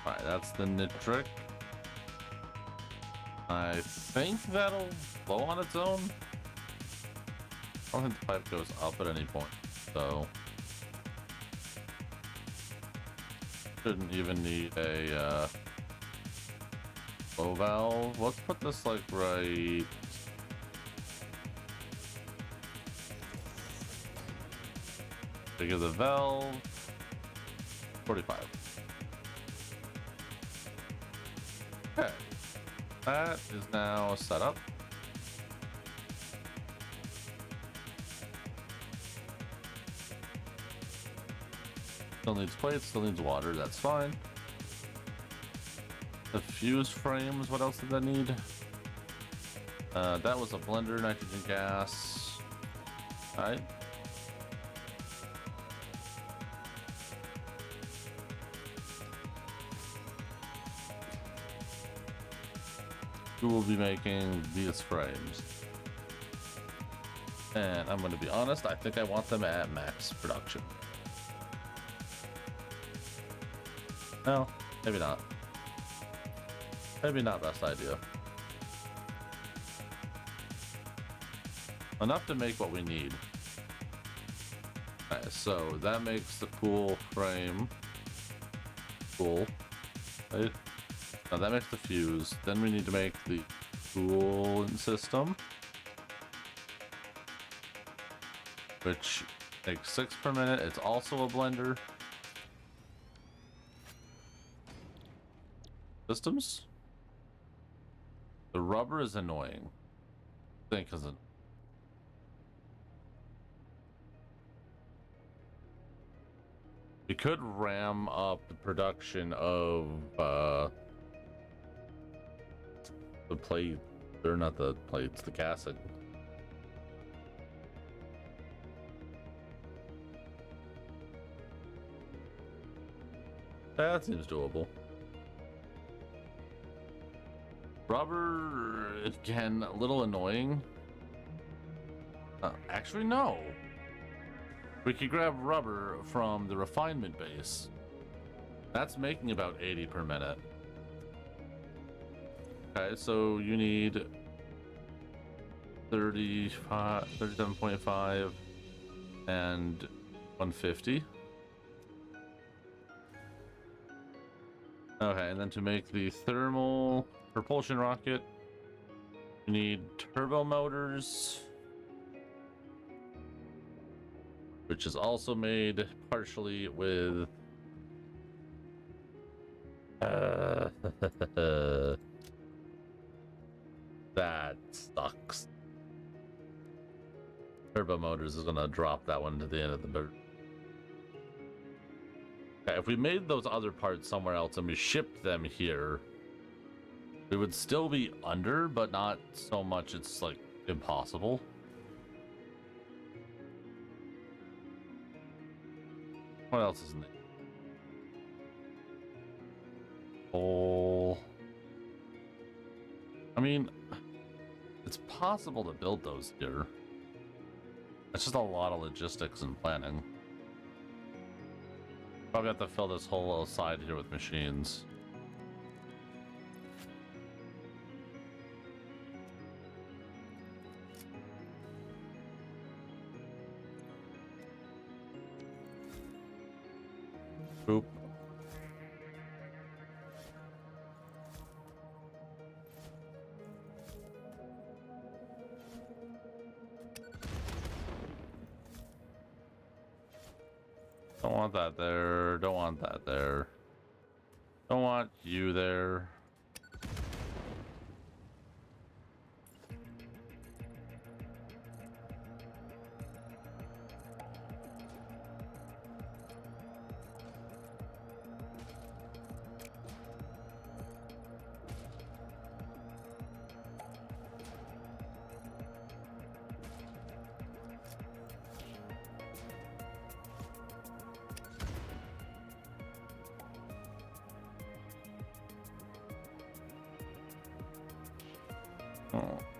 Alright, that's the nitric. I think that'll blow on its own. I don't think the pipe goes up at any point, so shouldn't even need a flow valve. Let's put this like right. Bigger the valve. 45. Okay, that is now set up. Still needs plates, still needs water, that's fine. The fuse frames, what else did that need? That was a blender, nitrogen gas. Alright. We will be making these frames. And I'm going to be honest, I think I want them at max production. No, maybe not. Maybe not best idea. Enough to make what we need. Alright, so that makes the pool frame cool. Right? Now that makes the fuse. Then we need to make the coolant system, which takes 6 per minute. It's also a blender. Systems. The rubber is annoying. I think because we could ram up the production of the plate. They're not the plates, the casting. That seems doable. Rubber, again, a little annoying. Actually, no. We could grab rubber from the refinement base. That's making about 80 per minute. Okay, so you need 37.5 and 150. Okay, and then to make the thermal propulsion rocket, you need turbo motors, which is also made partially with that sucks. Turbo motors is gonna drop that one to the end of the bird. Okay, if we made those other parts somewhere else and we shipped them here, we would still be under, but not so much it's like impossible. What else is in there? Oh, I mean, it's possible to build those here. It's just a lot of logistics and planning. Probably have to fill this whole little side here with machines. Oop. Don't want that there. Don't want that there. Don't want you there.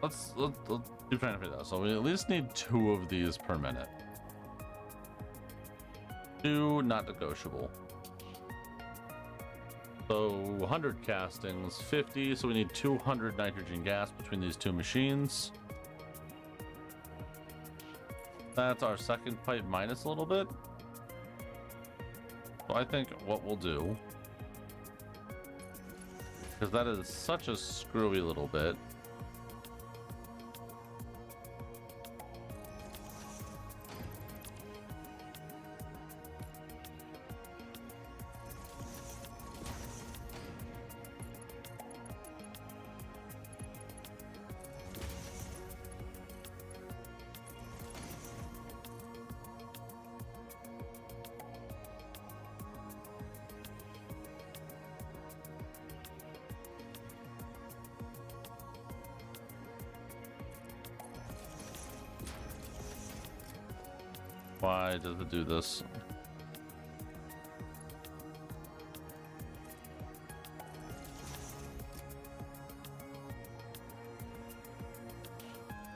Let's keep trying to figure that out. So we at least need 2 of these per minute. 2 not negotiable. So 100 castings, 50, so we need 200 nitrogen gas between these two machines. That's our second pipe minus a little bit. So I think what we'll do, because that is such a screwy little bit. Why does it do this?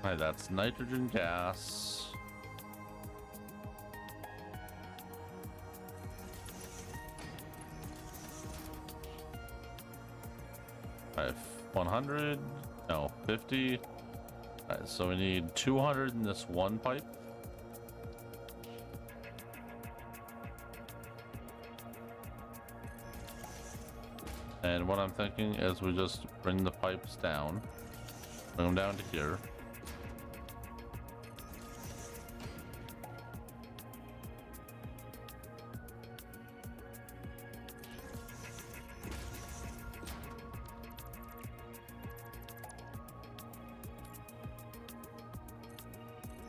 Alright, that's nitrogen gas. Alright, 100, no, 50. Alright, so we need 200 in this one pipe. And what I'm thinking is we just bring the pipes down, bring them down to here.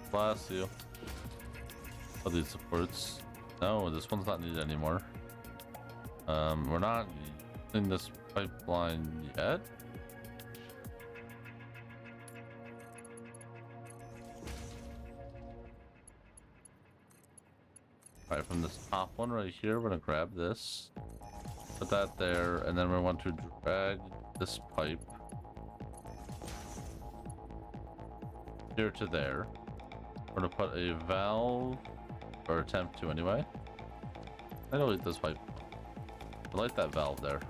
Bless you. Oh, these supports. No, this one's not needed anymore. We're not in this pipeline yet. Alright, from this top one right here, we're gonna grab this, put that there, and then we want to drag this pipe here to there. We're gonna put a valve, or attempt to anyway. I delete this pipe. I like that valve there.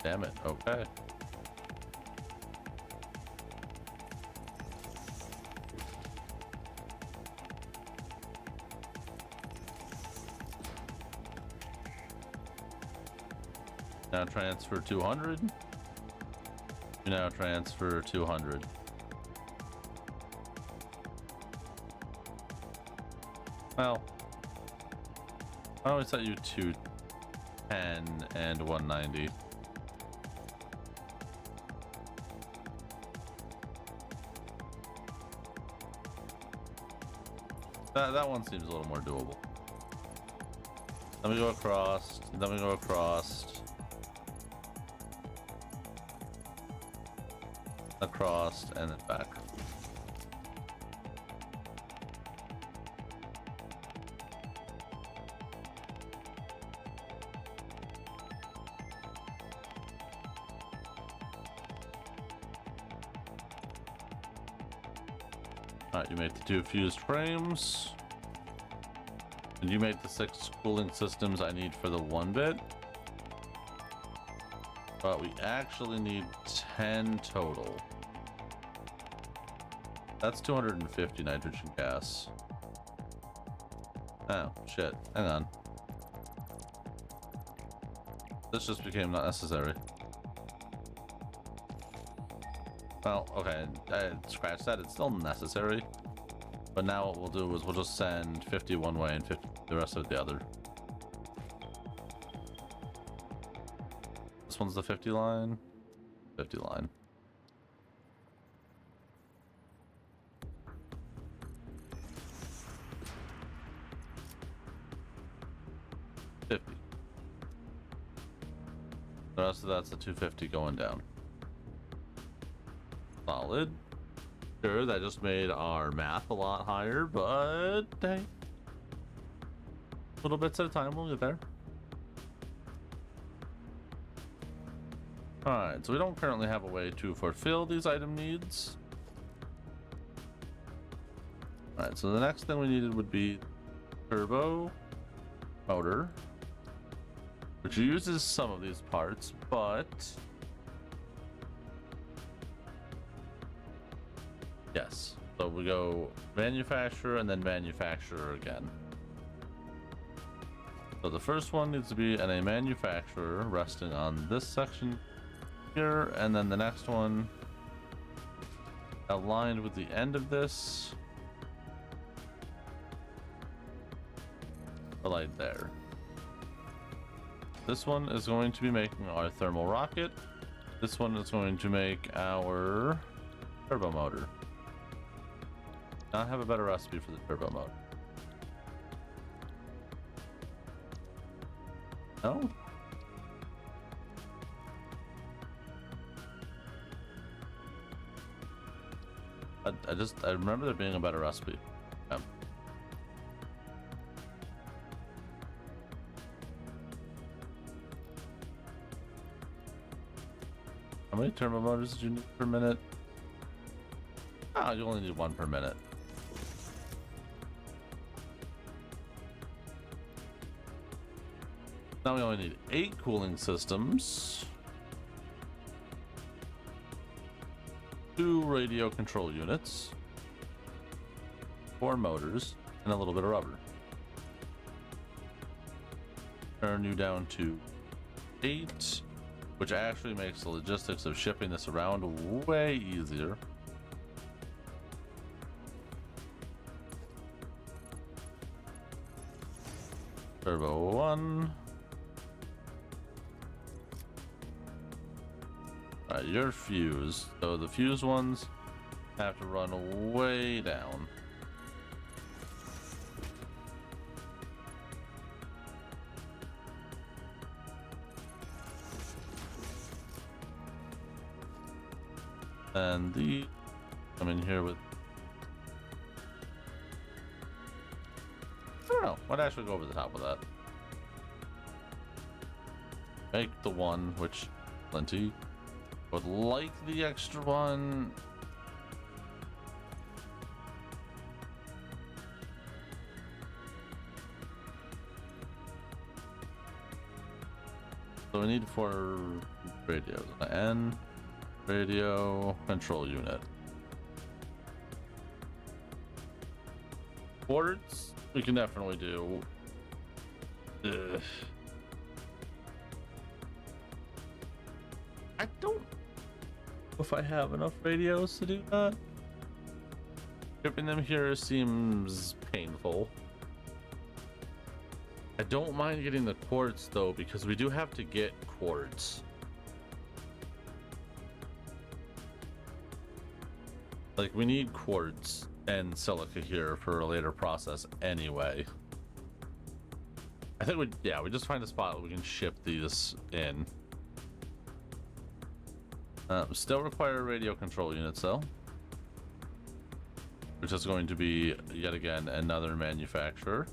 Damn it, okay. Now transfer 200. Now transfer 200. Well, I always set you 210 and 190. That one seems a little more doable. Then we go across, then we go across. Across, and then back. Alright, you make the 2 fused frames. And you make the 6 cooling systems I need for the 1 bit. But we actually need 10 total. That's 250 nitrogen gas. Oh, shit. Hang on. This just became not necessary. Well, okay, scratch that. It's still necessary. But now what we'll do is we'll just send 50 one way and 50 the rest of the other. This one's the 50 line. 50 line. The rest of that's the 250 going down. Solid. Sure, that just made our math a lot higher, but hey, little bits at a time, we'll get there. Alright, so we don't currently have a way to fulfill these item needs. Alright, so the next thing we needed would be turbo motor. which uses some of these parts, but yes. So we go manufacturer and then manufacturer again. So the first one needs to be in a manufacturer resting on this section here, and then the next one aligned with the end of this, aligned there. This one is going to be making our thermal rocket. This one is going to make our turbo motor. Not have a better recipe for the turbo motor. No? I remember there being a better recipe. Yeah. How many turbo motors did you need per minute? Oh, you only need one per minute. Now we only need 8 cooling systems, 2 radio control units, 4 motors, and a little bit of rubber. Turn you down to 8, which actually makes the logistics of shipping this around way easier. Turbo 1. Alright, you're fused. So the fused ones have to run way down. And the come in here with, I don't know, might actually go over the top of that. Make the one, which plenty. Would like the extra one. So we need 4 radios. N radio control unit. Quartz we can definitely do. Ugh. I don't know if I have enough radios to do that. Shipping them here seems painful. I don't mind getting the quartz though, because we do have to get quartz. Like, we need quartz and silica here for a later process anyway. I think we just find a spot where we can ship these in. Still require radio control units though, which is going to be yet again another manufacturer.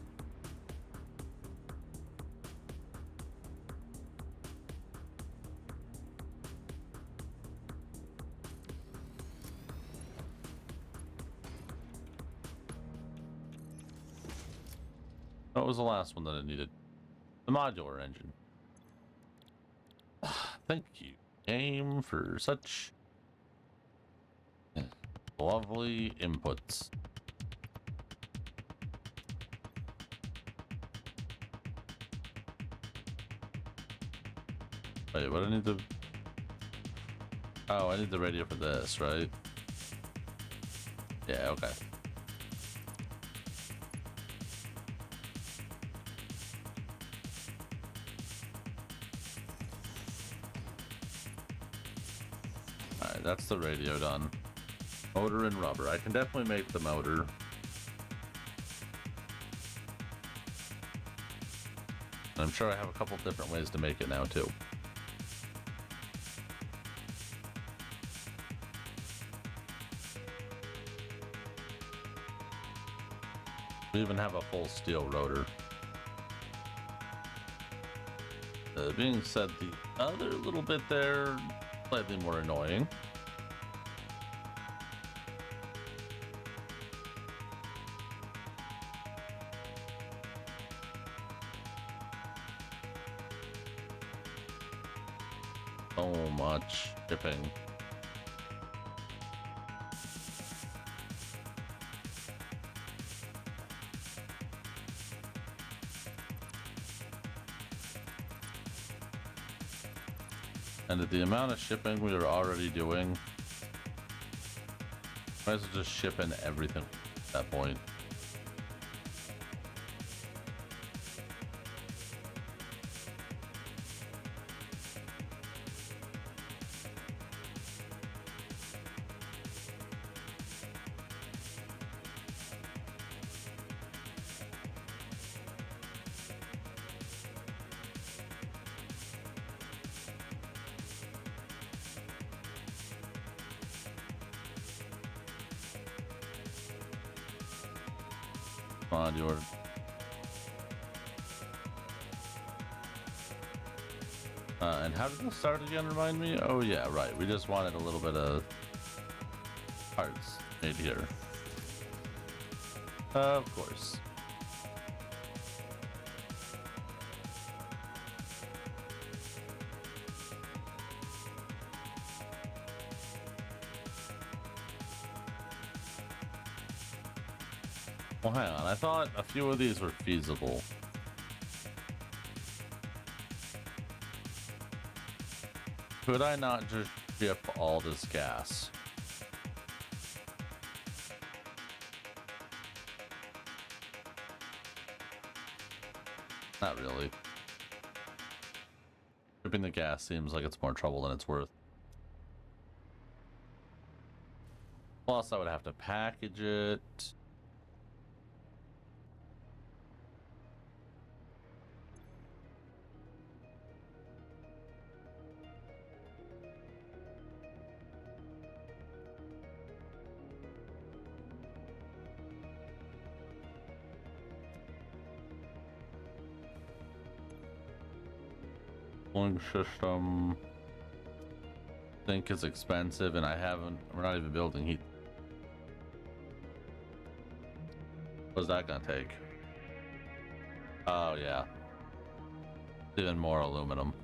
What was the last one that it needed? The modular engine. Thank you, game, for such lovely inputs. Wait, what do I need to... Oh, I need the radio for this, right? Yeah, okay. Alright, that's the radio done. Motor and rubber. I can definitely make the motor. I'm sure I have a couple different ways to make it now too. We even have a full steel rotor. Being said, the other little bit there, slightly more annoying. so much shipping. And at the amount of shipping we are already doing, might as well just ship in everything at that point. Come on, you ordered. And how did this start again, remind me? Oh yeah, right. We just wanted a little bit of parts made here. Of course. Well, hang on. I thought a few of these were feasible. Could I not just ship all this gas? Not really. Shipping the gas seems like it's more trouble than it's worth. Plus, I would have to package it. Cooling system, I think is expensive, and we're not even building heat. What's that gonna take? Oh yeah, even more aluminum.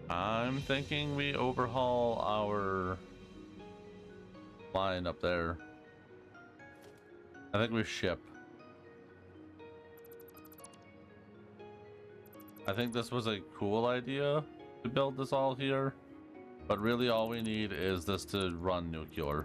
I'm thinking we overhaul our line up there. I think we ship. I think this was a cool idea to build this all here, but really all we need is this to run nuclear.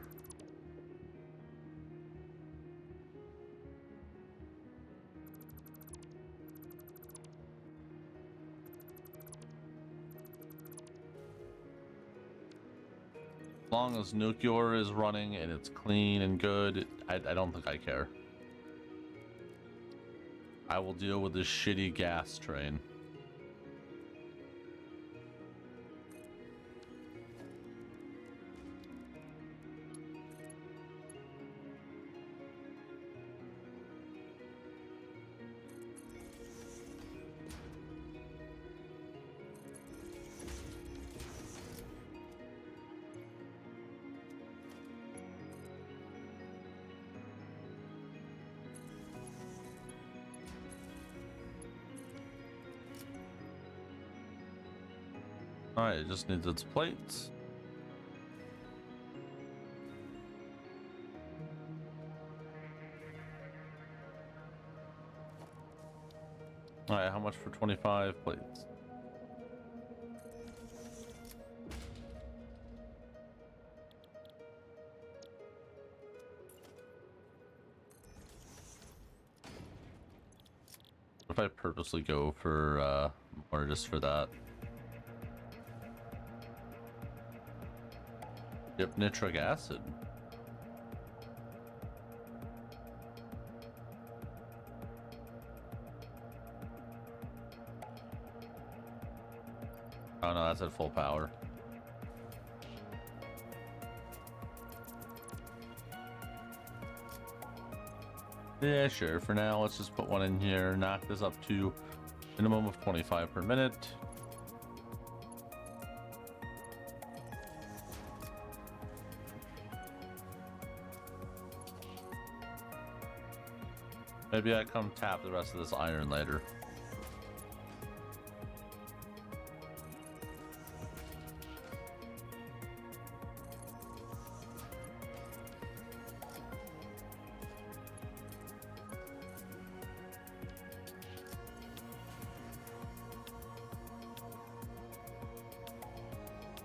As long as nuclear is running and it's clean and good, I don't think I care. I will deal with this shitty gas train. Alright, it just needs its plates. Alright, how much for 25 plates? What if I purposely go for more just for that? Yep, nitric acid. Oh no, that's at full power. Yeah, sure. For now, let's just put one in here. Knock this up to minimum of 25 per minute. Maybe I come tap the rest of this iron later.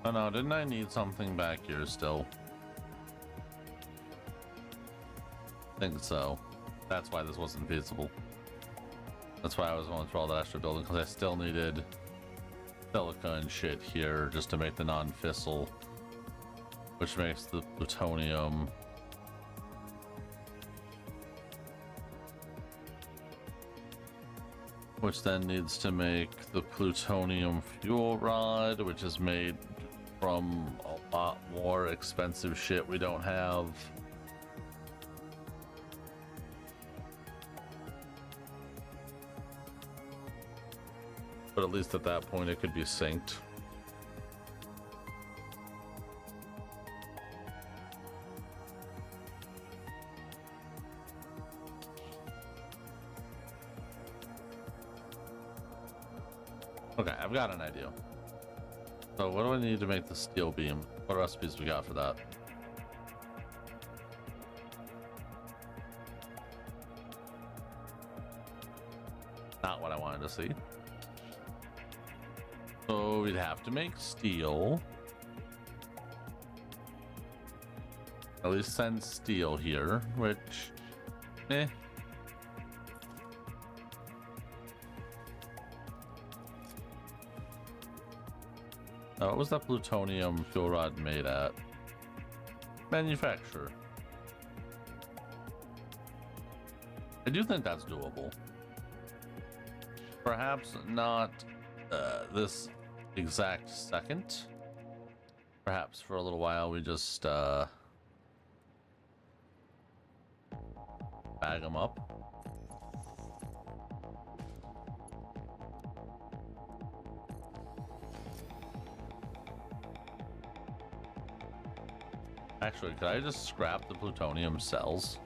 Oh no, didn't I need something back here still? I think so. That's why this wasn't feasible. That's why I was going through all that extra building, because I still needed silica and shit here just to make the non-fissile, which makes the plutonium. Which then needs to make the plutonium fuel rod, which is made from a lot more expensive shit we don't have. But at least at that point it could be synced. Okay, I've got an idea. So what do I need to make the steel beam? What recipes we got for that? Not what I wanted to see. So we'd have to make steel. At least send steel here, which... eh. What was that plutonium fuel rod made at? Manufacturer. I do think that's doable. Perhaps not this exact second. Perhaps for a little while we just bag them up. Actually, could I just scrap the plutonium cells?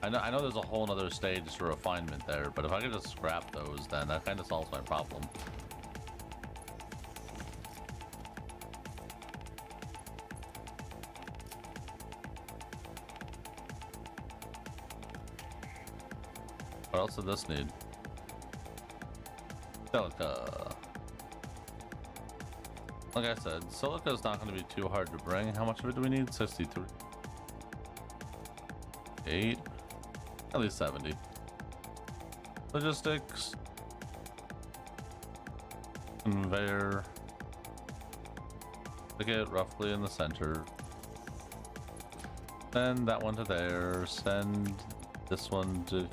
I know there's a whole nother stage for refinement there, but if I could just scrap those, then that kind of solves my problem. What else did this need? Silica. Like I said, silica is not going to be too hard to bring. How much of it do we need? 63. 8. At least 70. Logistics. Conveyor. Stick it roughly in the center. Send that one to there. Send this one to...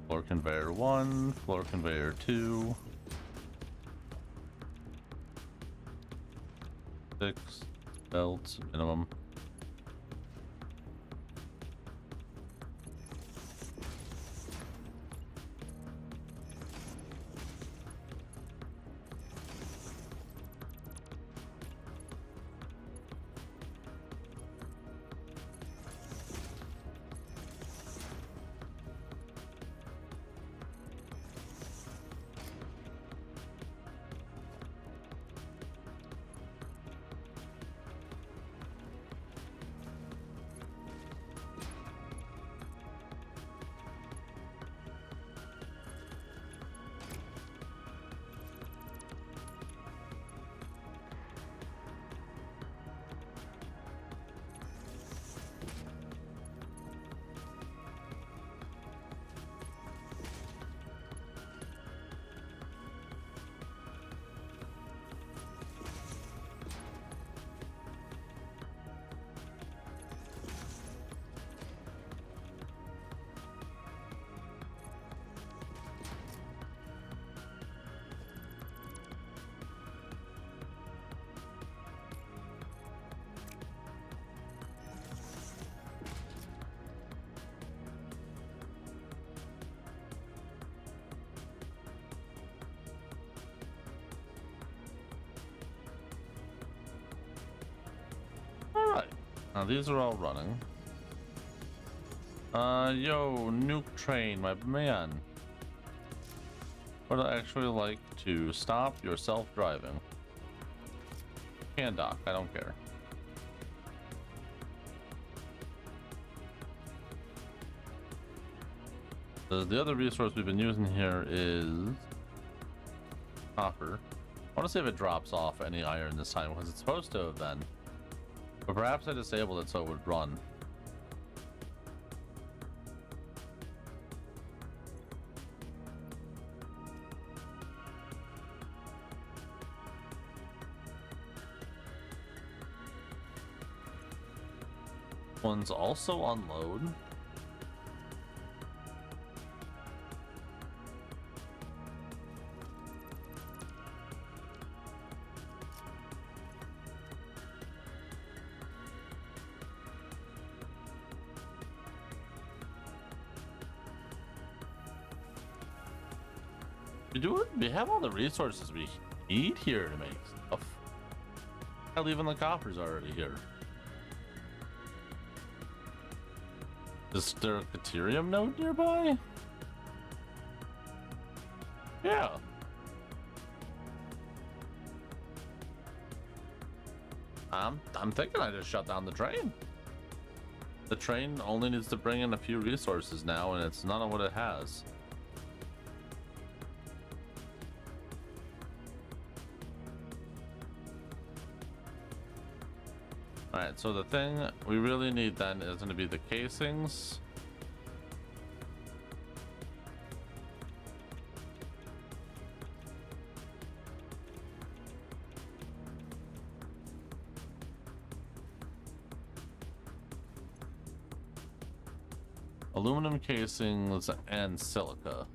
Floor conveyor 1, floor conveyor 2. 6 belts minimum. Now these are all running. Yo, nuke train, my man. Would I actually like to stop your self-driving? Can dock, I don't care. The other resource we've been using here is copper. I want to see if it drops off any iron this time, because it's supposed to have been. But perhaps I disabled it so it would run. One's also unload. We have all the resources we need here to make stuff. Hell, even the copper's already here. Is there a Caterium node nearby? Yeah. I'm thinking I just shut down the train. The train only needs to bring in a few resources now, and it's none of what it has. Alright, so the thing we really need then is going to be the casings. Aluminum casings and silica.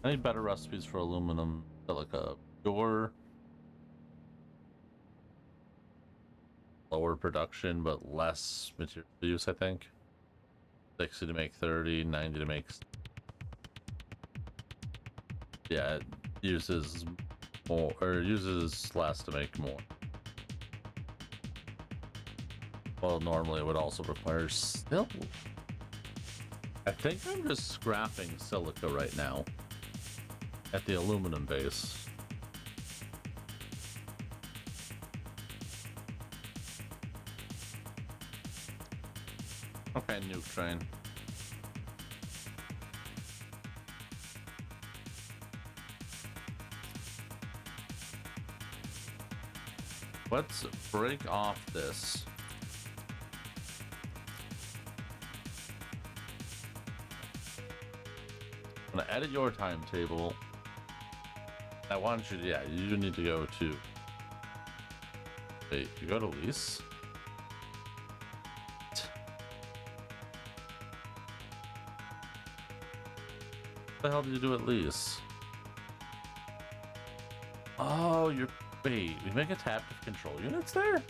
I need better recipes for aluminum silica. Pure, lower production, but less material use, I think. 60 to make 30, 90 to make... Yeah, it uses more, or uses less to make more. Well, normally it would also require still. I think I'm just scrapping silica right now at the aluminum base. Okay, nuke train. Let's break off this. I'm gonna edit your timetable. I want you to, yeah, you need to go to... Wait, you go to lease? What the hell did you do at lease? Oh, you're... Wait, we make adaptive control units there?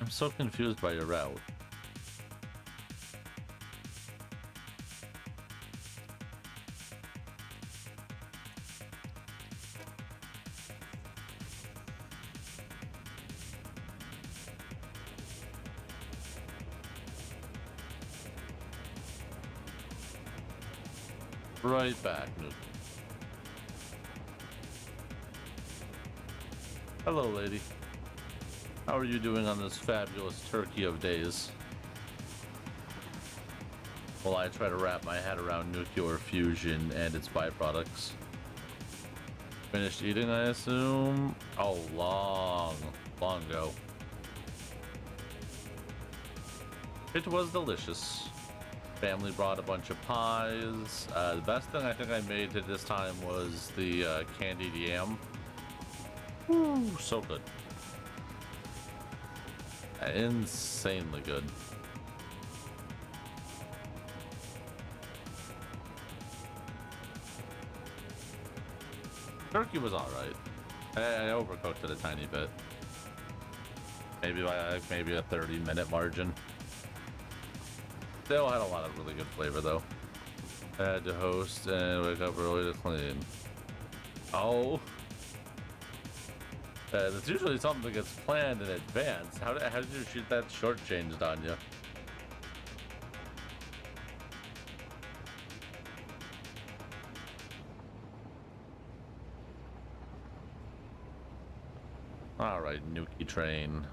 I'm so confused by your route. Right back, Nuke. Hello, lady. How are you doing on this fabulous turkey of days? While I try to wrap my head around nuclear fusion and its byproducts. Finished eating, I assume? Oh, long ago. It was delicious. Family brought a bunch of pies. The best thing I think I made at this time was the candied yam. Woo, so good. Insanely good. Turkey was alright. I overcooked it a tiny bit. Maybe by like maybe a 30-minute margin. Still had a lot of really good flavor though. I had to host and wake up early to clean. Oh. That's usually something that gets planned in advance. How did you shoot that shortchanged on you? Alright, Nuki train.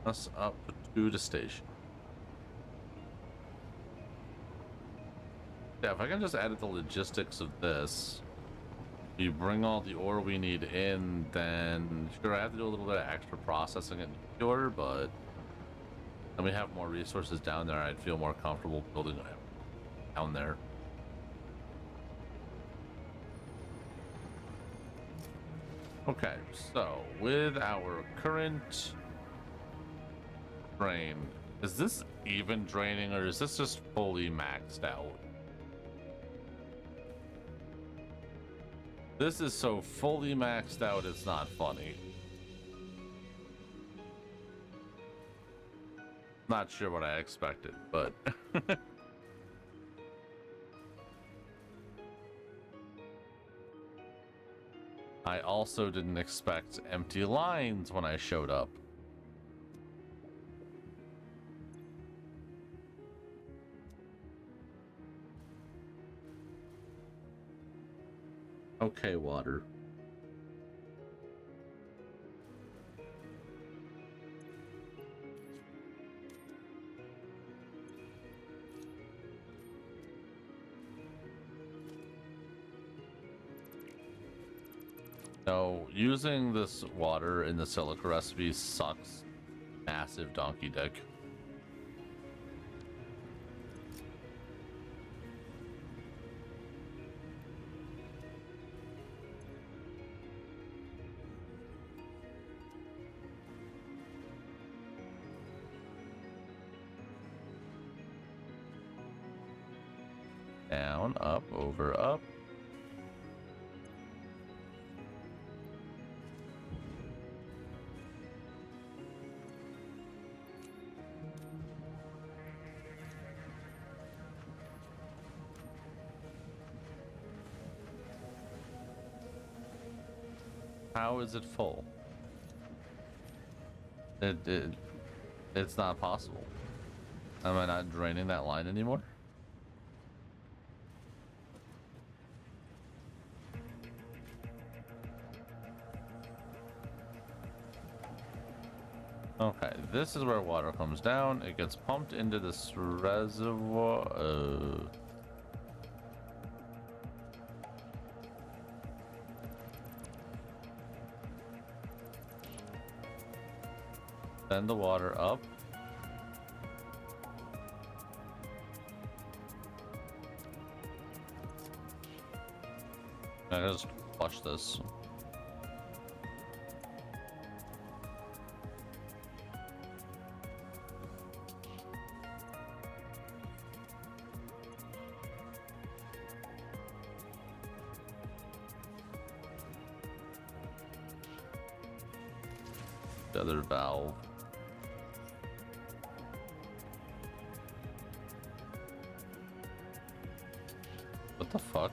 Us up to the station. Yeah, if I can just edit the logistics of this, you bring all the ore we need in, then sure, I have to do a little bit of extra processing at the order, but then we have more resources down there. I'd feel more comfortable building down there. Okay, so with our current drain, is this even draining or is this just fully maxed out? This is so fully maxed out, it's not funny. Not sure what I expected, but I also didn't expect empty lines when I showed up. Okay, water. No, using this water in the silica recipe sucks. Massive donkey dick. Down, up, over, up. How is it full? It's not possible. Am I not draining that line anymore? Okay, this is where water comes down. It gets pumped into this reservoir. Send the water up. I just flush this. The other valve. What the fuck?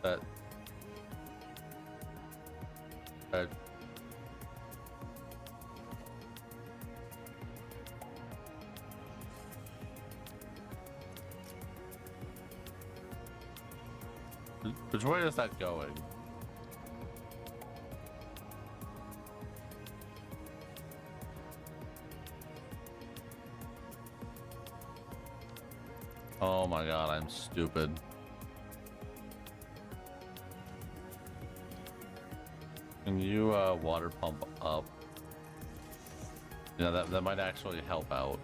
That. Which way is that going? Oh my god, I'm stupid. Can you water pump up? Yeah, that might actually help out.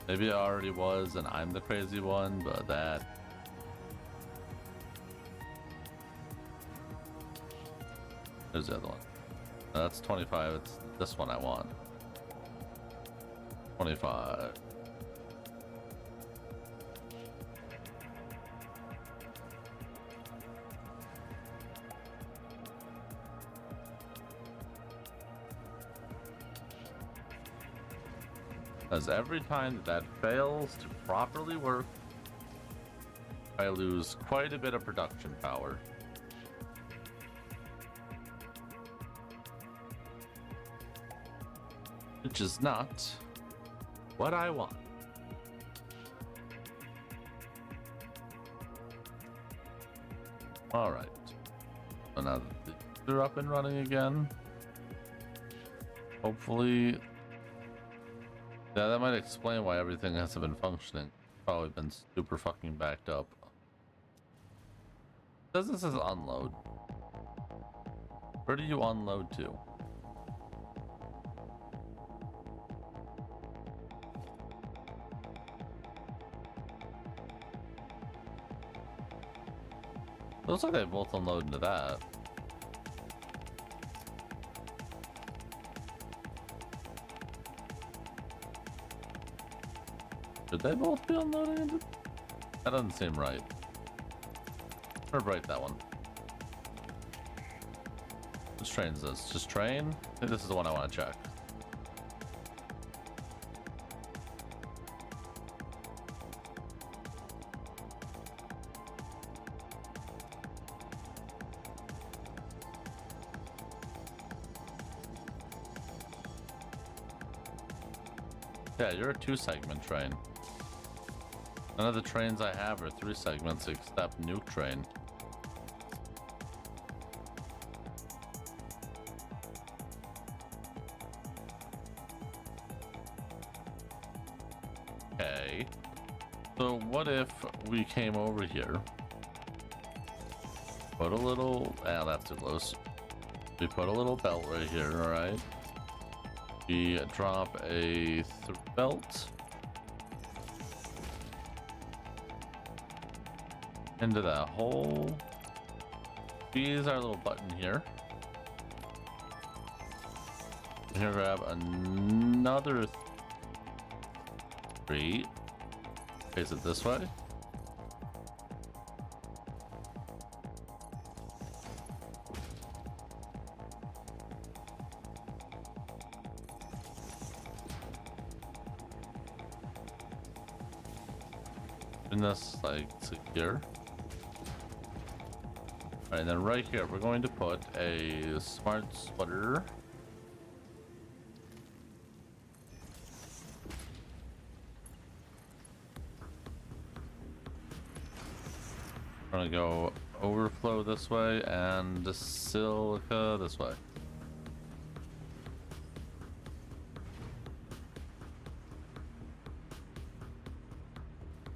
Maybe it already was and I'm the crazy one, but that... There's the other one. That's 25. It's this one I want. 25. Because every time that fails to properly work, I lose quite a bit of production power. Which is not what I want. Alright. So now that they're up and running again. Hopefully. Yeah, that might explain why everything hasn't been functioning. Probably been super fucking backed up. This says unload. Where do you unload to? Looks like they both unload into that. Should they both be unloading into? That doesn't seem right. Or right, that one. Which train's this? Just train? I think this is the one I want to check. Yeah, you're a 2-segment train. None of the trains I have are 3 segments except Nuke Train. Okay. So what if we came over here? Put a little... Ah, that's too close. We put a little belt right here, alright? We drop a belt into that hole. Squeeze our little button here. Here, grab another 3. Face it this way. And this like secure. Alright, and then right here we're going to put a smart splitter. We're gonna go overflow this way and silica this way.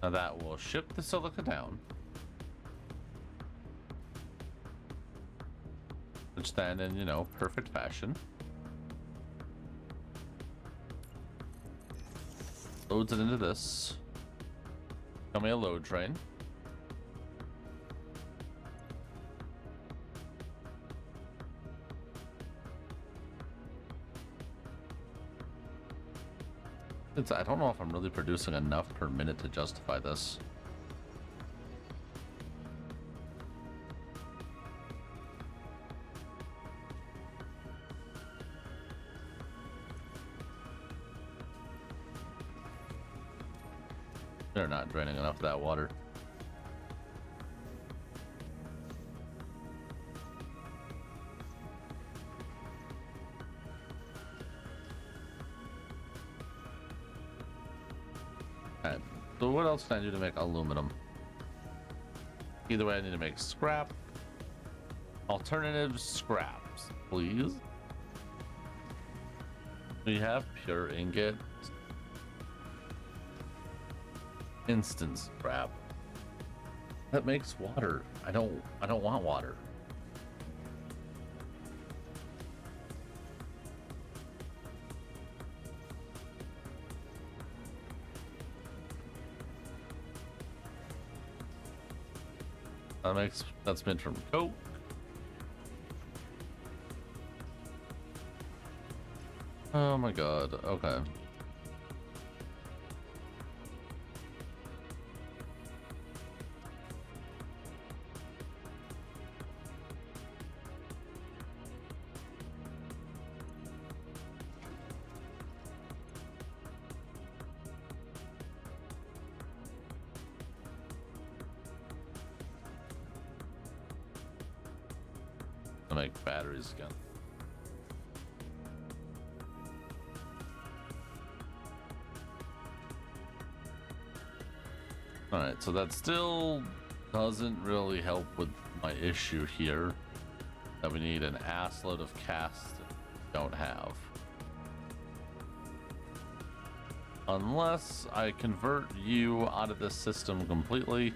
Now that will ship the silica down. Which then in, you know, perfect fashion loads it into this. Tell me a load train. I don't know if I'm really producing enough per minute to justify this. They're not draining enough of that water. Alright, so what else can I do to make aluminum? Either way, I need to make scrap. Alternative scraps, please. We have pure ingot. Instant scrap. That makes water. I don't want water. That's made from coke. Oh my god, okay. To make batteries again. Alright, so that still doesn't really help with my issue here. That we need an assload of casts that we don't have. Unless I convert you out of this system completely.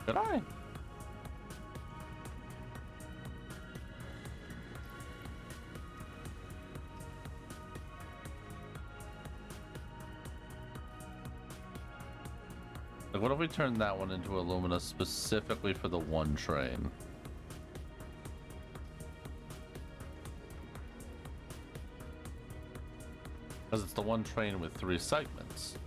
Could I? Like, what if we turn that one into alumina specifically for the one train? Because it's the one train with 3 segments.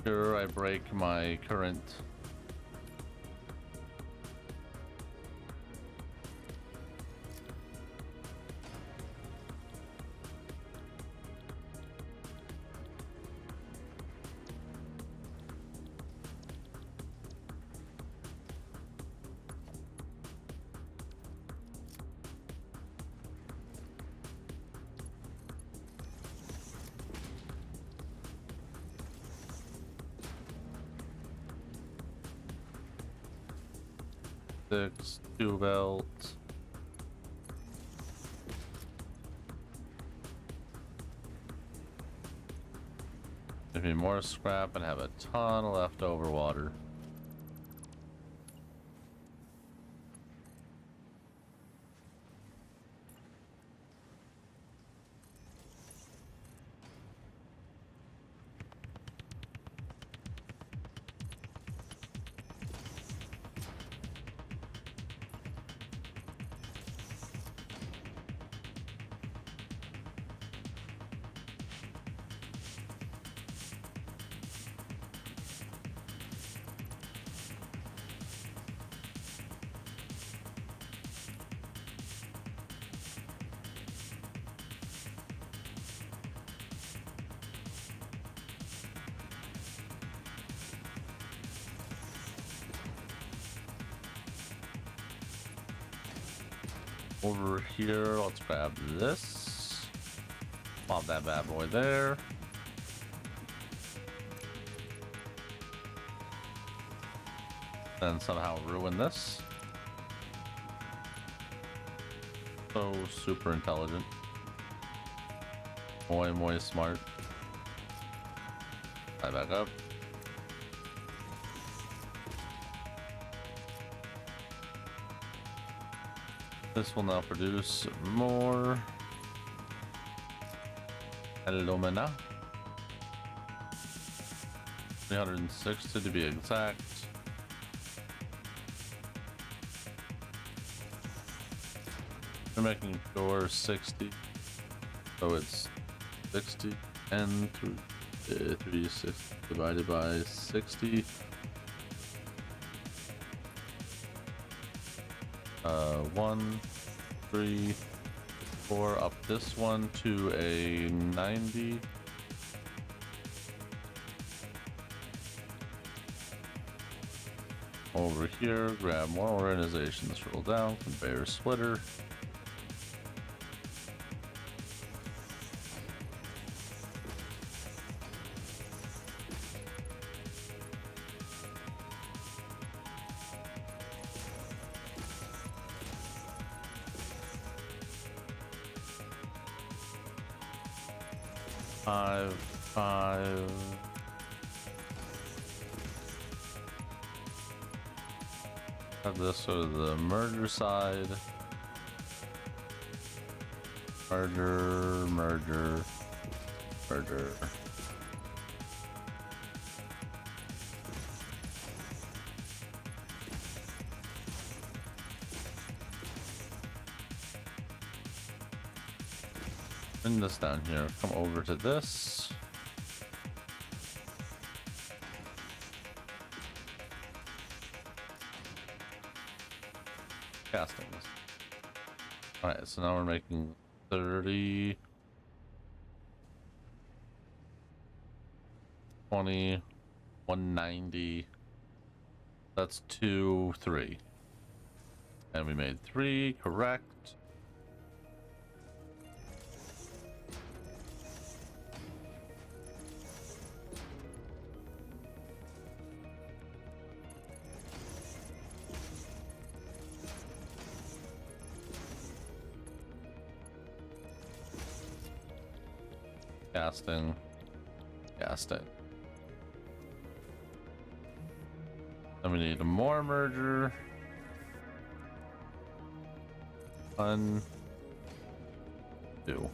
Sure, I break my current. Six, 2 belts. Give me more scrap and have a ton of leftover water. Over here, let's grab this. Pop that bad boy there. Then somehow ruin this. So super intelligent. Muy smart. Fly back up. This will now produce more alumina. 360 to be exact. We're making sure 60. So it's 60 and 360 divided by 60. 1, 3, 4, up this one to a 90. Over here, grab more organization, scroll down, conveyor splitter. Five. Have this sort of the merger side. Merger, merger, merger. Bring this down here. Come over to this. Castings. Alright, so now we're making 30, 20, 190. That's 2, 3. And we made 3, correct. Casting. Casting. Then we need more merger. 1, 2.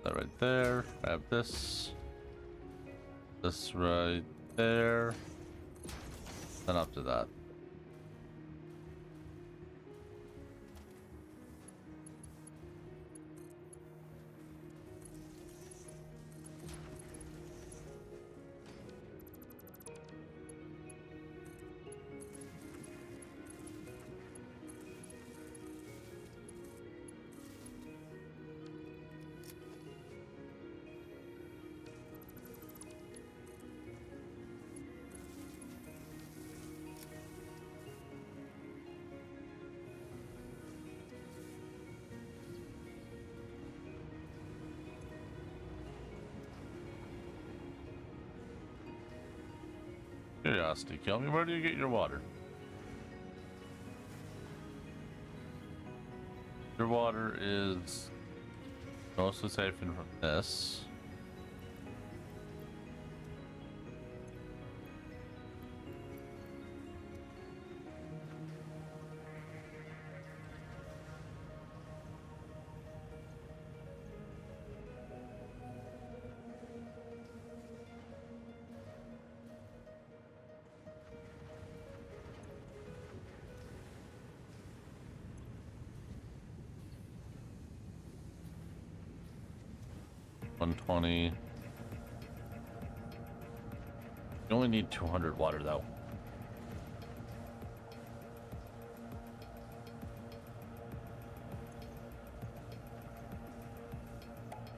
That right there. Grab this. This right there. Then up to that. Curiosity, kill me. Where do you get your water? Your water is mostly safe from this. $120. You only need 200 water though.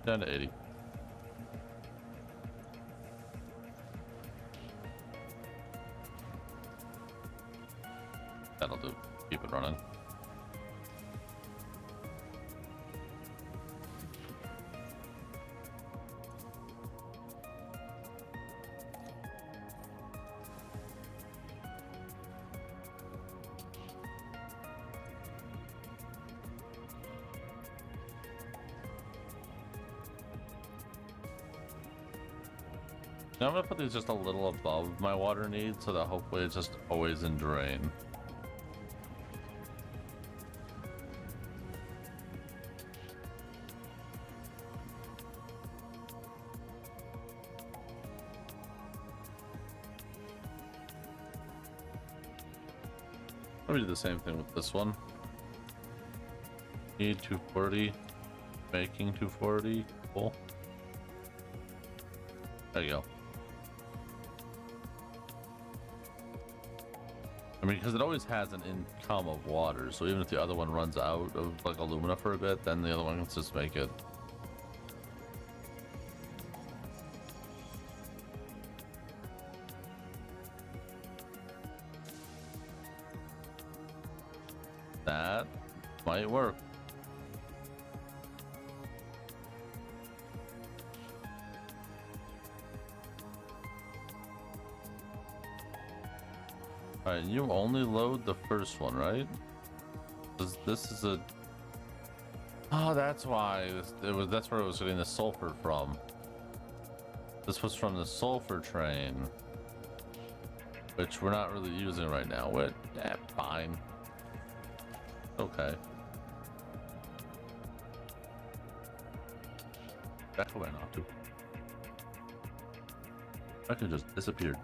Down to 80. That'll do. Keep it running. Now I'm gonna put these just a little above my water needs so that hopefully it's just always in drain. Let me do the same thing with this one. Need 240. Making 240. Cool. There you go. I mean, because it always has an income of water, so even if the other one runs out of like alumina for a bit, then the other one can just make it. That might work. Alright, you only load the first one, right? This is a... Oh, that's why that's where it was getting the sulfur from. This was from the sulfur train, which we're not really using right now. What? Fine. Okay. Back away, not to. I could just disappeared.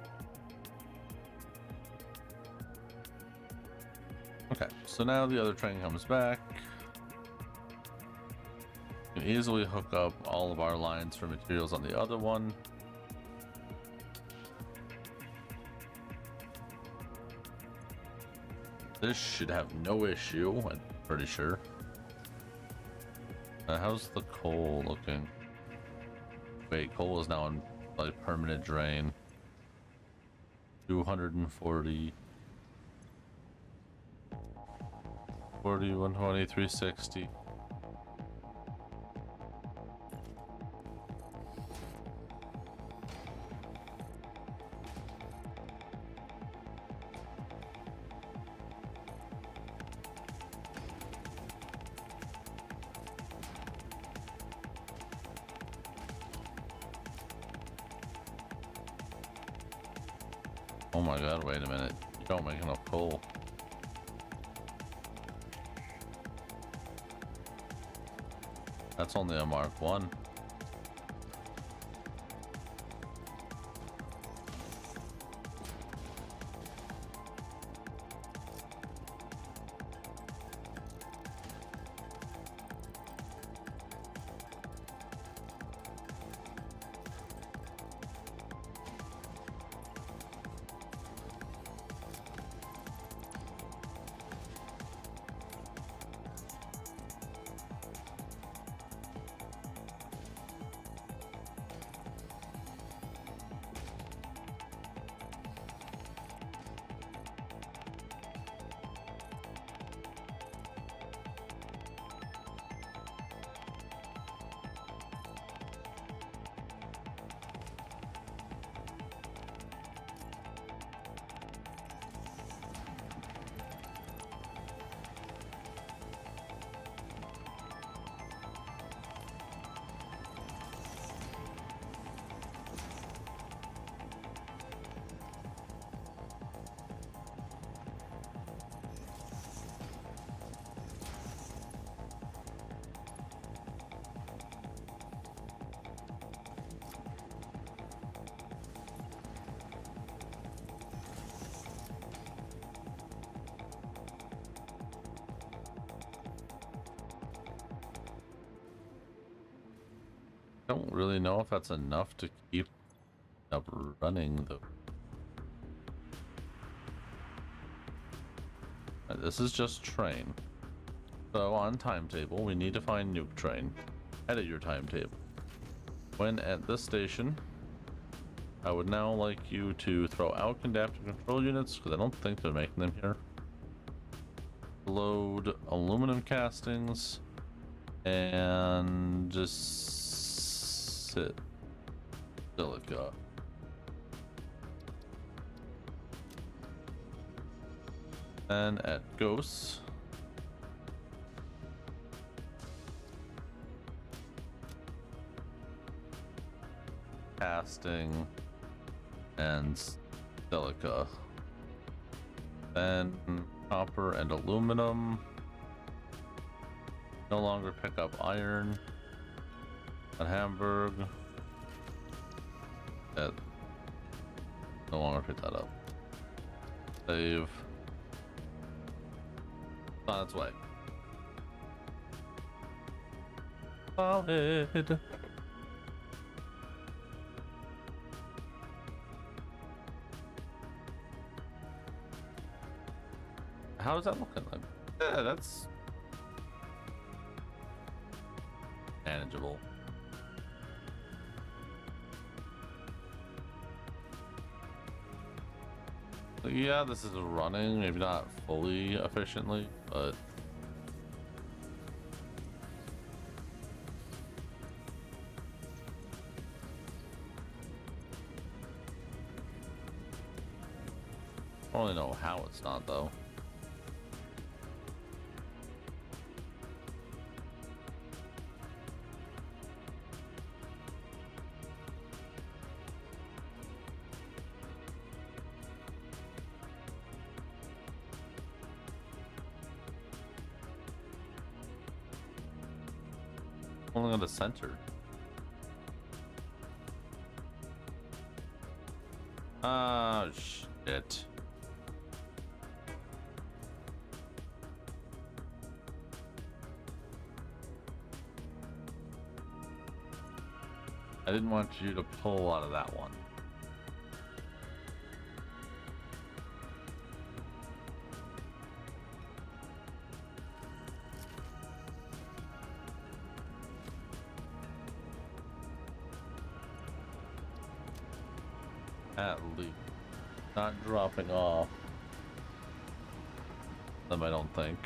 Okay, so now the other train comes back. We can easily hook up all of our lines for materials on the other one. This should have no issue, I'm pretty sure. How's the coal looking? Wait, coal is now on like permanent drain. 240. 40, 120, 360. Oh my god, wait a minute. You don't make enough coal. That's only a Mark 1. Don't really know if that's enough to keep up running though. This is just train. So on timetable, we need to find nuke train. Edit your timetable. When at this station, I would now like you to throw out adaptive control units, because I don't think they're making them here. Load aluminum castings and just silica. And at ghosts, casting and silica. Then copper and aluminum. No longer pick up iron. At Hamburg. That no longer pick that up. Save. It's on its way. Solid. How is that looking like? Yeah, that's manageable. Yeah, this is running, maybe not fully efficiently, but I don't really know how it's not though. Only on the center. Oh, shit. I didn't want you to pull out of that one. At least. Not dropping off them, I don't think.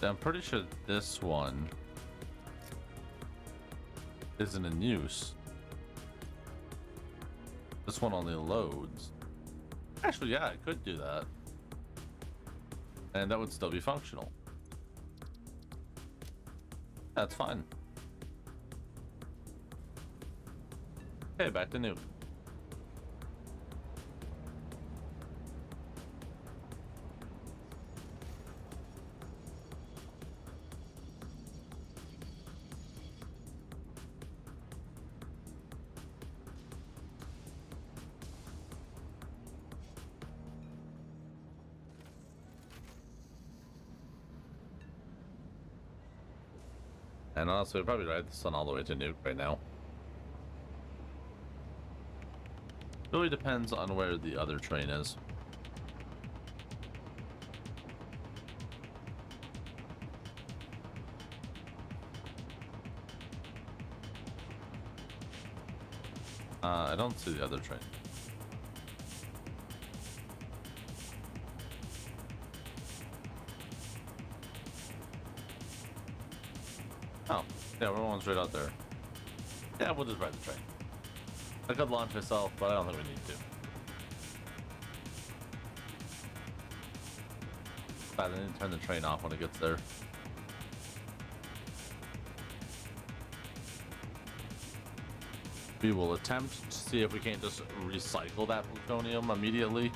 I'm pretty sure this one isn't in use. This one only loads. Actually, yeah, I could do that. And that would still be functional. That's fine. Okay, back to new. And honestly, we'd probably ride the sun all the way to Nuke right now. Really depends on where the other train is. I don't see the other train. Oh, yeah, we're one's right out there. Yeah, we'll just ride the train. I could launch myself, but I don't think we need to. I didn't turn the train off when it gets there. We will attempt to see if we can't just recycle that plutonium immediately.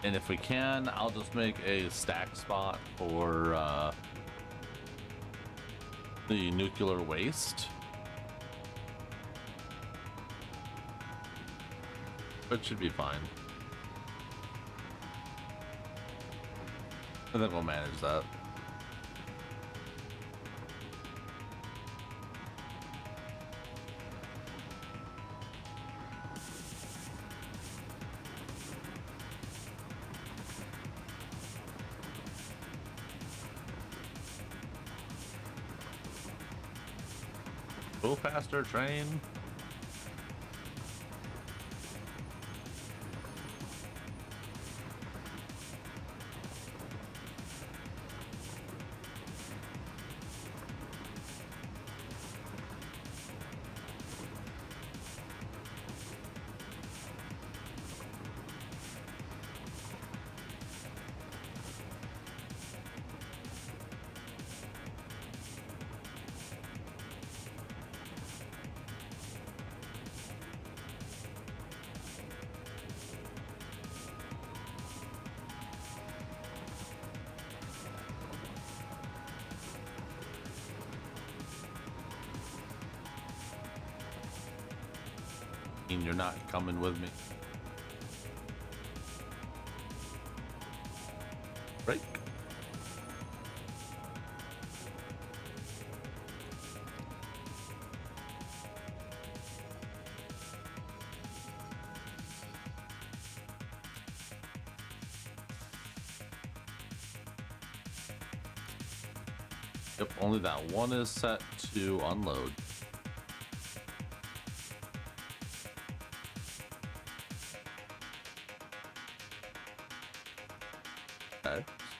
And if we can, I'll just make a stack spot for the nuclear waste. It should be fine. I think we'll manage that. Go faster, train. You're not coming with me. Break. Yep, only that one is set to unload.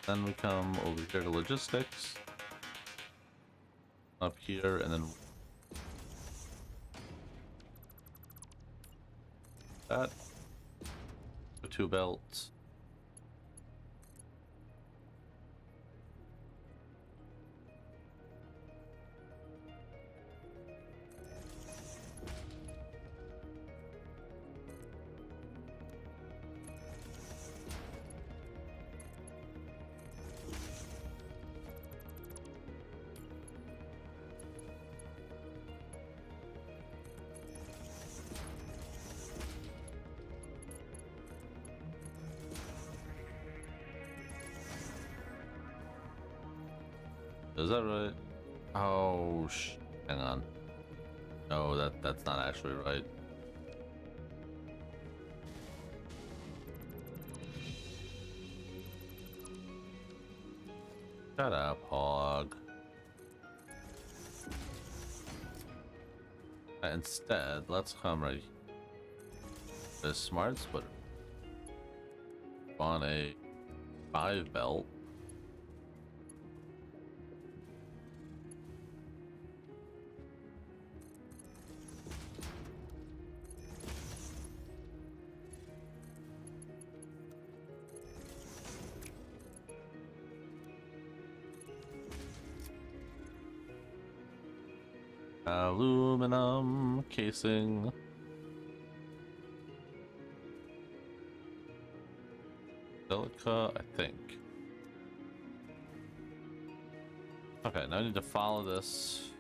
Then we come over here to logistics. Up here, and then that. 2 belts. Is that right? Oh, hang on. No, that's not actually right. Shut up, hog. Instead, let's come right here. The smart splitter. On a 5 belt. Aluminum casing. Silica, I think. Okay, now I need to follow this.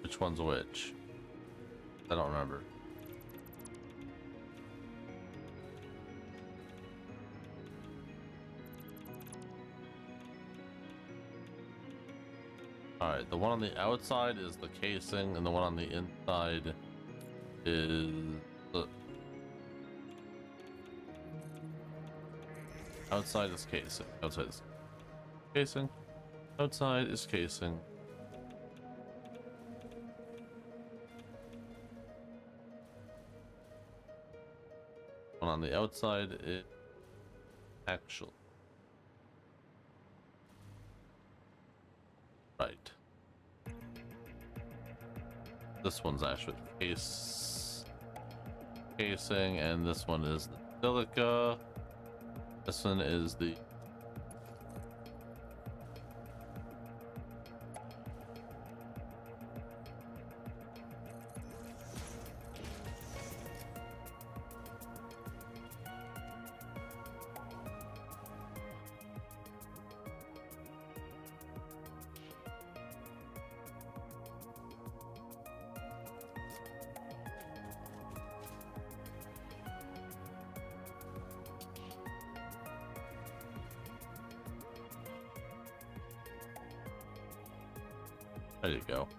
Which one's which? I don't remember. Alright, the one on the outside is the casing, and the one on the inside is the... Outside is casing. Outside is casing. Outside is casing. One on the outside is actual. Right. This one's actually casing, and this one is the silica. This one is the... There you go.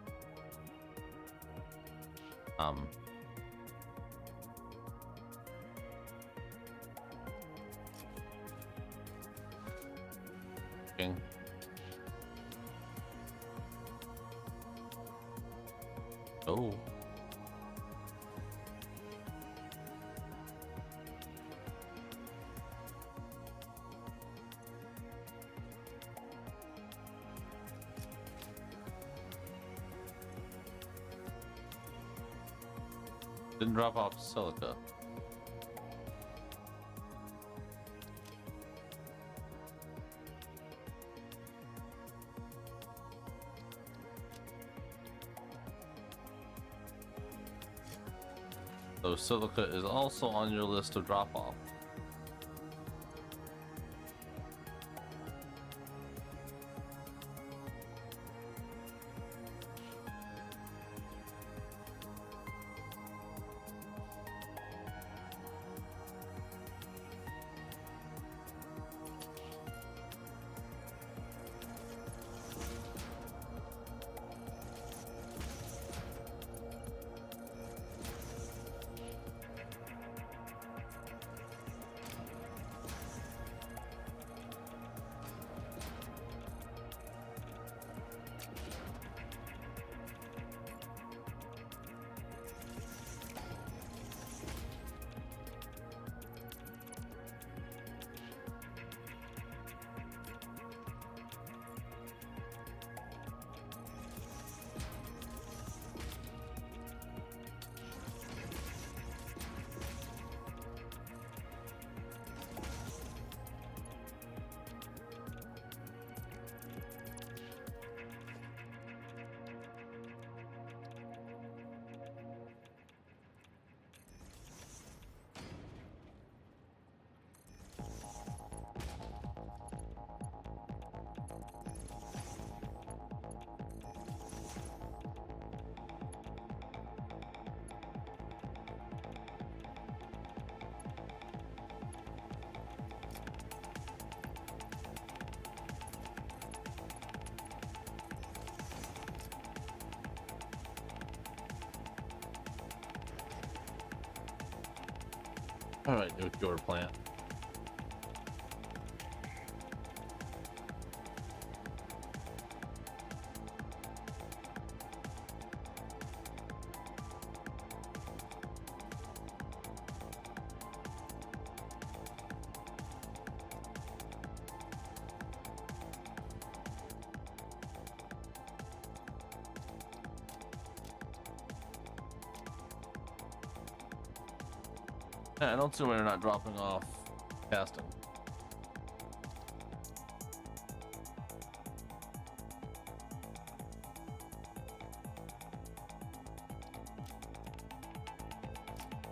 King. Oh. Didn't drop off silica. So silica is also on your list of drop off. All right, nuclear plant. Yeah, I don't see why you're not dropping off casting.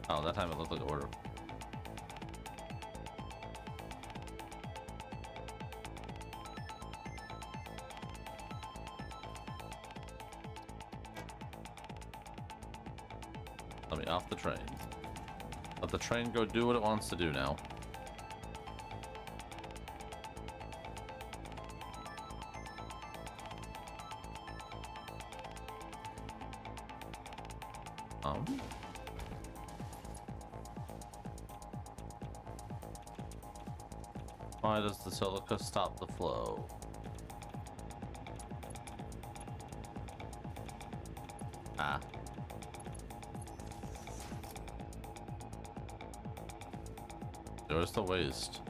Oh, that time it looked like an order. Let me off the train. Let the train go do what it wants to do now. Why does the silica stop the flow? Ah. There's the waste.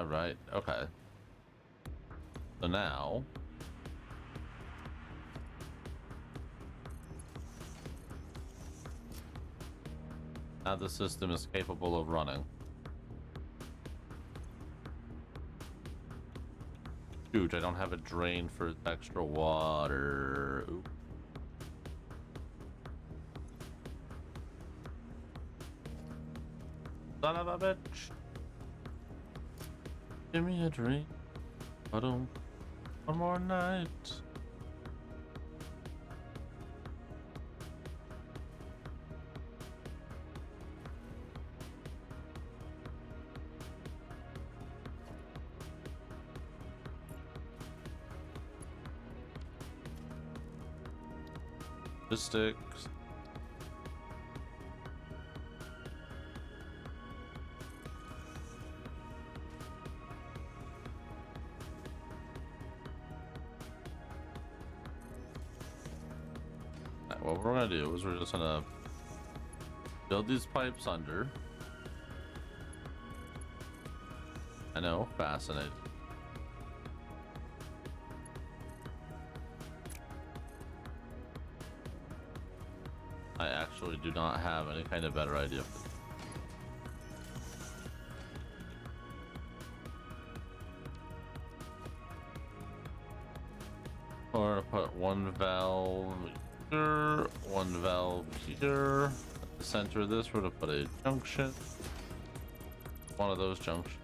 Right. Okay. So now the system is capable of running. Huge, I don't have a drain for extra water. Oop. Son of a bitch. Give me a drink. I don't. One more night. Logistics. What we're gonna do is we're just gonna build these pipes under. I know, fascinating. I actually do not have any kind of better idea for this. Or put one valve here, one valve here. At the center of this, we're gonna put a junction. One of those junctions.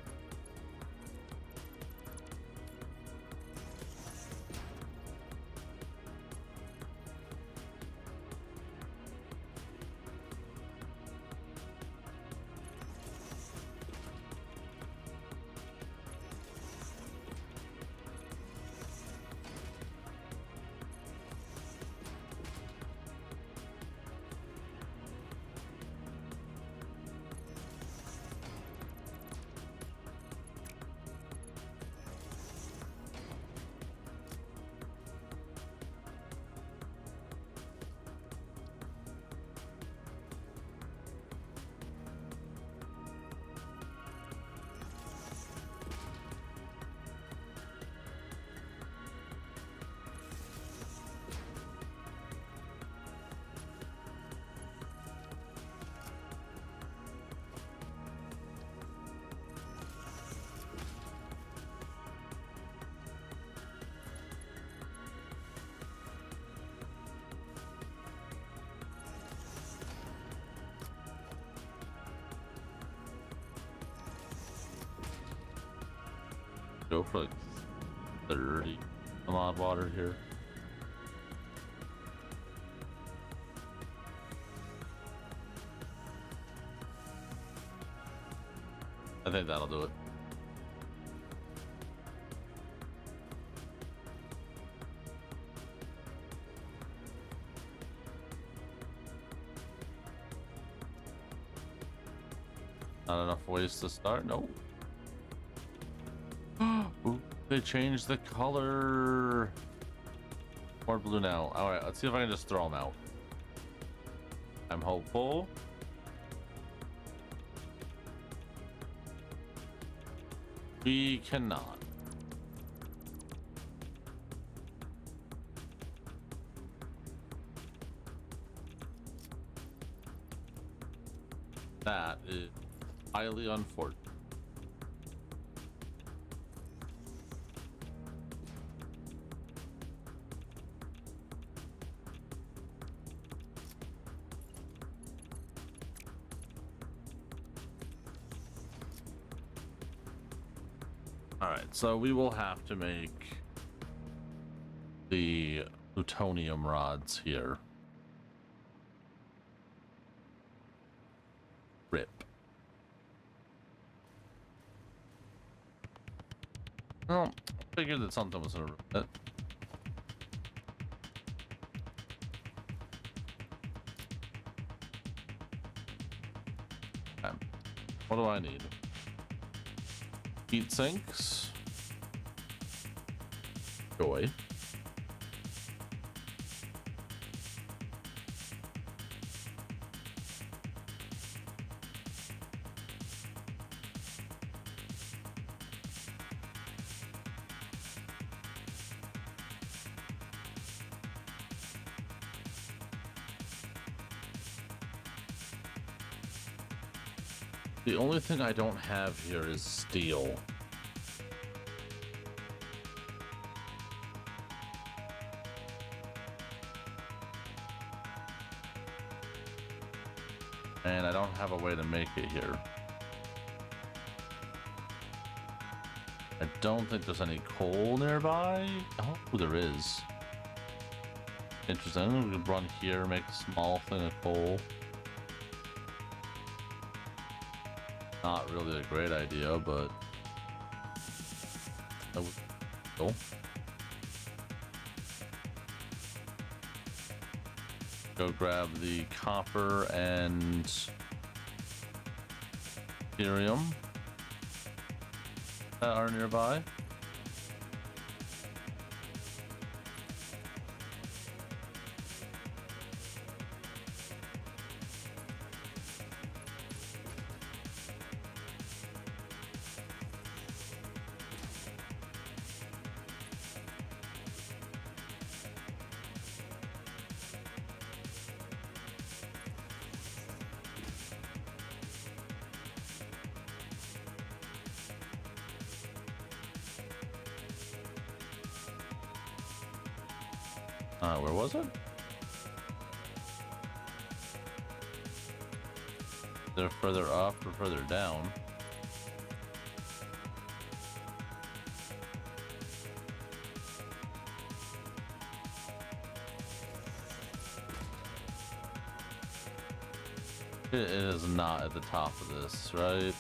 Go for like 30 some odd water here. I think that'll do it. Not enough ways to start? Nope. Ooh, they changed the color. More blue now. Alright, let's see if I can just throw them out. I'm hopeful. We cannot. That is highly unfortunate. Alright, so we will have to make the plutonium rods here. Rip. Well, I figured that something was gonna rip it. Okay. What do I need? Heat sinks. Joy. The only thing I don't have here is steel. And I don't have a way to make it here. I don't think there's any coal nearby. Oh, there is. Interesting. We could run here, make a small thing of coal. Not really a great idea, but that would be cool. Go grab the copper and Ethereum that are nearby. Where was it? They're further up or further down. It is not at the top of this, right?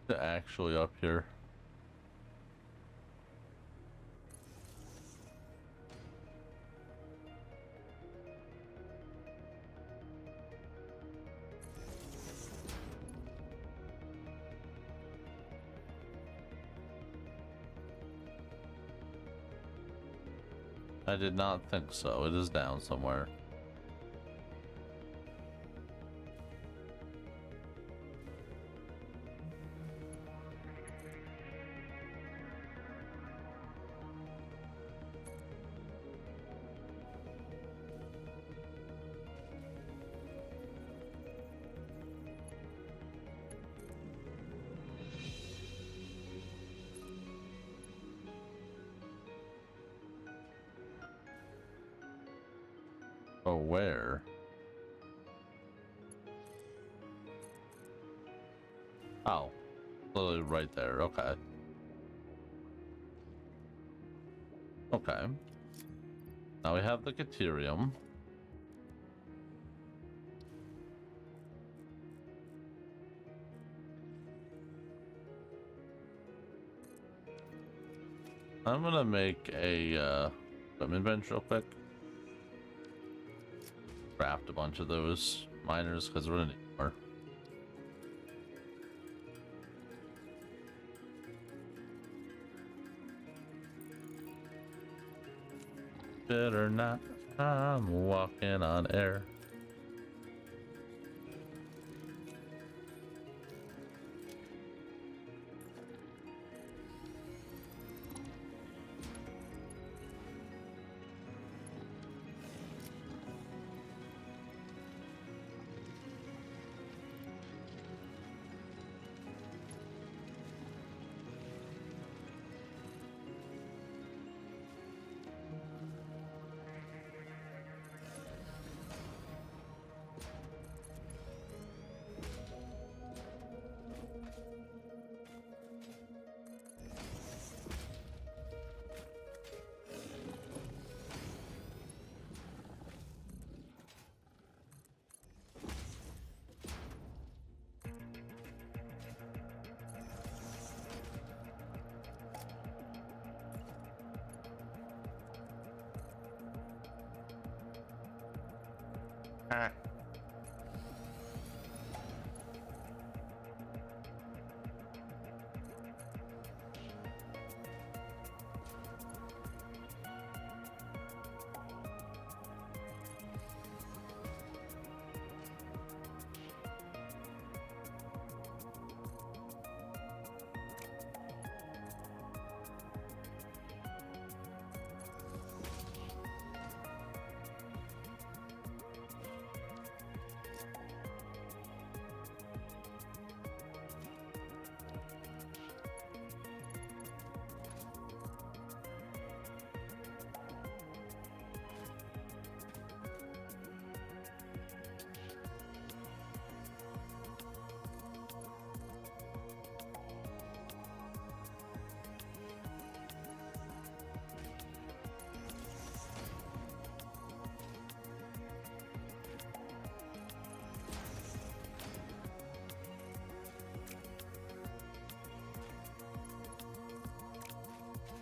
They're actually up here. I did not think so. It is down somewhere. Oh, where? Oh, literally right there. Okay. Okay. Now we have the Caterium. I'm gonna make a equipment bench real quick. Craft a bunch of those miners because we're gonna need more. Better not. I'm walking on air. Ah.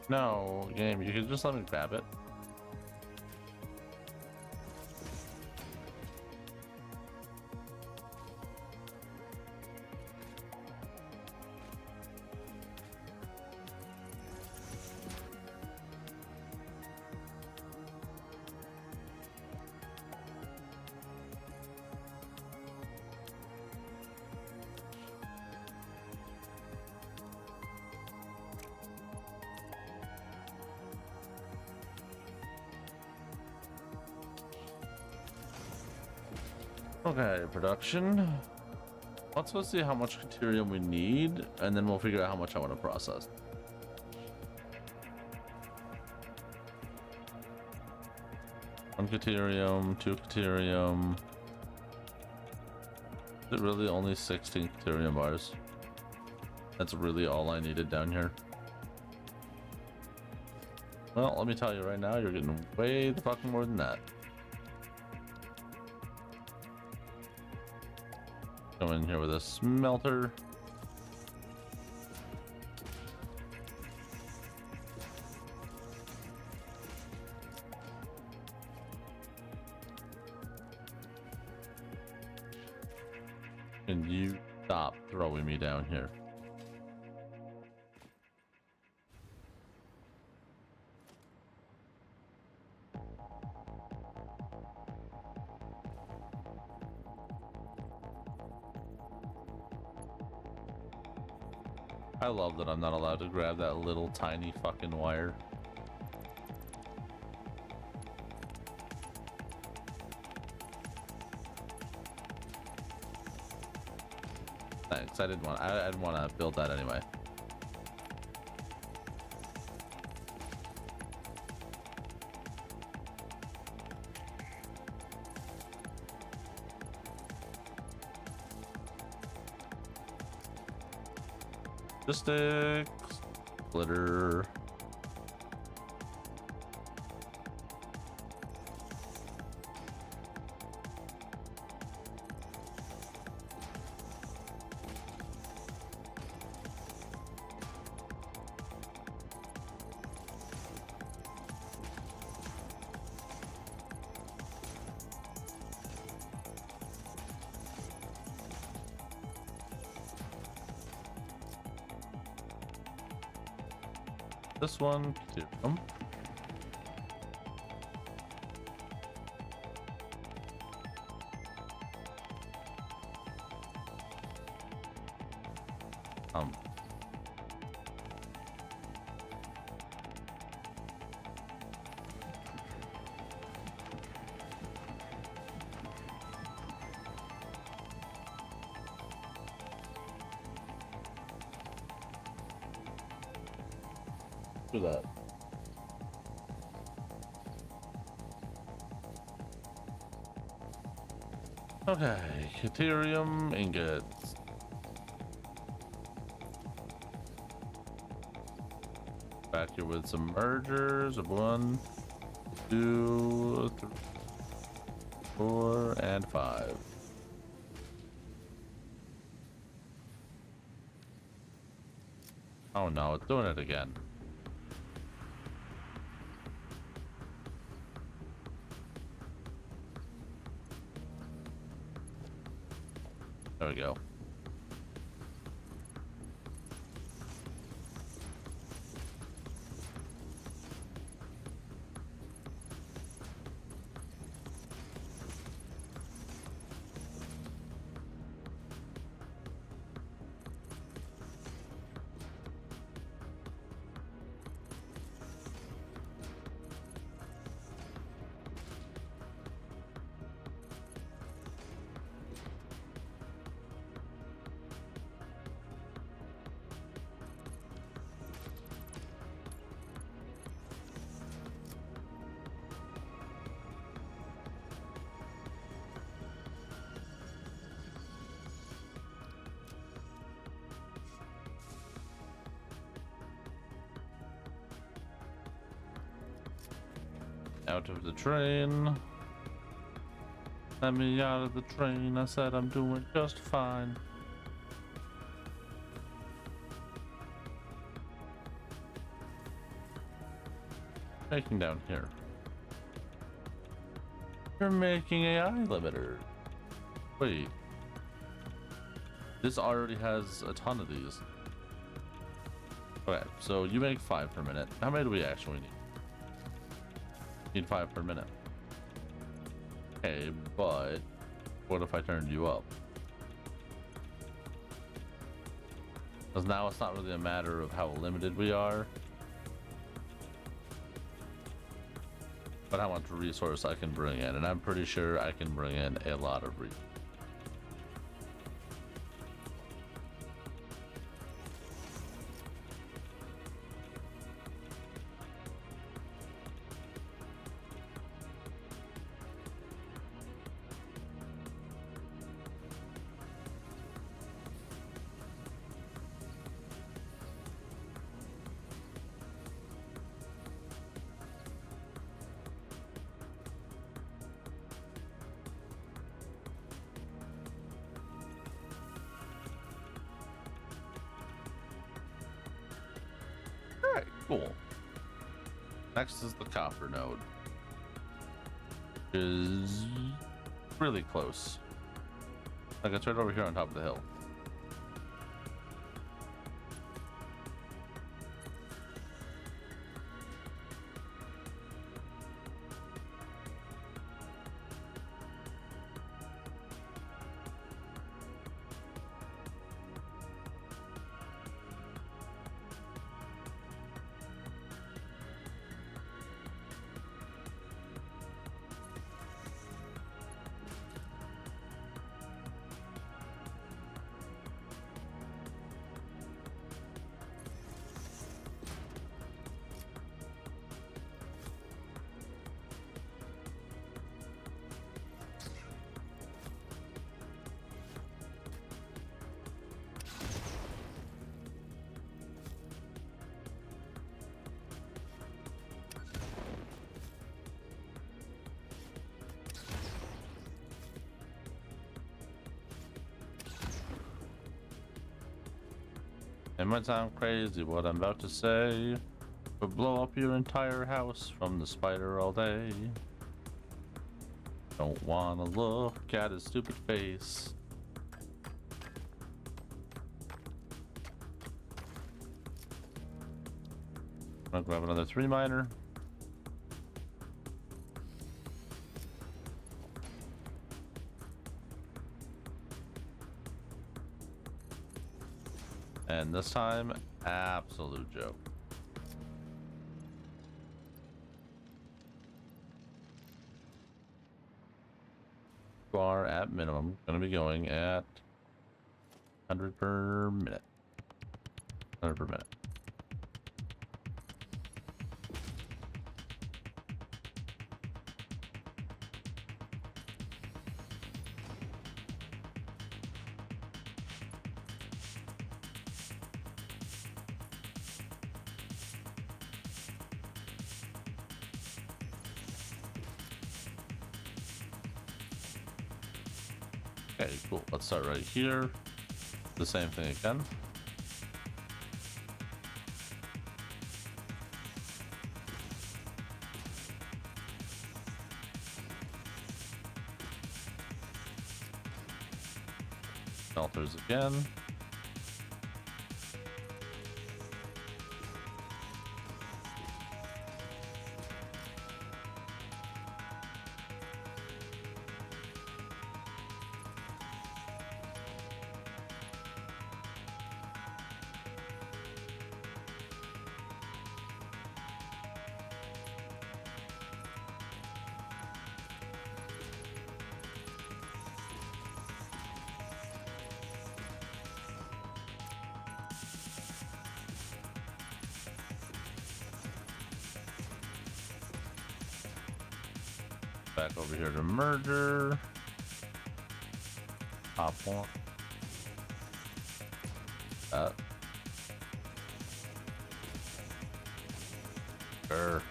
No, game, you can just let me grab it. Okay, production. Let's go see how much Caterium we need, and then we'll figure out how much I want to process. One Caterium, two Caterium. Is it really only 16 Caterium bars? That's really all I needed down here. Well, let me tell you right now, you're getting way the fucking more than that. Go in here with a smelter. And you stop throwing me down here. I love that I'm not allowed to grab that little tiny fucking wire. Thanks. I didn't want to build that anyway. Logistics. Glitter. This one, Ethereum. Do that. Okay, Ethereum ingots. Back here with some mergers of 1, 2, 3, 4, and 5. Oh no, it's doing it again. There we go. Out of the train. Let me out of the train. I said I'm doing just fine. Taking down here. You're making AI limiter. Wait. This already has a ton of these. Okay, so you make 5 per minute. How many do we actually need? Need 5 per minute. Okay, but what if I turned you up? Because now it's not really a matter of how limited we are, but how much resource I can bring in. And I'm pretty sure I can bring in a lot of resources. Alright, cool. Next is the copper node. Which is really close. Like it's right over here on top of the hill. might sound crazy what I'm about to say, but blow up your entire house from the spider all day. Don't wanna look at his stupid face. I'm gonna grab another 3 miner. And this time, absolute joke. You are at minimum going to be going at 100 per minute. 100 per minute. Okay, cool. Let's start right here. The same thing again. Smelters again. Back over here to merger. Top one. That. Sure.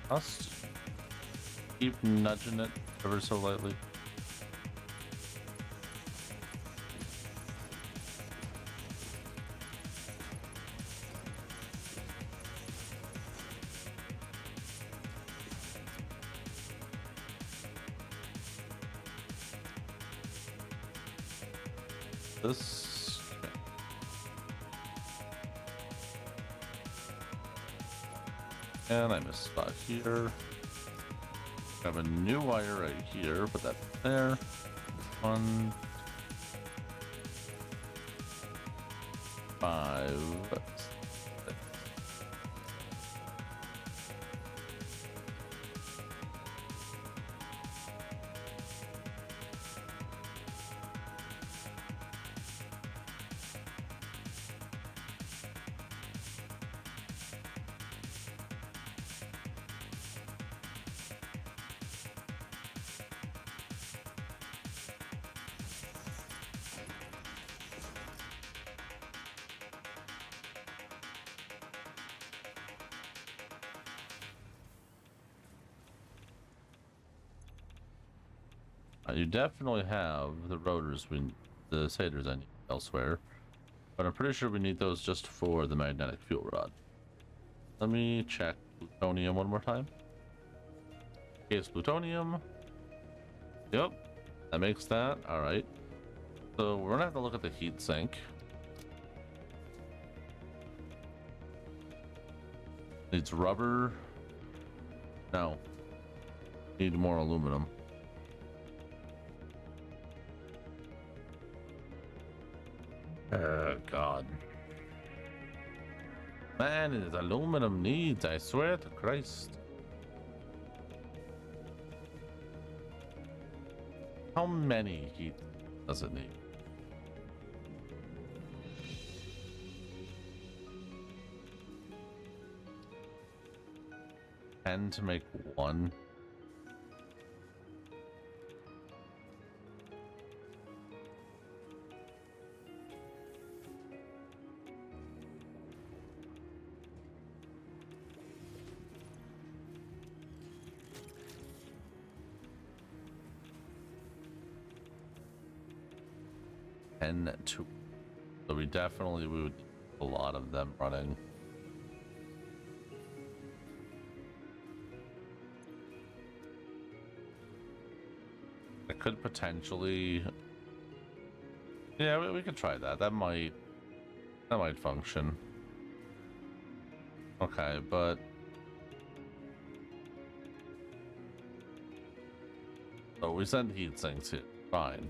Just keep nudging it ever so lightly. This. And I missed a spot here. Have a new wire right here. Put that there. 1, 5, 6. You definitely have the rotors, the shaders I need elsewhere, but I'm pretty sure we need those just for the magnetic fuel rod. Let me check plutonium one more time. Okay, it's plutonium. Yep, that makes that. All right. So we're gonna have to look at the heat sink. Needs rubber. No. Need more aluminum. Oh, God. Man, it is aluminum needs, I swear to Christ. How many heat does it need? And to make one. 10 to. So we definitely would need a lot of them running. I could potentially. Yeah, we could try that. That might function. Okay, but so we send heat sinks here. Fine.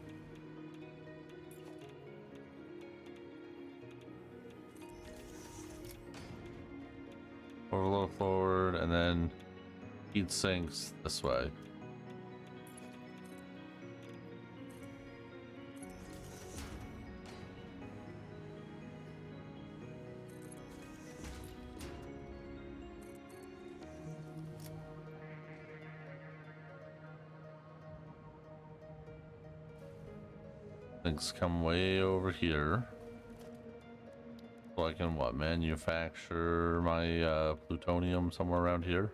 Overload forward, and then heat sinks this way. Things come way over here. So I can what, manufacture my plutonium somewhere around here?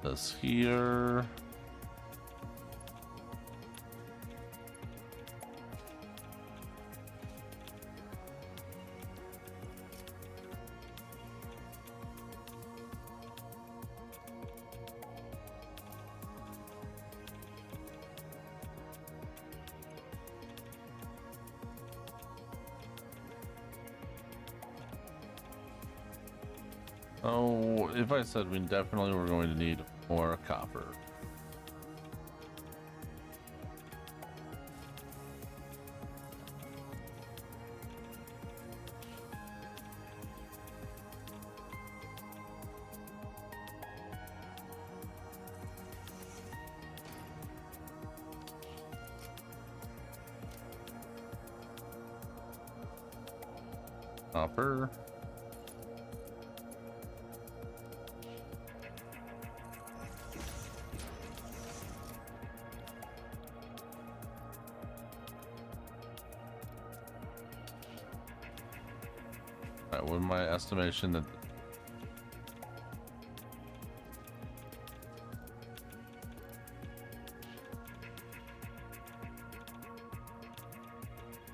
This here. Oh, if I said we definitely were going to need more copper. Copper. Alright, with my estimation that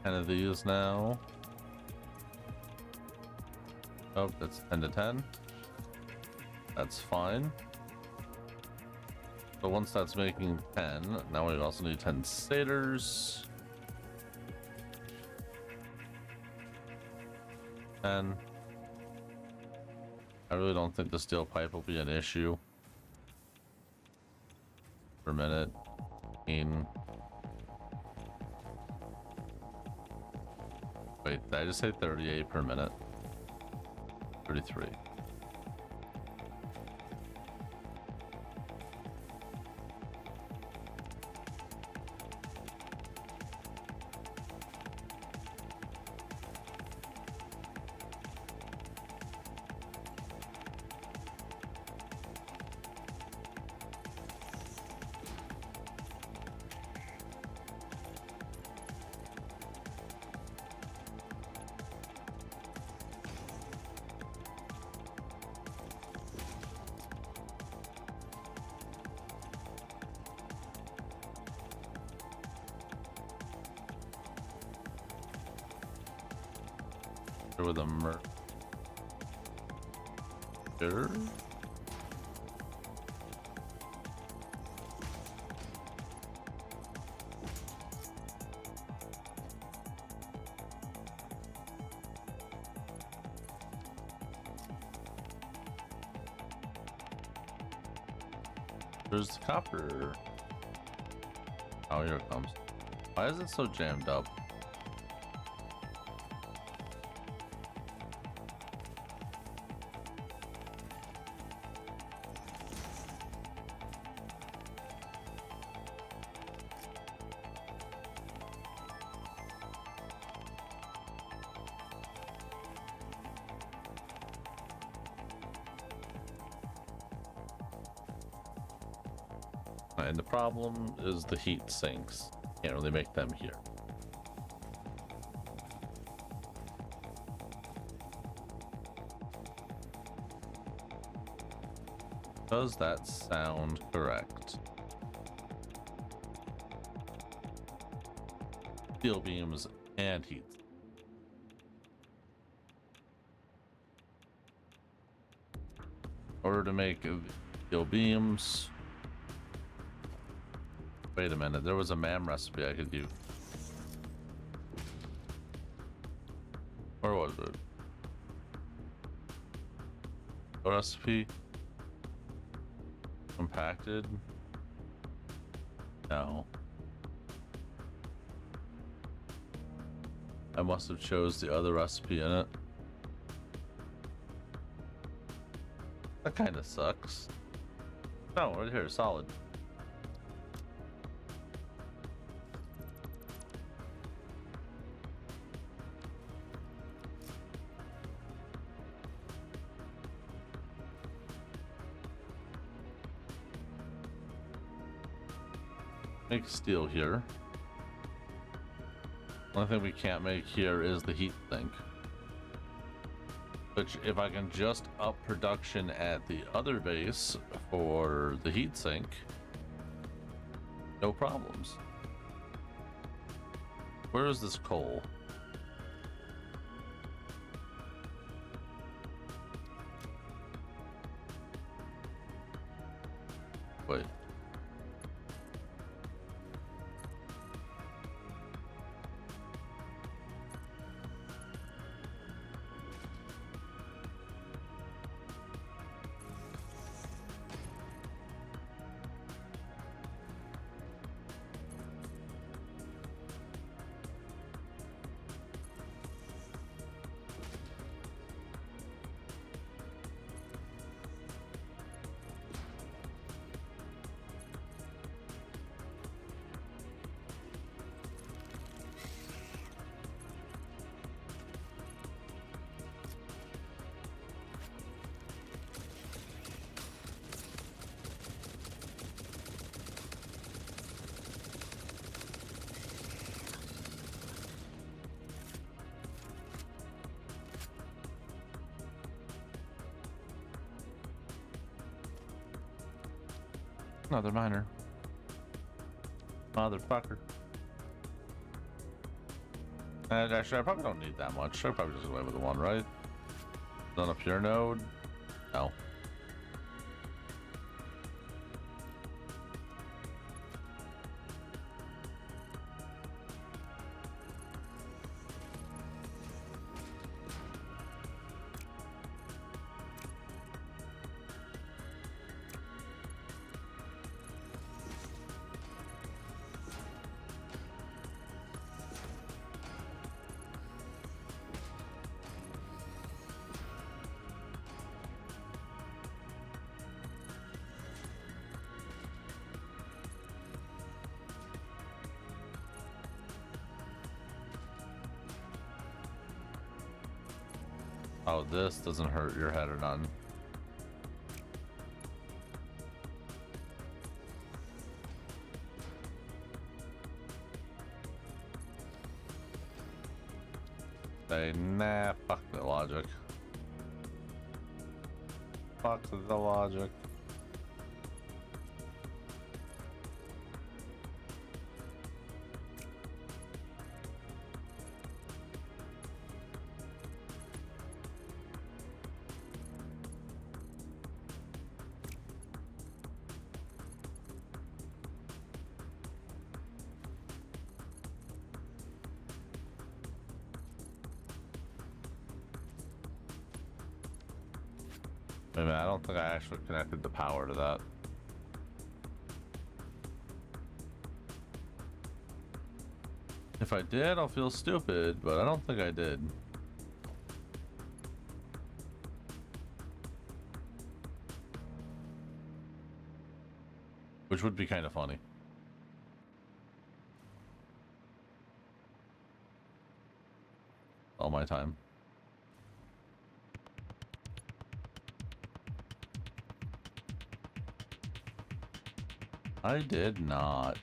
ten of these now. Oh, that's 10 to 10. That's fine. So once that's making 10, now we also need 10 stators. 10. I really don't think the steel pipe will be an issue. Per minute. Wait, did I just say 38 per minute? 33. with a merger. There's the copper. Oh, here it comes. Why is it so jammed up? And the problem is the heat sinks. Can't really make them here. Does that sound correct? Steel beams and heat. In order to make steel beams. Wait a minute, there was a MAM recipe I could use. Where was it? A recipe? Compacted? No. I must have chose the other recipe in it. That kind of sucks. No, right here, solid. Make steel here. Only thing we can't make here is the heat sink. Which, if I can just up production at the other base for the heat sink, no problems. Where is this coal? Wait. Another miner. Motherfucker. And actually, I probably don't need that much. I probably just go away with the one, right? On a pure node? No. Oh, this doesn't hurt your head or none. Say, nah, fuck the logic. Fuck the logic. Wait a minute, I don't think I actually connected the power to that. If I did, I'll feel stupid, but I don't think I did. Which would be kind of funny. All my time. I did not.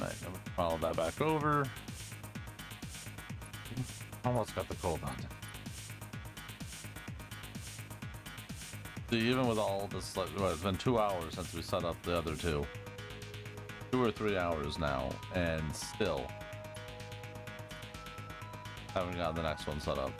Right, I'm gonna follow that back over. Almost got the cold on. See, even with all this, like, well, it's been 2 hours since we set up the other two. 2 or 3 hours now, and still haven't gotten the next one set up.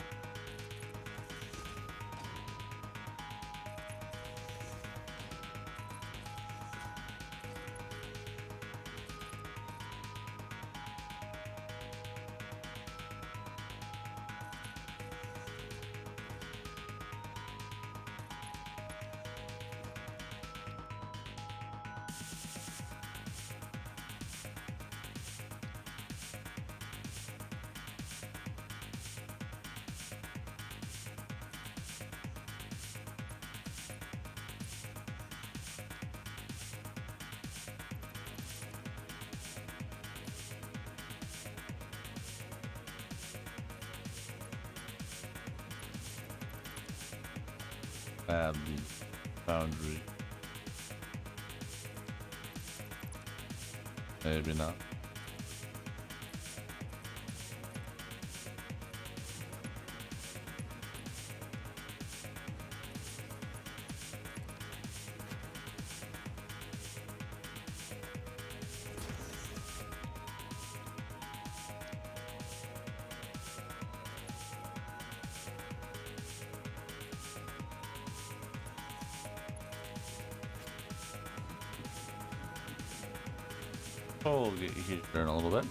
Add the boundary. Maybe not. We'll get you here in a little bit.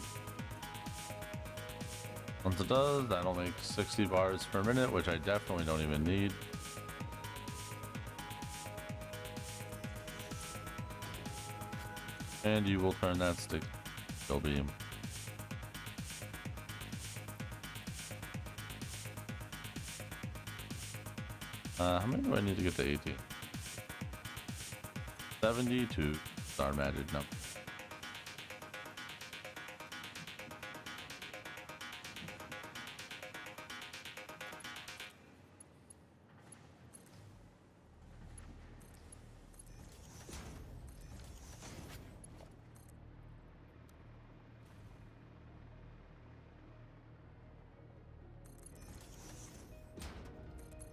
Once it does, that'll make 60 bars per minute, which I definitely don't even need. And you will turn that stick steel beam. How many do I need to get to 18? 72 star magic number.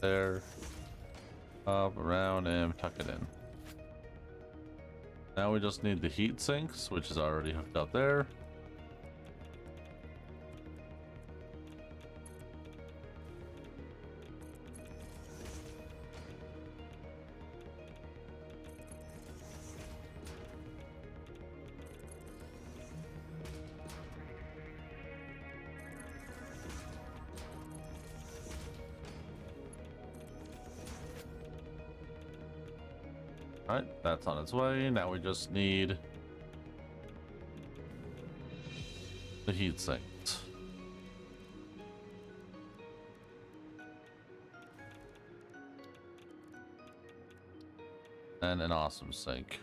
There, up, around, and tuck it in. Now we just need the heat sinks, which is already hooked up there. Alright, that's on its way. Now we just need the heat sinks. And an awesome sink.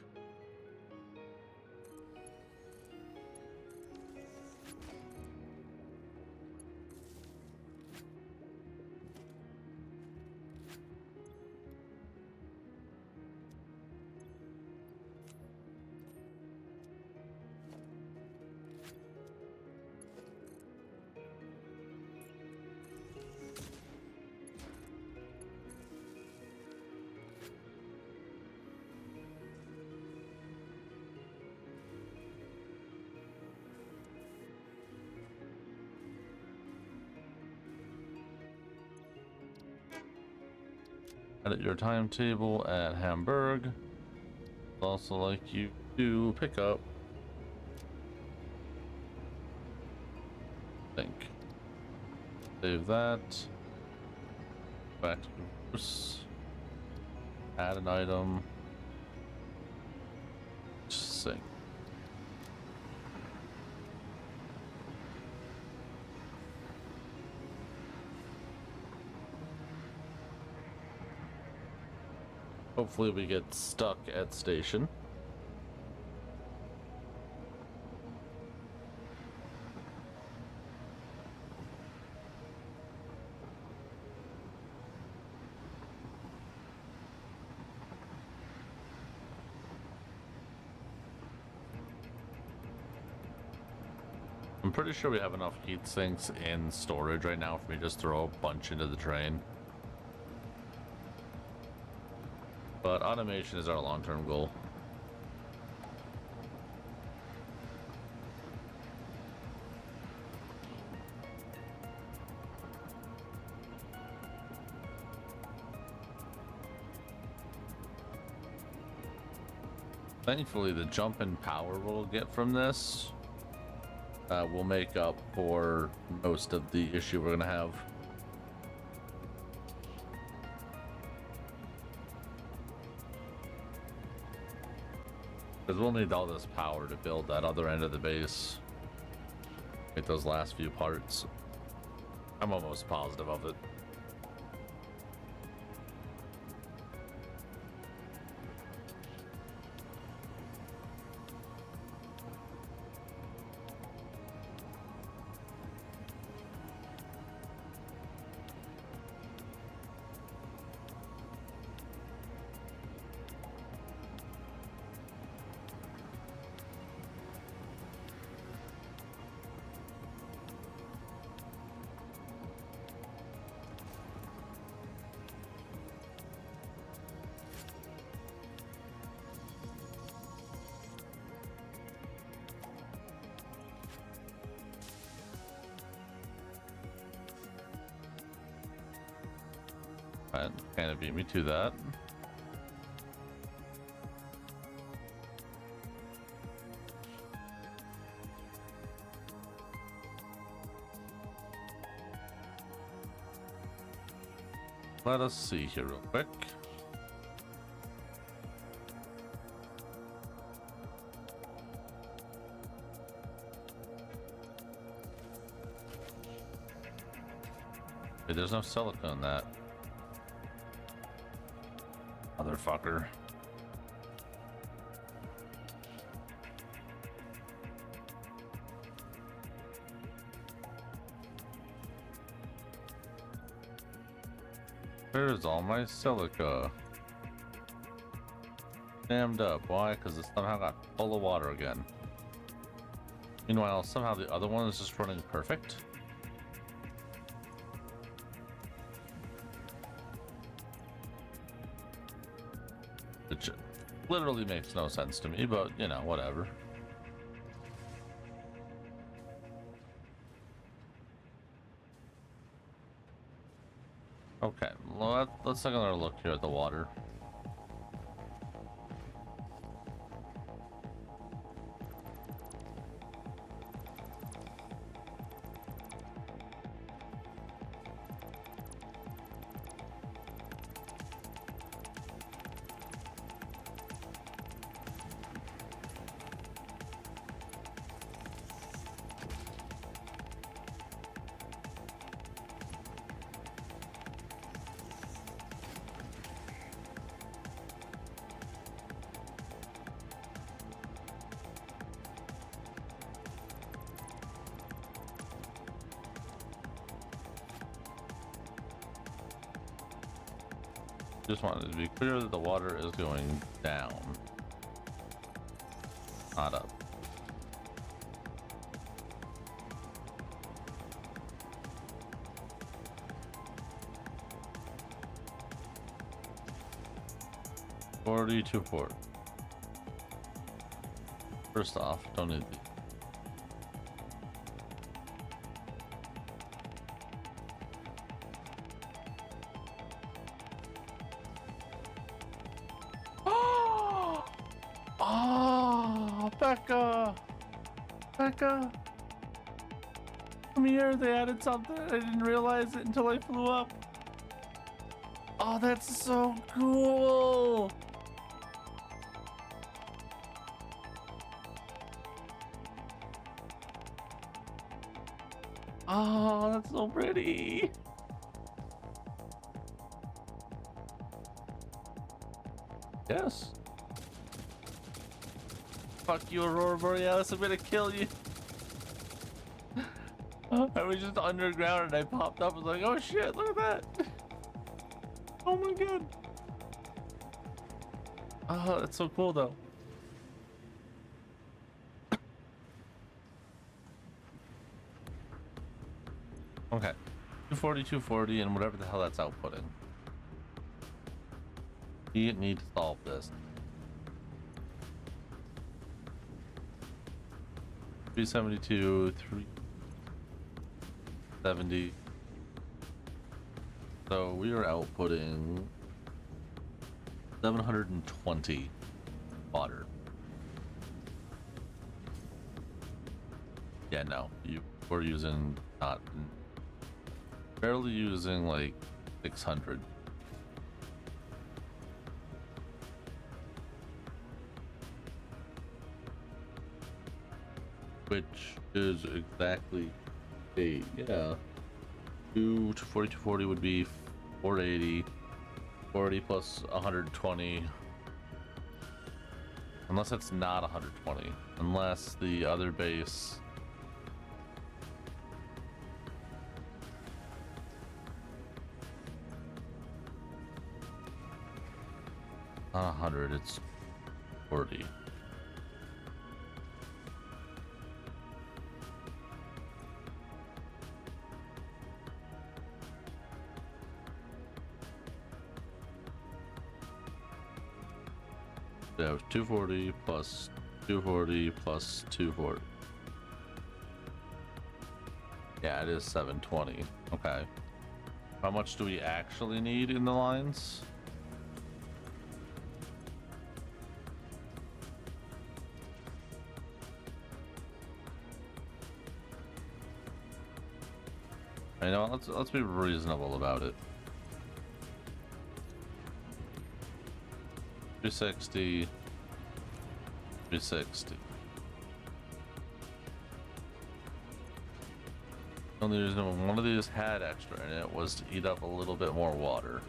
Edit your timetable at Hamburg. Also like you to pick up. Think. Save that. Back to Bruce. Add an item. Sync. Hopefully we get stuck at station. I'm pretty sure we have enough heat sinks in storage right now for me to just throw a bunch into the train. But automation is our long-term goal. Thankfully, the jump in power we'll get from this will make up for most of the issue we're gonna have. Because we'll need all this power to build that other end of the base. Make those last few parts. I'm almost positive of it. That kind of beat me to that. Let us see here real quick. Hey, there's no silica in that. Motherfucker. Where's all my silica? Damned up. Why? Because it somehow got full of water again. Meanwhile, somehow the other one is just running perfect. Which literally makes no sense to me, but you know, whatever. Okay, well, let's take another look here at the water. Just wanted to be clear that the water is going down, not up. To port. First off, don't need the Becca! Becca! Come here, they added something. I didn't realize it until I flew up. Oh, that's so cool! Oh, that's so pretty. Yes. Fuck you, Aurora Borealis, I'm gonna kill you. I was just underground and I popped up and was like, oh shit, look at that. Oh my god. Oh, that's so cool though. Okay. 240, 240, and whatever the hell that's outputting. We need to solve this. 372, 370. So we are outputting 720 water. Yeah, no, we're using barely using like 600. Which is exactly 8, yeah. 240, 240 would be 480. 40 plus 120. Unless it's not 120. Unless the other base. Not 100, it's 40. Yeah, 240 plus 240 plus 240. Yeah, it is 720. Okay. How much do we actually need in the lines? I know, let's be reasonable about it. 260. 260. The only reason one of these had extra in it was to eat up a little bit more water.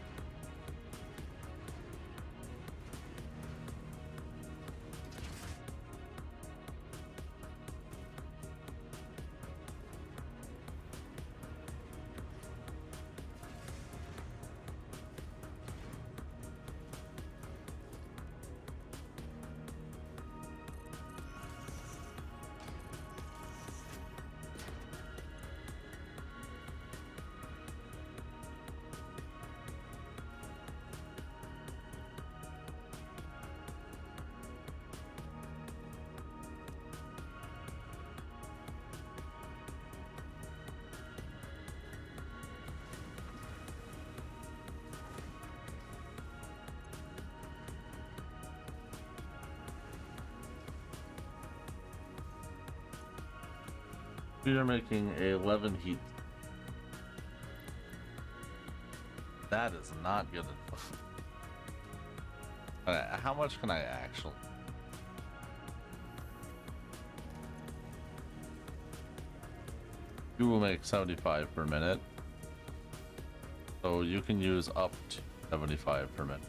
We are making 11 heat. That is not good enough. Okay, how much can I actually? You will make 75 per minute. So you can use up to 75 per minute.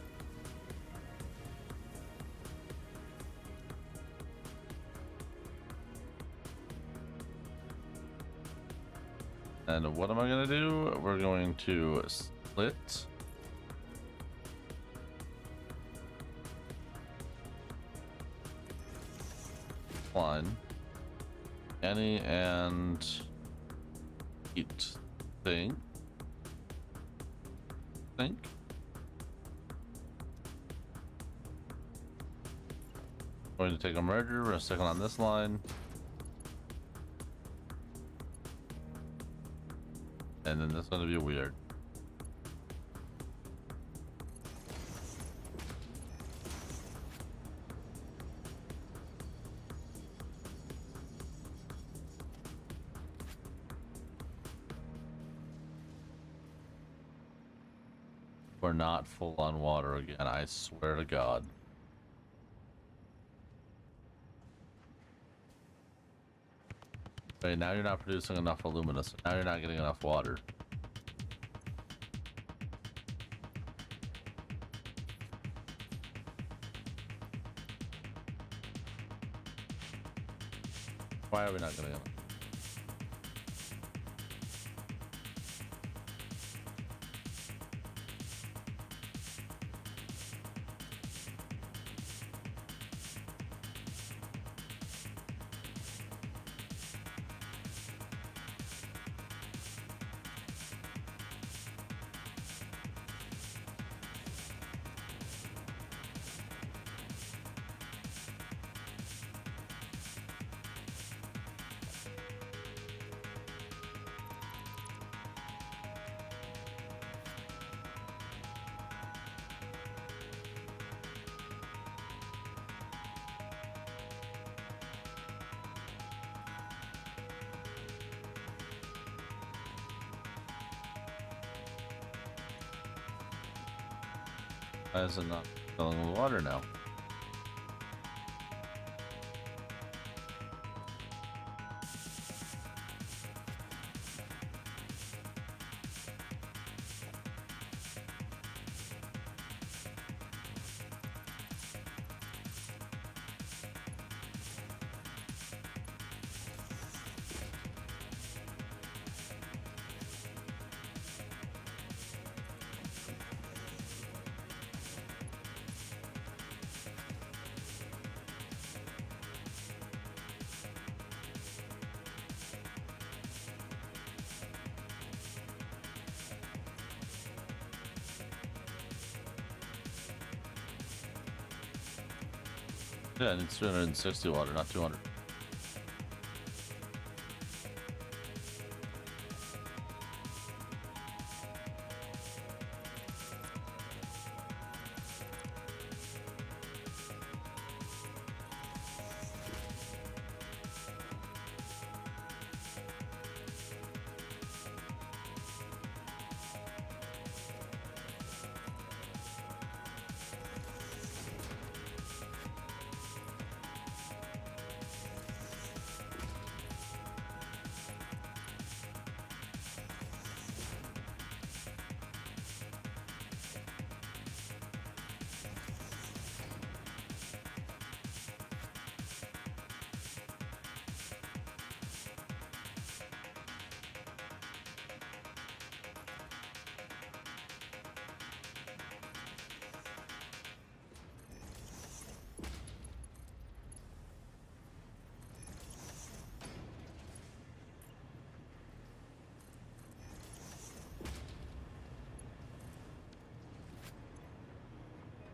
And what am I going to do? We're going to split. Line. Annie and eat. Think. Going to take a merger. We're going to stick it on this line. And then this is going to be weird. We're not full on water again, I swear to God. Okay, now you're not producing enough alumina, so now you're not getting enough water. Why are we not getting enough? Why is it not filling with water now? Yeah, it needs 360 water, not 200.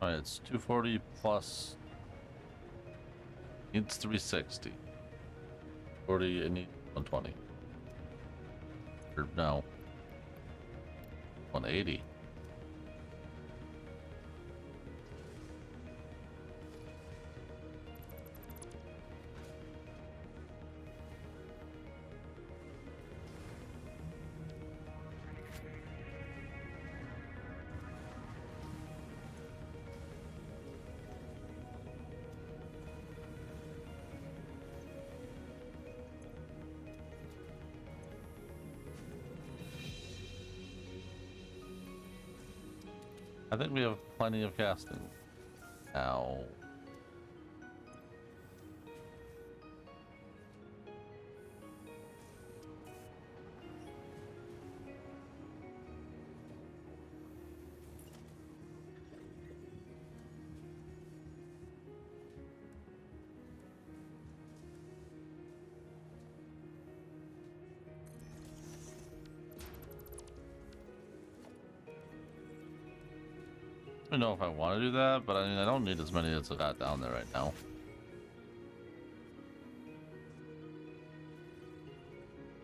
Alright, it's 240 plus. It's 360. 40, it needs 120. Or no. 180. I think we have plenty of casting now. I don't know if I want to do that, but I mean, I don't need as many as I got down there right now.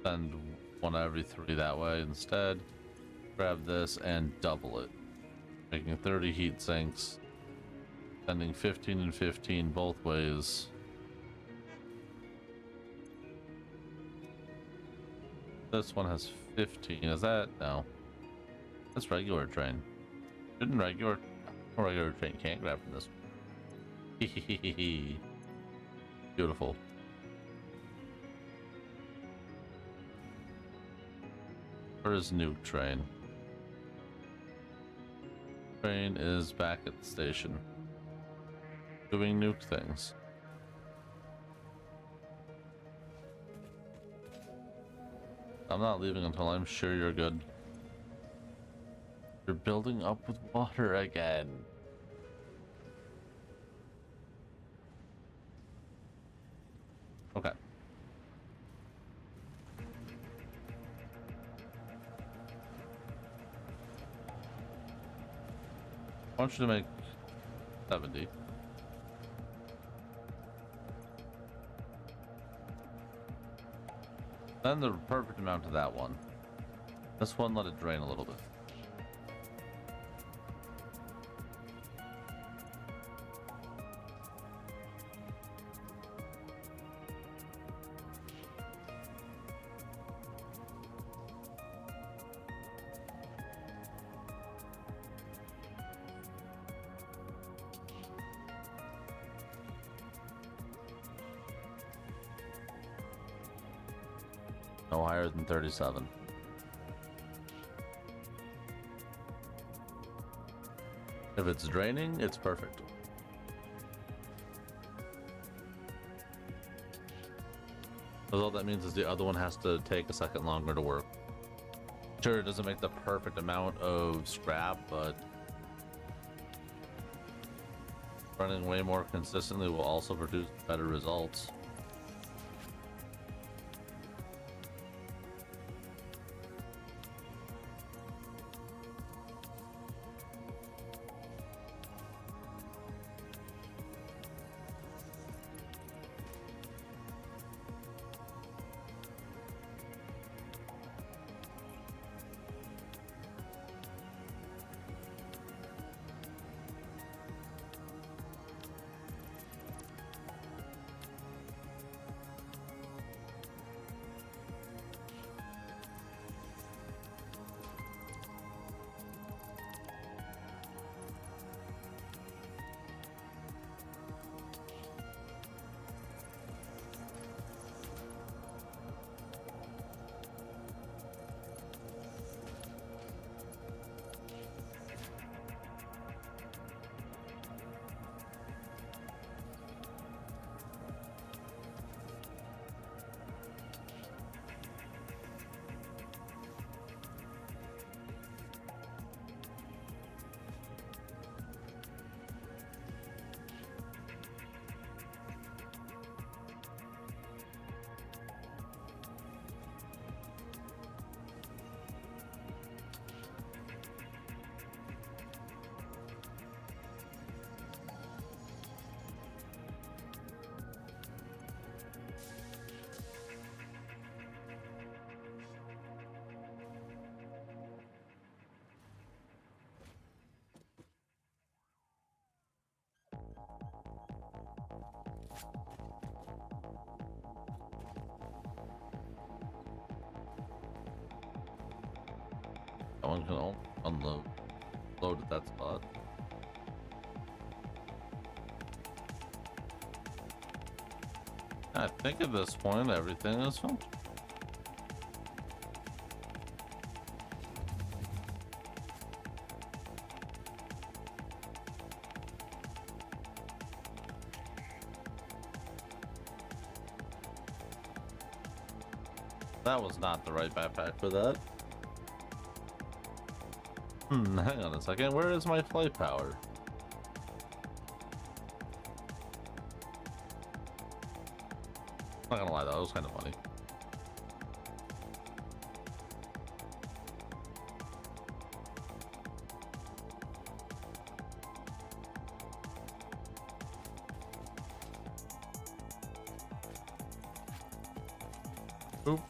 Send one every 3 that way instead. Grab this and double it, making 30 heat sinks. Sending 15 and 15 both ways. This one has 15. Is that? No. That's regular train. Shouldn't regular train can't grab from this. Beautiful. Where is nuke train? Train is back at the station. Doing nuke things. I'm not leaving until I'm sure you're good. You're building up with water again. Okay. I want you to make 70. Then the perfect amount to that one. This one, let it drain a little bit. No higher than 37. If it's draining, it's perfect. Because all that means is the other one has to take a second longer to work. Sure, it doesn't make the perfect amount of scrap, but running way more consistently will also produce better results. That one can unload at that spot. I think at this point everything is functional. That was not the right backpack for that. Hang on a second. Where is my flight power? Not gonna lie, that was kind of funny. Oop.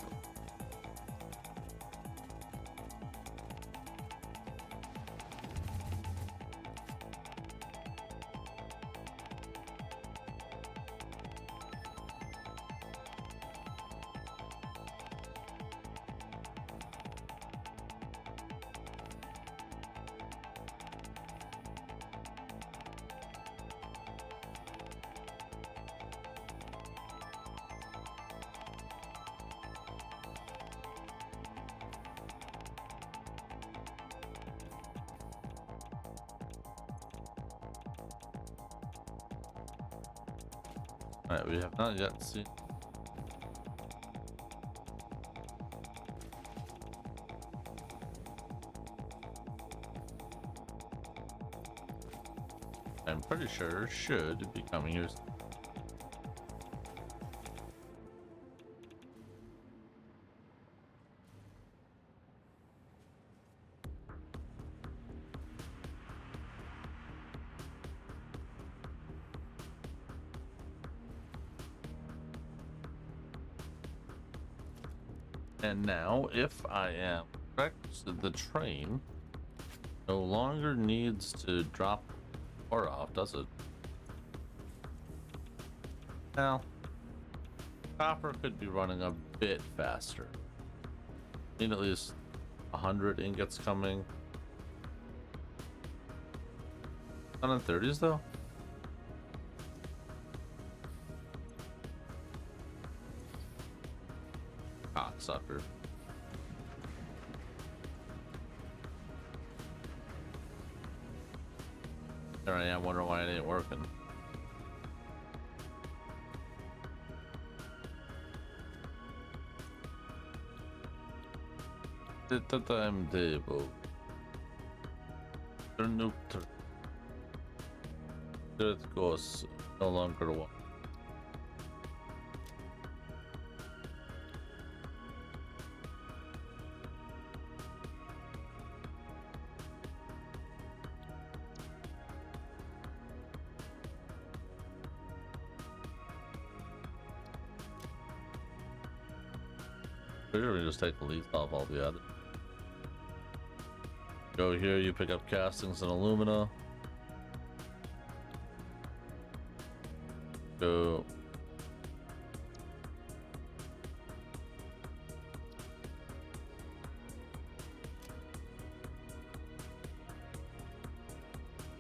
Alright, we have not yet seen. I'm pretty sure should be coming here. And now, if I am correct, the train no longer needs to drop or off, does it? Now, copper could be running a bit faster. Need at least 100 ingots coming. 130s though? Cocksucker. There I am, wondering why it ain't working. The timetable. It goes no longer one. Pretty sure we just take the leads off all the other. Go here, you pick up castings and alumina. Go.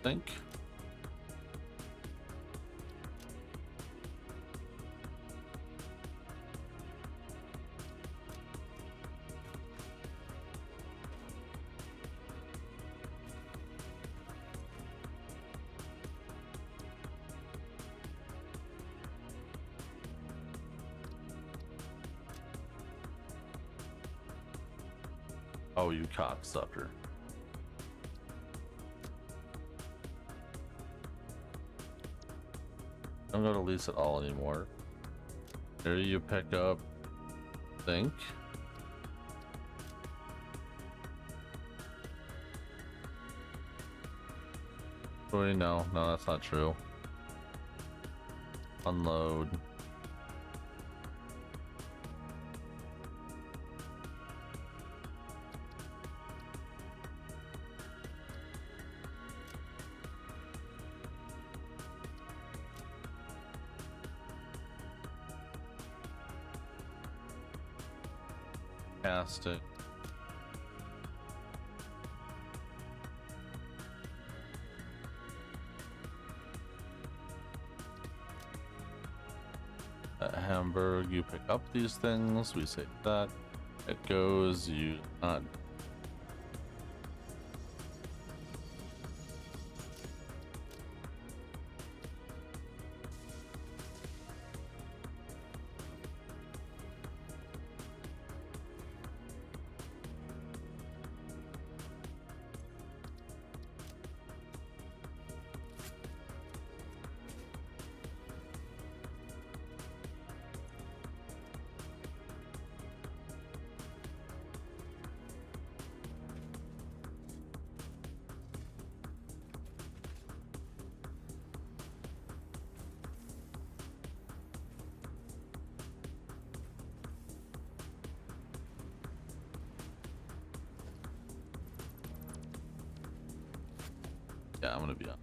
Think. Oh, you cocksucker. I'm not gonna lease it all anymore. Here you pick up zinc. Wait, no, that's not true. Unload. Casting. At Hamburg, you pick up these things. We save that. It goes. You not. Yeah, I'm gonna be on.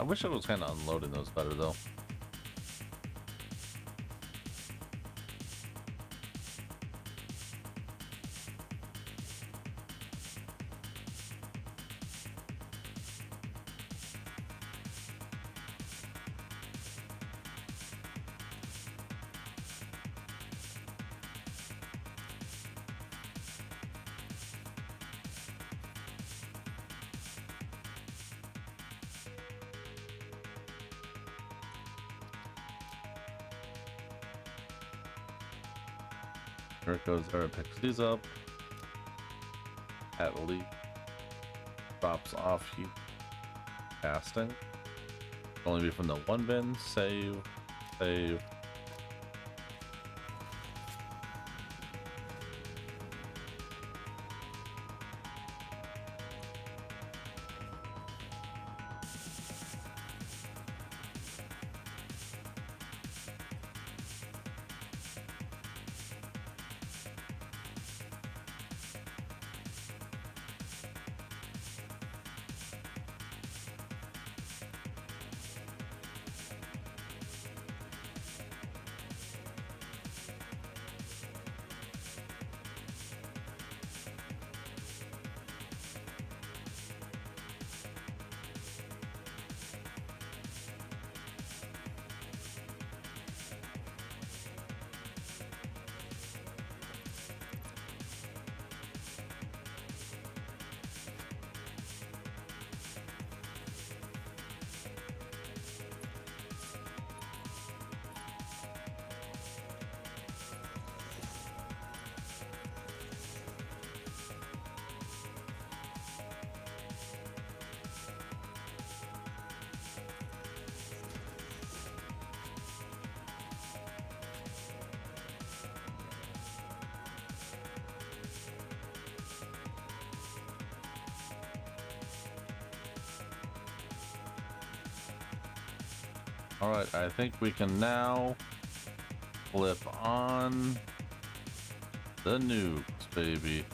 I wish I was kind of unloading those better though. There it goes. There, it picks these up. At least drops off heat casting. Only be from the one bin. Save. Save. Alright, I think we can now flip on the nukes, baby.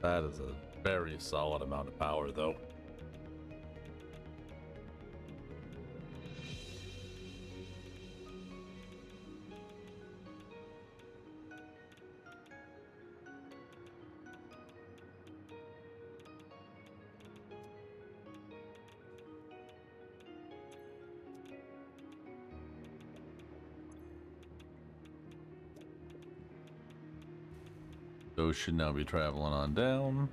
That is a very solid amount of power, though. Those should now be traveling on down.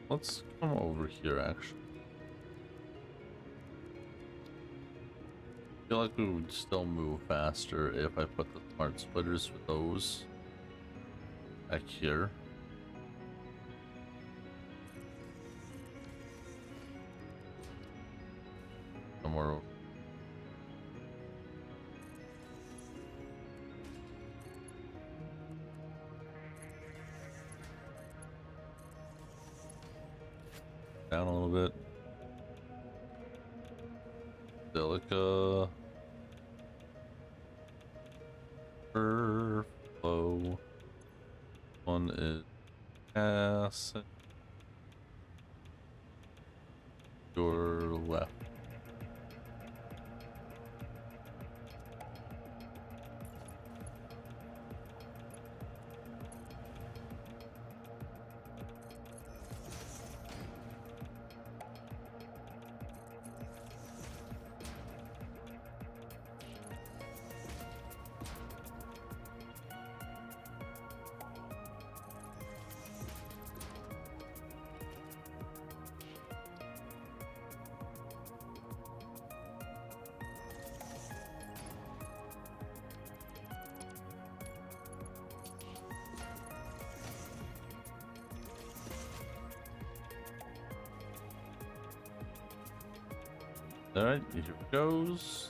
Let's come over here, actually. I feel like we would still move faster if I put the smart splitters for those back here. Somewhere. Down a little bit. Silica. Flow. One is acid. Your left. Alright, here it goes.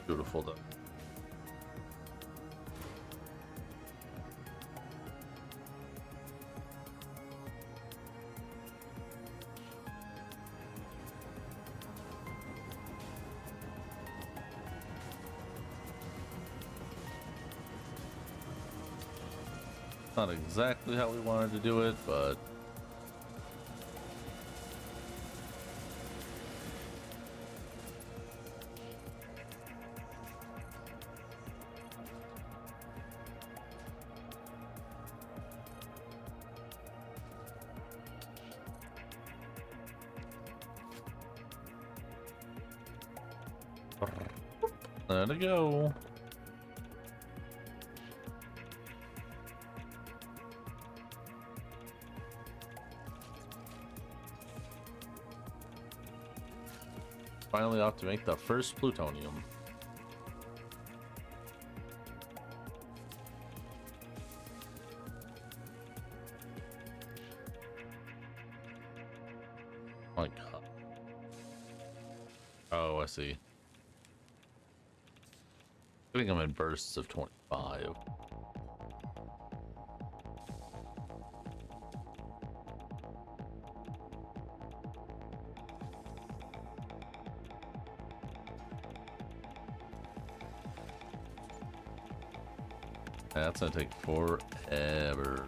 Beautiful though. Not exactly how we wanted to do it, but there to go. Finally off to make the first plutonium. Oh my god. Oh, I see. I think I'm in bursts of 25. That's gonna take forever.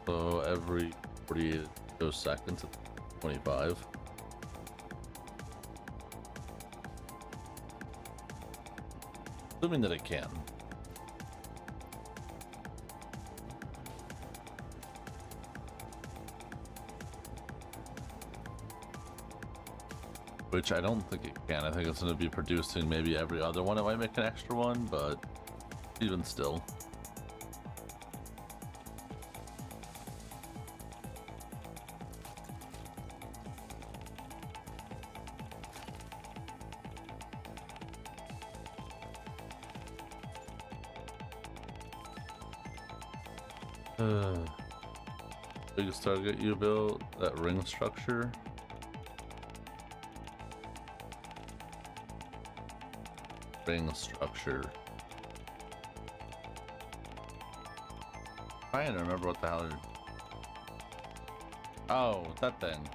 So every 48 seconds, 25. Assuming that it can. Which I don't think it can. I think it's going to be producing maybe every other one. It might make an extra one, but even still. Biggest target you built, that ring structure. Ring structure. Trying to remember what the hell. Oh, that thing.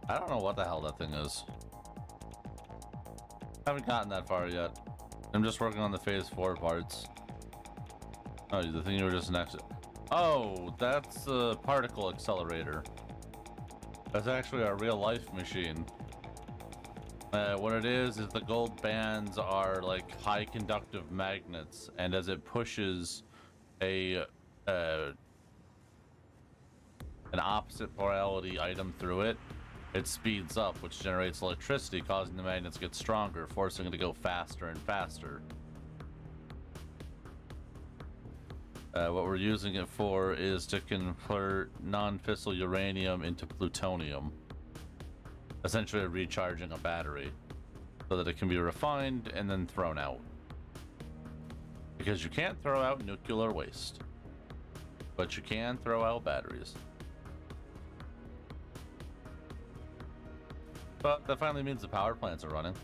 I don't know what the hell that thing is. Haven't gotten that far yet. I'm just working on the phase 4 parts. Oh, the thing you were just next to. Oh, that's a particle accelerator. That's actually a real life machine. What it is the gold bands are like high conductive magnets, and as it pushes a an opposite polarity item through it, it speeds up, which generates electricity, causing the magnets to get stronger, forcing it to go faster and faster. What we're using it for is to convert non-fissile uranium into plutonium, essentially recharging a battery so that it can be refined and then thrown out. Because you can't throw out nuclear waste, but you can throw out batteries. But that finally means the power plants are running.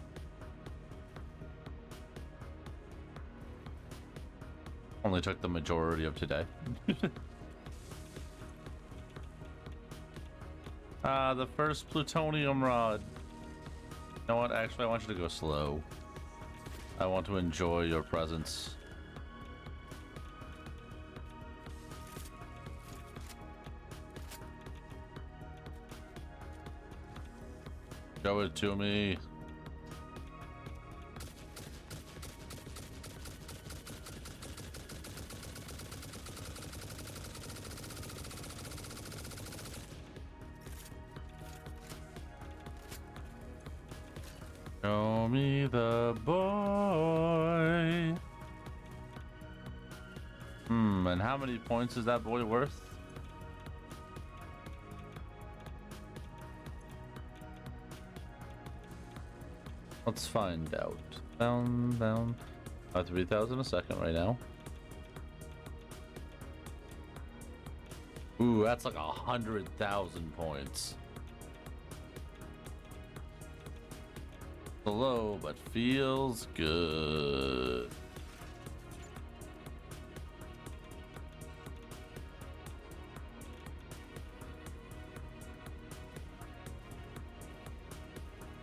Only took the majority of today. The first plutonium rod. You know what? Actually, I want you to go slow. I want to enjoy your presence. Show it to me. Show me the boy. And how many points is that boy worth? Let's find out. Down. 3,000 a second right now. Ooh, that's like 100,000 points. Low, but feels good.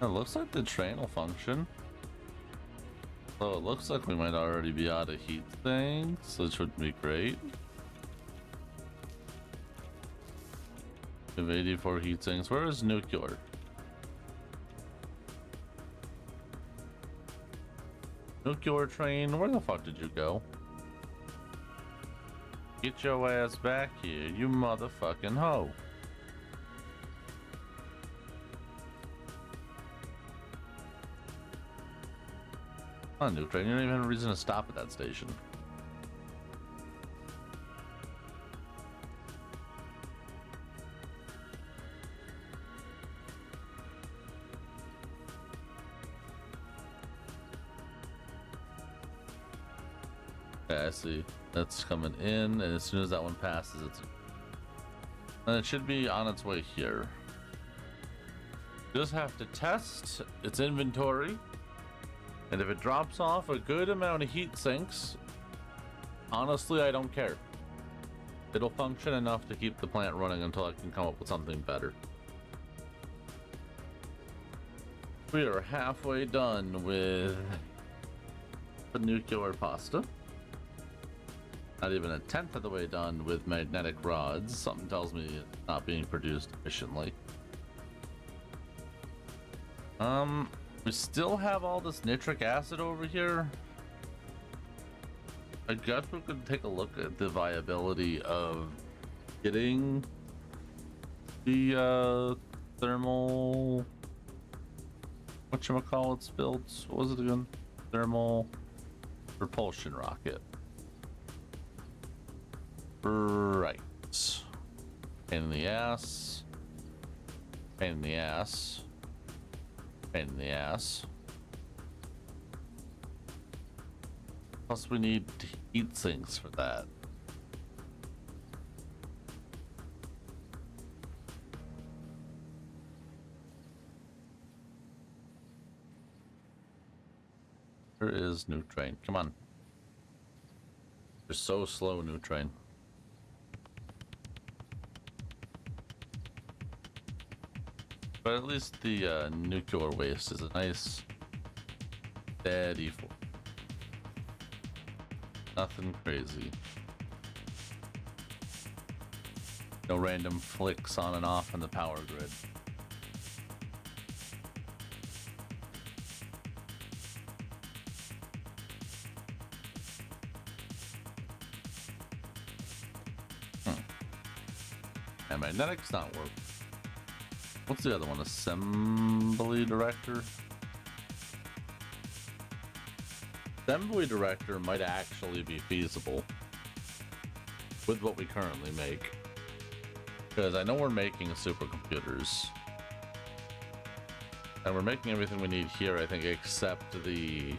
It looks like the train will function. So it looks like we might already be out of heat things, which would be great. We have 84 heat sinks. Where is nuclear? Nuclear train, where the fuck did you go? Get your ass back here, you motherfucking hoe. Come on, nuke train, you don't even have a reason to stop at that station. Okay, I see. That's coming in, and as soon as that one passes, and it should be on its way here. Just have to test its inventory, and if it drops off a good amount of heat sinks, honestly, I don't care. It'll function enough to keep the plant running until I can come up with something better. We are halfway done with the nuclear pasta. Not even a tenth of the way done with magnetic rods. Something tells me it's not being produced efficiently. We still have all this nitric acid over here. I guess we could take a look at the viability of getting the thermal, whatchamacallits built. What was it again? Thermal propulsion rocket. Right. Pain in the ass. Pain in the ass. Pain in the ass. Plus we need heat sinks for that. Where is new train? Come on. You're so slow, new train. But at least the nuclear waste is a nice steady flow. Nothing crazy. No random flicks on and off in the power grid. And magnetics not work. What's the other one? Assembly director? Assembly director might actually be feasible with what we currently make. Because I know we're making supercomputers. And we're making everything we need here, I think, except the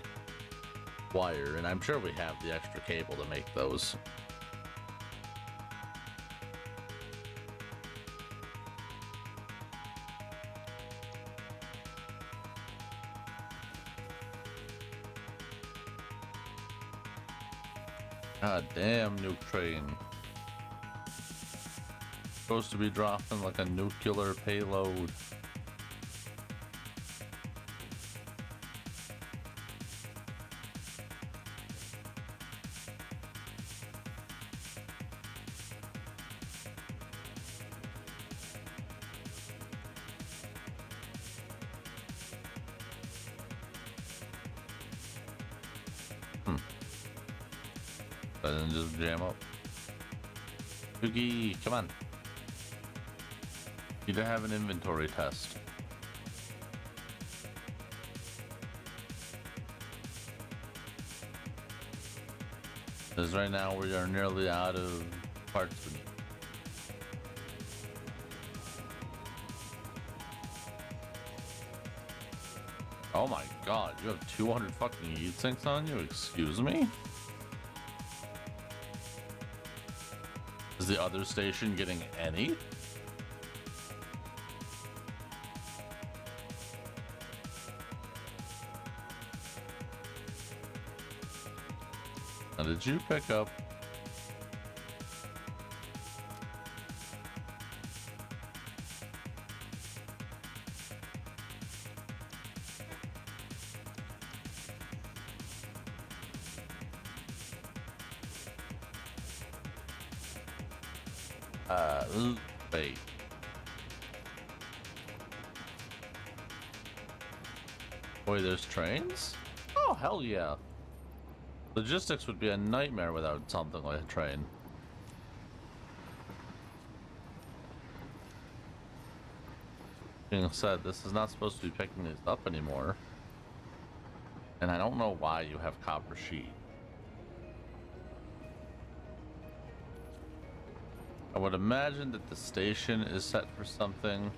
wire. And I'm sure we have the extra cable to make those. God damn, nuke train. Supposed to be dropping like a nuclear payload. But then just jam up. Cookie, come on. Need to have an inventory test. Because right now we are nearly out of parts we need. Oh my god, you have 200 fucking heat sinks on you? Excuse me? Is the other station getting any? Now, did you pick up? Wait. Boy, there's trains? Oh, hell yeah. Logistics would be a nightmare without something like a train. Being said, this is not supposed to be picking these up anymore. And I don't know why you have copper sheet. I would imagine that the station is set for something.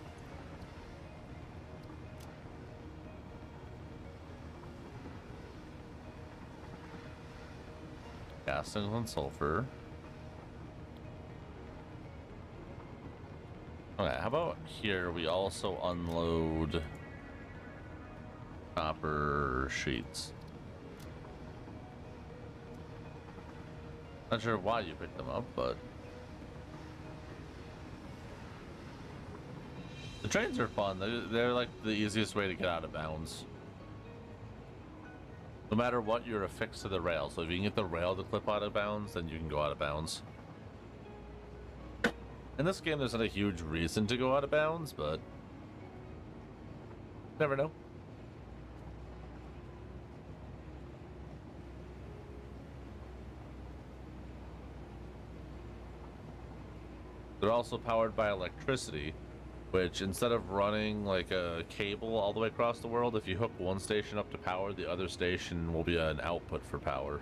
Castings and sulfur. Okay, how about here we also unload copper sheets. Not sure why you picked them up, but the trains are fun. They're like the easiest way to get out of bounds. No matter what, you're affixed to the rail. So if you can get the rail to clip out of bounds, then you can go out of bounds. In this game, there's not a huge reason to go out of bounds, but never know. They're also powered by electricity, which instead of running like a cable all the way across the world, if you hook one station up to power, the other station will be an output for power.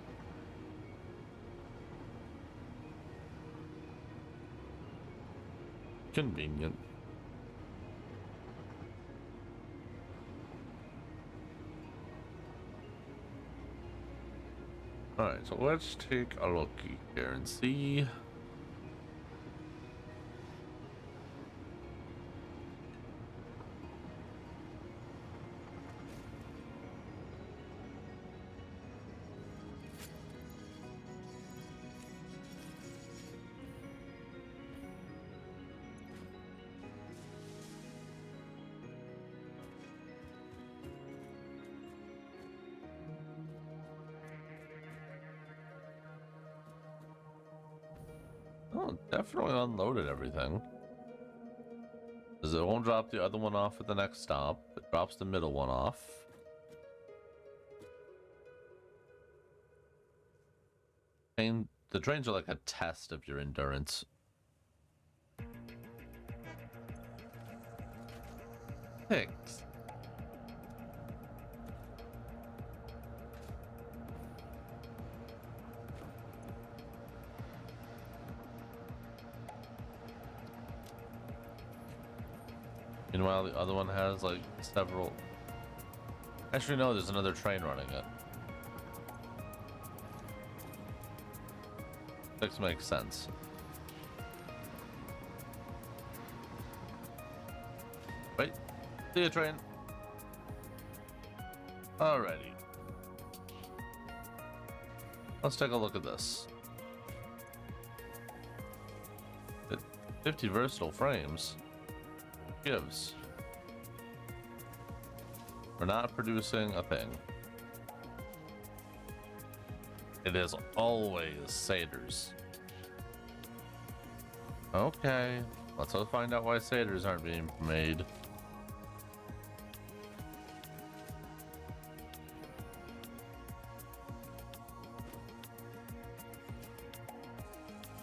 Convenient. Alright, so let's take a look here and see. Oh, definitely unloaded everything. Because it won't drop the other one off at the next stop. It drops the middle one off. The trains are like a test of your endurance. Thanks. Meanwhile, the other one has like several. Actually, no, there's another train running it. This makes sense. Wait, see you, train. Alrighty. Let's take a look at this. 50 versatile frames. Gives. We're not producing a thing. It is always satyrs. Okay, let's go find out why satyrs aren't being made.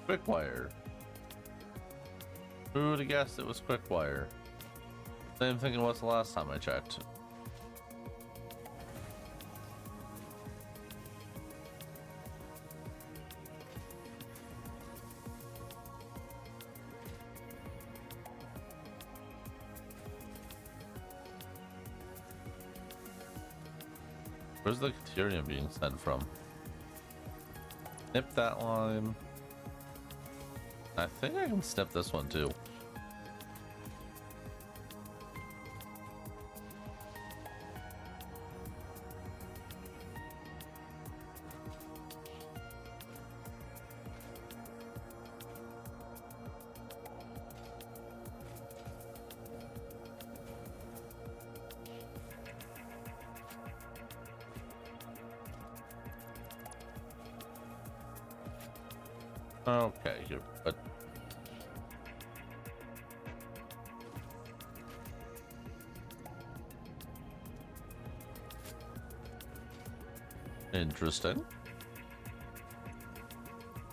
Quickwire. Who would have guessed it was Quickwire? Same thing it was the last time I checked. Where's the Caterium being sent from? Snip that line. I think I can snip this one too. Okay, here, but interesting.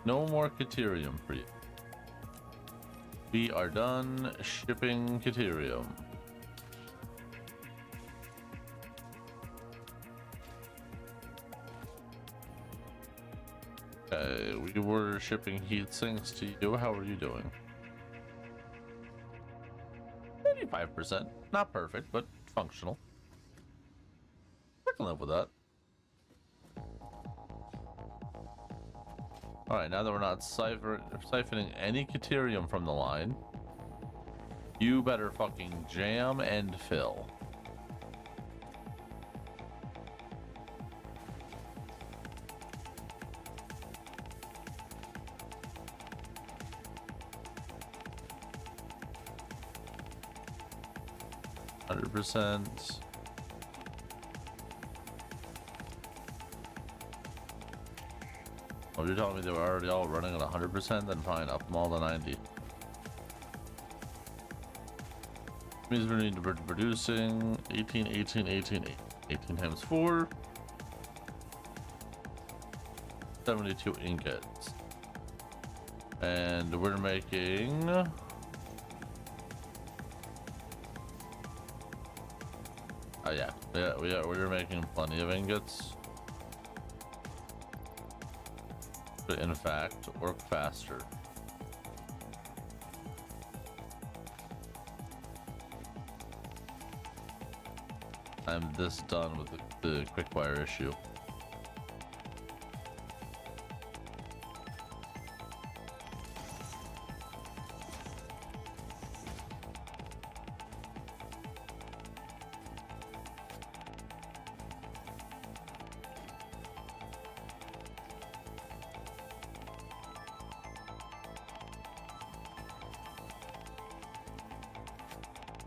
No more Caterium for you. We are done shipping Caterium. Okay, we were shipping heat sinks to you. How are you doing? 85%. Not perfect, but functional. I can live with that. Alright, now that we're not siphoning any Caterium from the line, you better fucking jam and fill. %. Oh, you're telling me they were already all running at 100%? Then fine, up them all to 90. Means we need to be producing 18, 18, 18, 18 times 4. 72 ingots. And we're making... Oh yeah, we're making plenty of ingots. But in fact, work faster. I'm this done with the Quickwire issue.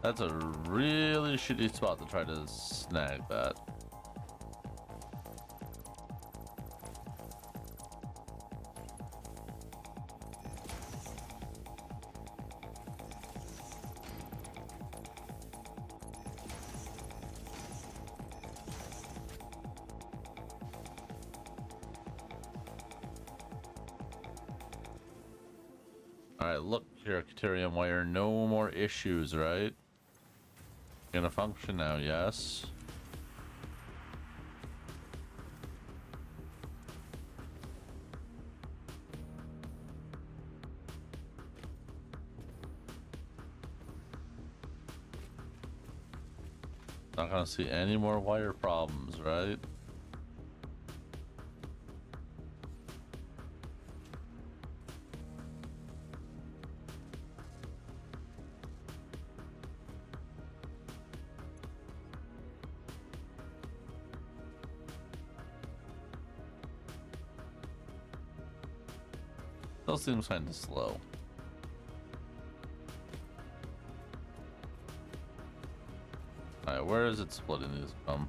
That's a really shitty spot to try to snag that. Alright, look here, Caterium wire. No more issues, right? Gonna function now, yes. Not gonna see any more wire problems, right? Still seems kind of slow. Alright, where is it splitting these from?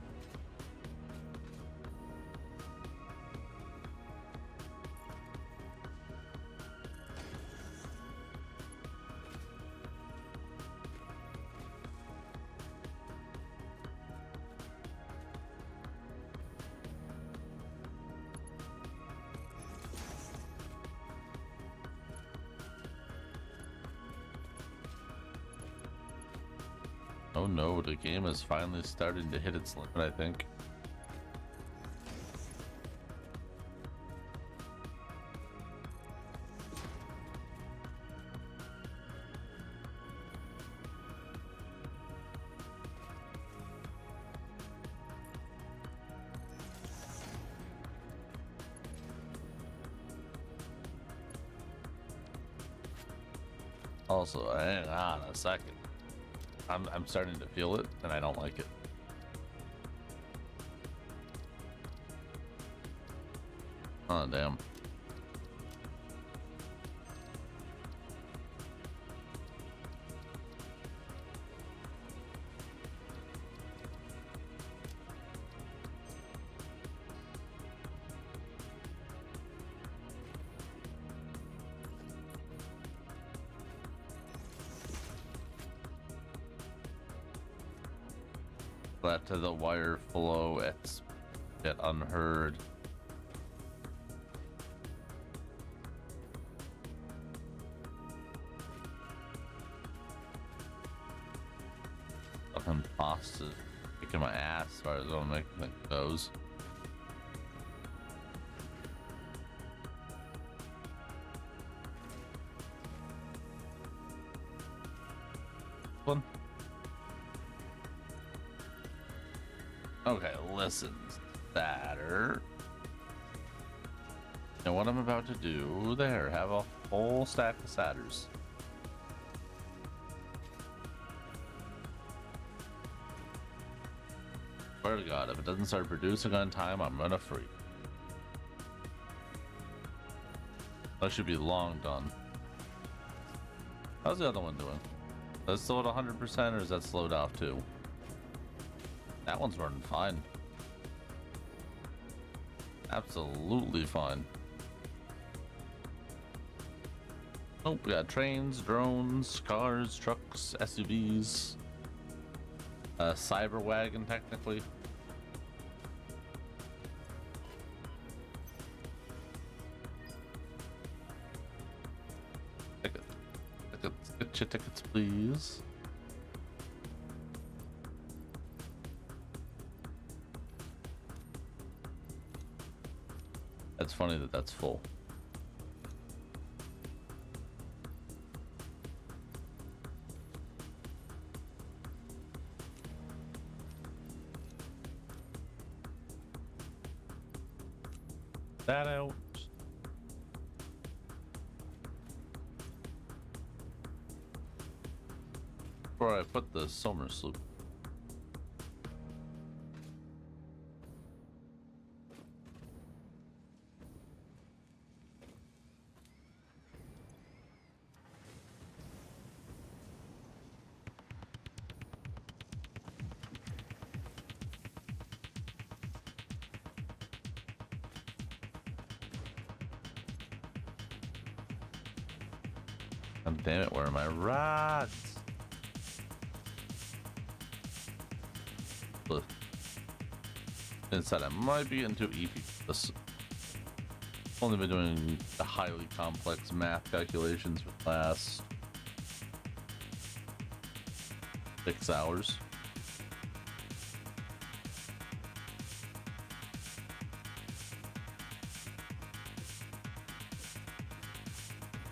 Oh no, the game is finally starting to hit its limit, I think. Also, hang on a second. I'm starting to feel it, and I don't like it. Oh, damn. That to the wire flow, it's yet unheard. Fucking boss is kicking my ass as far as what making it goes. One. Okay, listen, Satter. And what I'm about to do there, have a whole stack of Satters. Swear to God, if it doesn't start producing on time, I'm gonna freak. That should be long done. How's the other one doing? Is it still at 100% or is that slowed off too? That one's running fine. Absolutely fine. Oh, we got trains, drones, cars, trucks, SUVs. A cyber wagon, technically. Get your tickets, please. It's funny that that's full. That out. Before I put the summer sloop. God damn it, where are my rods? Inside, I might be into EP. Only been doing the highly complex math calculations for the last 6 hours.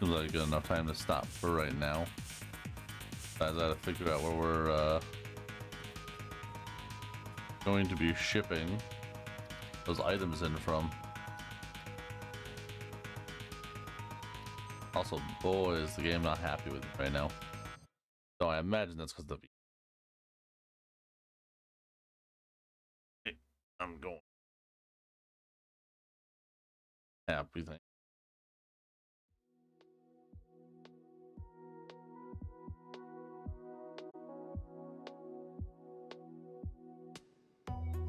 Seems like a good enough time to stop for right now. As I gotta figure out where we're going to be shipping those items in from. Also, boy, is the game not happy with me right now. So I imagine that's because of the. I'm going happy thing.